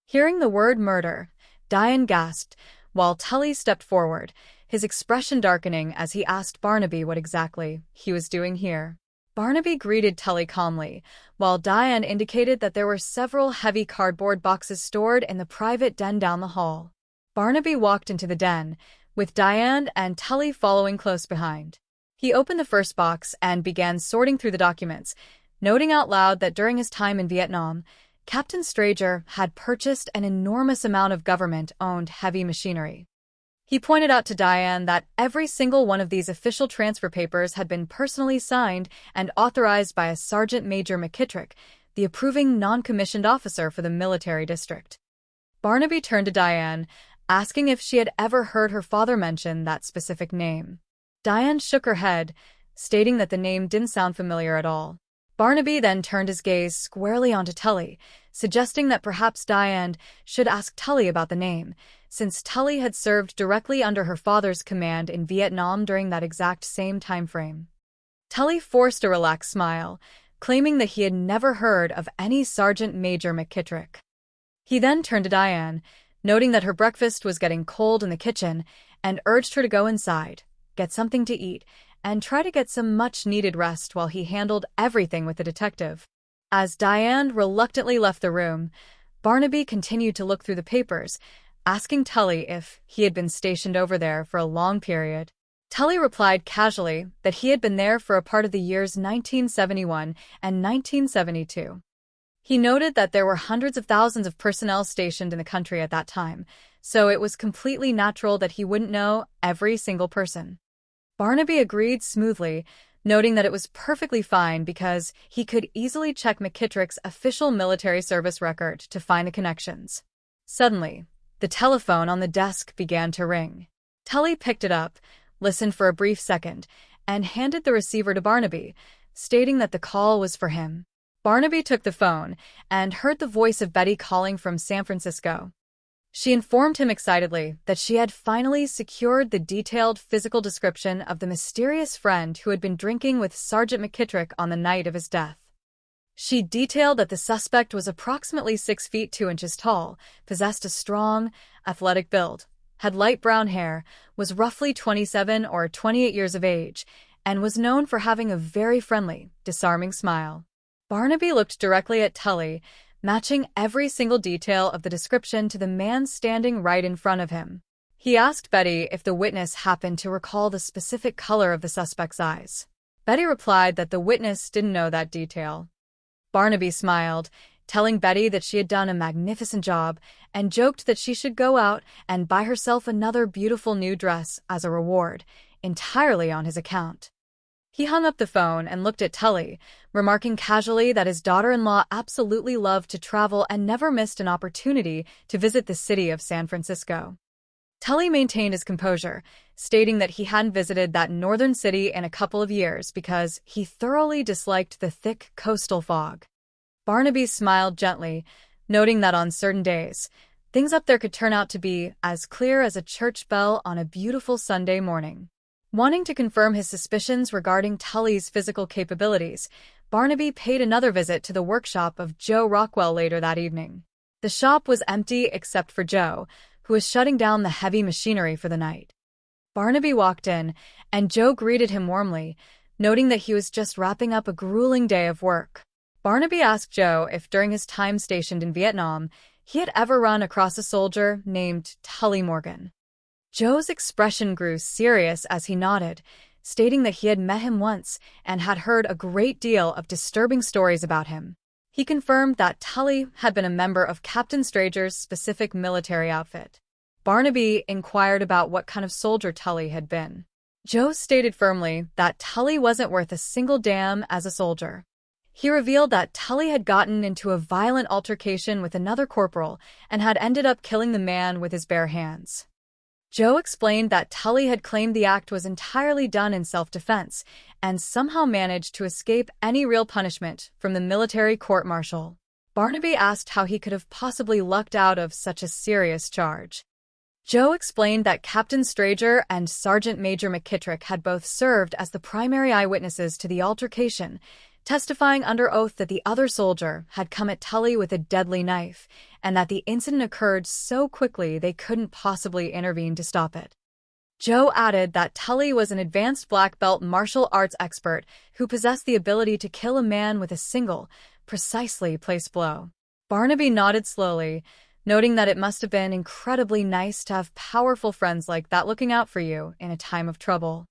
Hearing the word murder, Diane gasped, while Tully stepped forward, his expression darkening as he asked Barnaby what exactly he was doing here. Barnaby greeted Tully calmly, while Diane indicated that there were several heavy cardboard boxes stored in the private den down the hall. Barnaby walked into the den, with Diane and Tully following close behind. He opened the first box and began sorting through the documents, noting out loud that during his time in Vietnam, Captain Strager had purchased an enormous amount of government-owned heavy machinery. He pointed out to Diane that every single one of these official transfer papers had been personally signed and authorized by a Sergeant Major McKittrick, the approving non-commissioned officer for the military district. Barnaby turned to Diane, asking if she had ever heard her father mention that specific name. Diane shook her head, stating that the name didn't sound familiar at all. Barnaby then turned his gaze squarely onto Tully, suggesting that perhaps Diane should ask Tully about the name, since Tully had served directly under her father's command in Vietnam during that exact same time frame. Tully forced a relaxed smile, claiming that he had never heard of any Sergeant Major McKittrick. He then turned to Diane, noting that her breakfast was getting cold in the kitchen, and urged her to go inside, get something to eat, and try to get some much-needed rest while he handled everything with the detective. As Diane reluctantly left the room, Barnaby continued to look through the papers, asking Tully if he had been stationed over there for a long period. Tully replied casually that he had been there for a part of the years 1971 and 1972. He noted that there were hundreds of thousands of personnel stationed in the country at that time, so it was completely natural that he wouldn't know every single person. Barnaby agreed smoothly, noting that it was perfectly fine because he could easily check McKittrick's official military service record to find the connections. Suddenly, the telephone on the desk began to ring. Tully picked it up, listened for a brief second, and handed the receiver to Barnaby, stating that the call was for him. Barnaby took the phone and heard the voice of Betty calling from San Francisco. She informed him excitedly that she had finally secured the detailed physical description of the mysterious friend who had been drinking with Sergeant McKittrick on the night of his death. She detailed that the suspect was approximately 6 feet 2 inches tall, possessed a strong, athletic build, had light brown hair, was roughly 27 or 28 years of age, and was known for having a very friendly, disarming smile. Barnaby looked directly at Tully, matching every single detail of the description to the man standing right in front of him. He asked Betty if the witness happened to recall the specific color of the suspect's eyes. Betty replied that the witness didn't know that detail. Barnaby smiled, telling Betty that she had done a magnificent job, and joked that she should go out and buy herself another beautiful new dress as a reward, entirely on his account. He hung up the phone and looked at Tully, remarking casually that his daughter-in-law absolutely loved to travel and never missed an opportunity to visit the city of San Francisco. Tully maintained his composure, stating that he hadn't visited that northern city in a couple of years because he thoroughly disliked the thick coastal fog. Barnaby smiled gently, noting that on certain days, things up there could turn out to be as clear as a church bell on a beautiful Sunday morning. Wanting to confirm his suspicions regarding Tully's physical capabilities, Barnaby paid another visit to the workshop of Joe Rockwell later that evening. The shop was empty except for Joe, who was shutting down the heavy machinery for the night. Barnaby walked in, and Joe greeted him warmly, noting that he was just wrapping up a grueling day of work. Barnaby asked Joe if during his time stationed in Vietnam, he had ever run across a soldier named Tully Morgan. Joe's expression grew serious as he nodded, stating that he had met him once and had heard a great deal of disturbing stories about him. He confirmed that Tully had been a member of Captain Strager's specific military outfit. Barnaby inquired about what kind of soldier Tully had been. Joe stated firmly that Tully wasn't worth a single damn as a soldier. He revealed that Tully had gotten into a violent altercation with another corporal and had ended up killing the man with his bare hands. Joe explained that Tully had claimed the act was entirely done in self-defense and somehow managed to escape any real punishment from the military court-martial. Barnaby asked how he could have possibly lucked out of such a serious charge. Joe explained that Captain Strager and Sergeant Major McKittrick had both served as the primary eyewitnesses to the altercation, testifying under oath that the other soldier had come at Tully with a deadly knife, and that the incident occurred so quickly they couldn't possibly intervene to stop it. Joe added that Tully was an advanced black belt martial arts expert who possessed the ability to kill a man with a single, precisely placed blow. Barnaby nodded slowly, noting that it must have been incredibly nice to have powerful friends like that looking out for you in a time of trouble.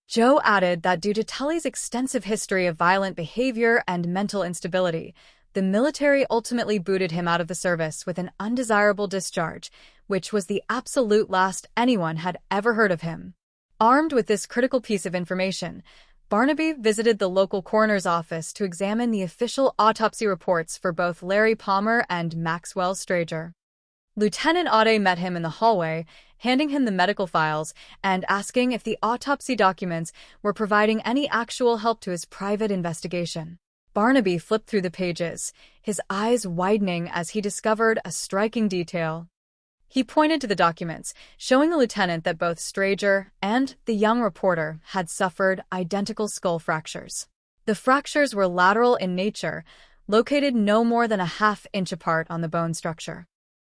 Joe added that due to Tully's extensive history of violent behavior and mental instability, the military ultimately booted him out of the service with an undesirable discharge, which was the absolute last anyone had ever heard of him. Armed with this critical piece of information, Barnaby visited the local coroner's office to examine the official autopsy reports for both Larry Palmer and Maxwell Strager. Lieutenant Aude met him in the hallway, handing him the medical files and asking if the autopsy documents were providing any actual help to his private investigation. Barnaby flipped through the pages, his eyes widening as he discovered a striking detail. He pointed to the documents, showing the lieutenant that both Strager and the young reporter had suffered identical skull fractures. The fractures were lateral in nature, located no more than a half-inch apart on the bone structure.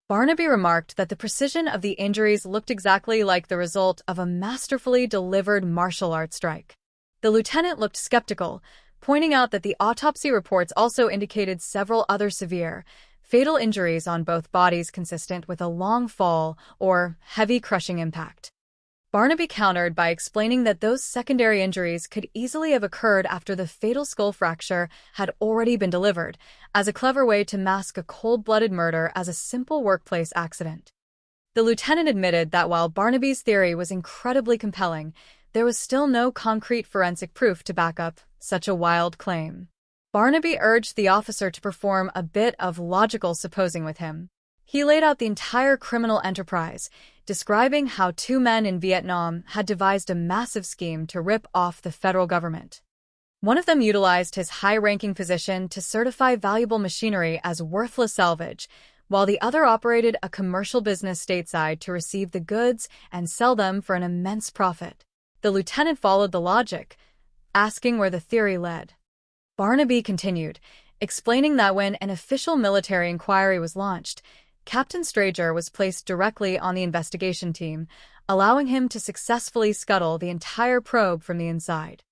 Barnaby remarked that the precision of the injuries looked exactly like the result of a masterfully delivered martial arts strike. The lieutenant looked skeptical, pointing out that the autopsy reports also indicated several other severe, fatal injuries on both bodies consistent with a long fall or heavy crushing impact. Barnaby countered by explaining that those secondary injuries could easily have occurred after the fatal skull fracture had already been delivered, as a clever way to mask a cold-blooded murder as a simple workplace accident. The lieutenant admitted that while Barnaby's theory was incredibly compelling, there was still no concrete forensic proof to back up such a wild claim. Barnaby urged the officer to perform a bit of logical supposing with him. He laid out the entire criminal enterprise, describing how two men in Vietnam had devised a massive scheme to rip off the federal government. One of them utilized his high-ranking position to certify valuable machinery as worthless salvage, while the other operated a commercial business stateside to receive the goods and sell them for an immense profit. The lieutenant followed the logic, asking where the theory led. Barnaby continued, explaining that when an official military inquiry was launched, Captain Strager was placed directly on the investigation team, allowing him to successfully scuttle the entire probe from the inside.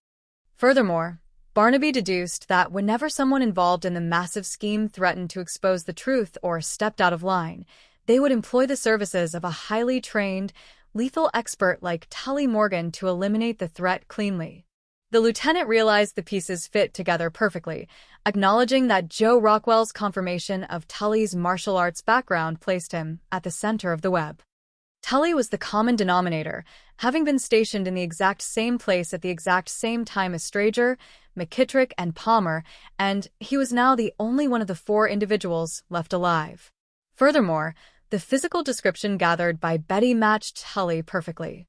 Furthermore, Barnaby deduced that whenever someone involved in the massive scheme threatened to expose the truth or stepped out of line, they would employ the services of a highly trained, lethal expert like Tully Morgan to eliminate the threat cleanly. The lieutenant realized the pieces fit together perfectly, acknowledging that Joe Rockwell's confirmation of Tully's martial arts background placed him at the center of the web. Tully was the common denominator, having been stationed in the exact same place at the exact same time as Strager, McKittrick, and Palmer, and he was now the only one of the four individuals left alive. Furthermore, the physical description gathered by Betty matched Tully perfectly.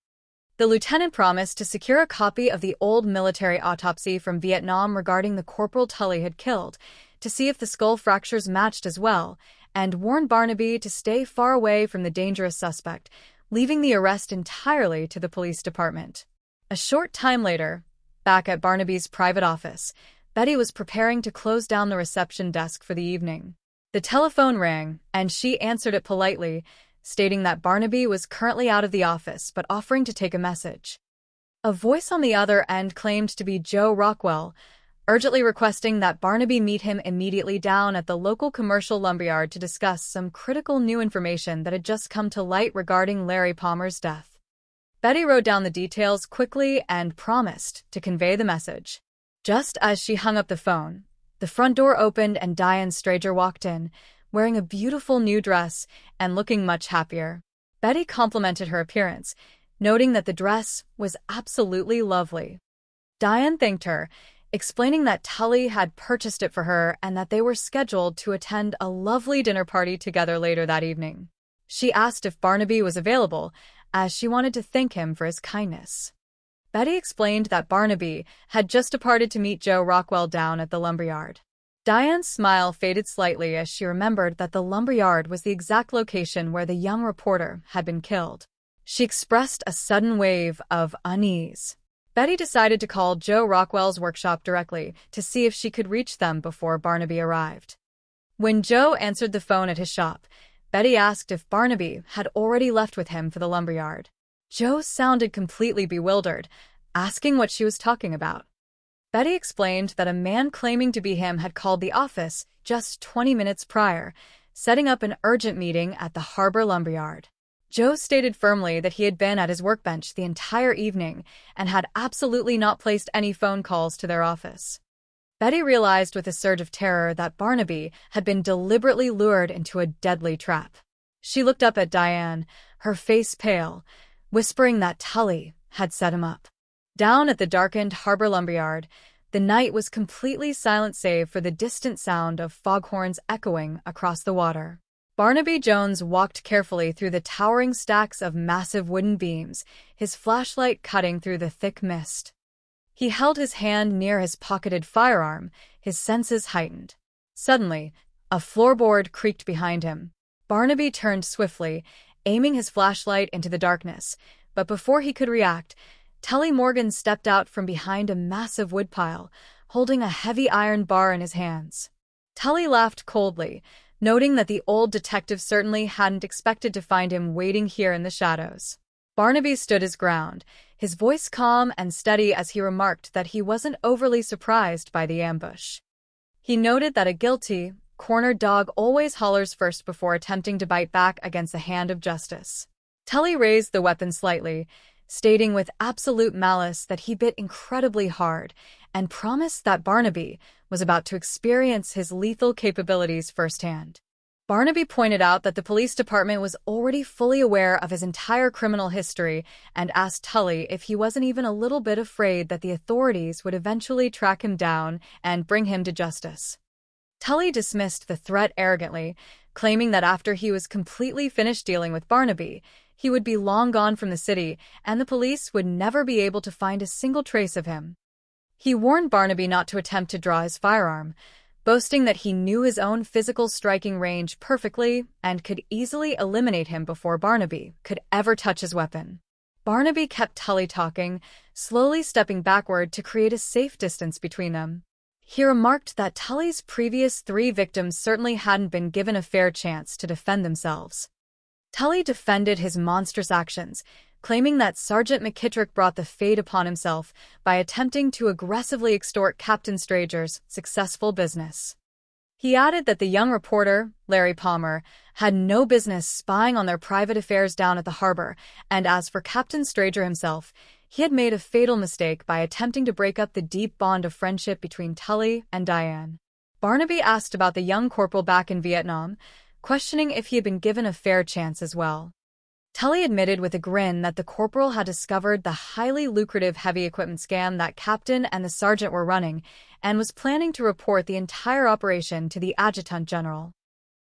The lieutenant promised to secure a copy of the old military autopsy from Vietnam regarding the corporal Tully had killed, to see if the skull fractures matched as well, and warned Barnaby to stay far away from the dangerous suspect, leaving the arrest entirely to the police department. A short time later, back at Barnaby's private office, Betty was preparing to close down the reception desk for the evening. The telephone rang, and she answered it politely, stating that Barnaby was currently out of the office but offering to take a message. A voice on the other end claimed to be Joe Rockwell, urgently requesting that Barnaby meet him immediately down at the local commercial lumberyard to discuss some critical new information that had just come to light regarding Larry Palmer's death. Betty wrote down the details quickly and promised to convey the message. Just as she hung up the phone, the front door opened and Diane Strager walked in, wearing a beautiful new dress and looking much happier. Betty complimented her appearance, noting that the dress was absolutely lovely. Diane thanked her, explaining that Tully had purchased it for her and that they were scheduled to attend a lovely dinner party together later that evening. She asked if Barnaby was available, as she wanted to thank him for his kindness. Betty explained that Barnaby had just departed to meet Joe Rockwell down at the lumberyard. Diane's smile faded slightly as she remembered that the lumberyard was the exact location where the young reporter had been killed. She expressed a sudden wave of unease. Betty decided to call Joe Rockwell's workshop directly to see if she could reach them before Barnaby arrived. When Joe answered the phone at his shop, Betty asked if Barnaby had already left with him for the lumberyard. Joe sounded completely bewildered, asking what she was talking about. Betty explained that a man claiming to be him had called the office just 20 minutes prior, setting up an urgent meeting at the harbor lumberyard. Joe stated firmly that he had been at his workbench the entire evening and had absolutely not placed any phone calls to their office. Betty realized with a surge of terror that Barnaby had been deliberately lured into a deadly trap. She looked up at Diane, her face pale, whispering that Tully had set him up. Down at the darkened harbor lumberyard, the night was completely silent save for the distant sound of foghorns echoing across the water. Barnaby Jones walked carefully through the towering stacks of massive wooden beams, his flashlight cutting through the thick mist. He held his hand near his pocketed firearm, his senses heightened. Suddenly, a floorboard creaked behind him. Barnaby turned swiftly, aiming his flashlight into the darkness, but before he could react, Tully Morgan stepped out from behind a massive woodpile, holding a heavy iron bar in his hands. Tully laughed coldly, noting that the old detective certainly hadn't expected to find him waiting here in the shadows. Barnaby stood his ground, his voice calm and steady as he remarked that he wasn't overly surprised by the ambush. He noted that a guilty, cornered dog always hollers first before attempting to bite back against the hand of justice. Tully raised the weapon slightly, stating with absolute malice that he bit incredibly hard and promised that Barnaby was about to experience his lethal capabilities firsthand. Barnaby pointed out that the police department was already fully aware of his entire criminal history and asked Tully if he wasn't even a little bit afraid that the authorities would eventually track him down and bring him to justice. Tully dismissed the threat arrogantly, claiming that after he was completely finished dealing with Barnaby, he would be long gone from the city and the police would never be able to find a single trace of him. He warned Barnaby not to attempt to draw his firearm, boasting that he knew his own physical striking range perfectly and could easily eliminate him before Barnaby could ever touch his weapon. Barnaby kept Tully talking, slowly stepping backward to create a safe distance between them. He remarked that Tully's previous 3 victims certainly hadn't been given a fair chance to defend themselves. Tully defended his monstrous actions, claiming that Sergeant McKittrick brought the fate upon himself by attempting to aggressively extort Captain Strager's successful business. He added that the young reporter, Larry Palmer, had no business spying on their private affairs down at the harbor, and as for Captain Strager himself, he had made a fatal mistake by attempting to break up the deep bond of friendship between Tully and Diane. Barnaby asked about the young corporal back in Vietnam, questioning if he had been given a fair chance as well. Tully admitted with a grin that the corporal had discovered the highly lucrative heavy equipment scam that Captain and the sergeant were running and was planning to report the entire operation to the adjutant general.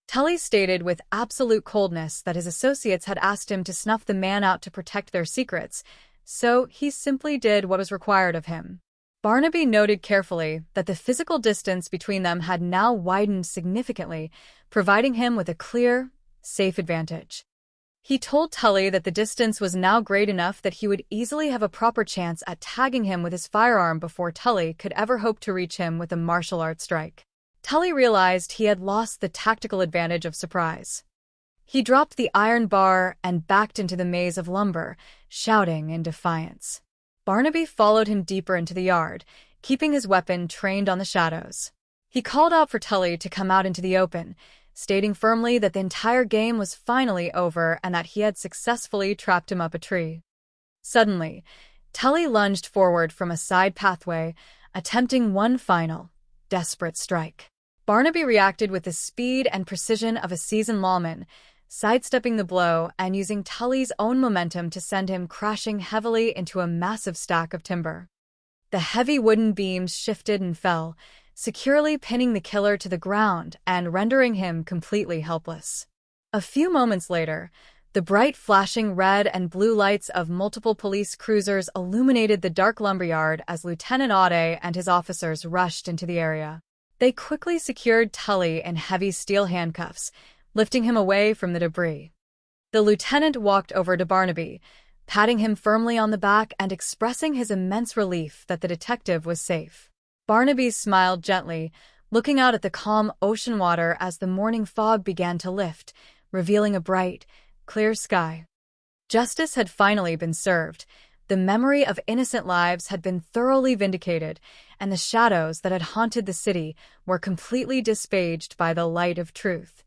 Tully stated with absolute coldness that his associates had asked him to snuff the man out to protect their secrets, so he simply did what was required of him. Barnaby noted carefully that the physical distance between them had now widened significantly, providing him with a clear, safe advantage. He told Tully that the distance was now great enough that he would easily have a proper chance at tagging him with his firearm before Tully could ever hope to reach him with a martial arts strike. Tully realized he had lost the tactical advantage of surprise. He dropped the iron bar and backed into the maze of lumber, shouting in defiance. Barnaby followed him deeper into the yard, keeping his weapon trained on the shadows. He called out for Tully to come out into the open, stating firmly that the entire game was finally over and that he had successfully trapped him up a tree. Suddenly, Tully lunged forward from a side pathway, attempting one final, desperate strike. Barnaby reacted with the speed and precision of a seasoned lawman, sidestepping the blow and using Tully's own momentum to send him crashing heavily into a massive stack of timber. The heavy wooden beams shifted and fell, securely pinning the killer to the ground and rendering him completely helpless. A few moments later, the bright flashing red and blue lights of multiple police cruisers illuminated the dark lumberyard as Lieutenant Audet and his officers rushed into the area. They quickly secured Tully in heavy steel handcuffs, lifting him away from the debris. The lieutenant walked over to Barnaby, patting him firmly on the back and expressing his immense relief that the detective was safe. Barnaby smiled gently, looking out at the calm ocean water as the morning fog began to lift, revealing a bright, clear sky. Justice had finally been served. The memory of innocent lives had been thoroughly vindicated, and the shadows that had haunted the city were completely dispelled by the light of truth.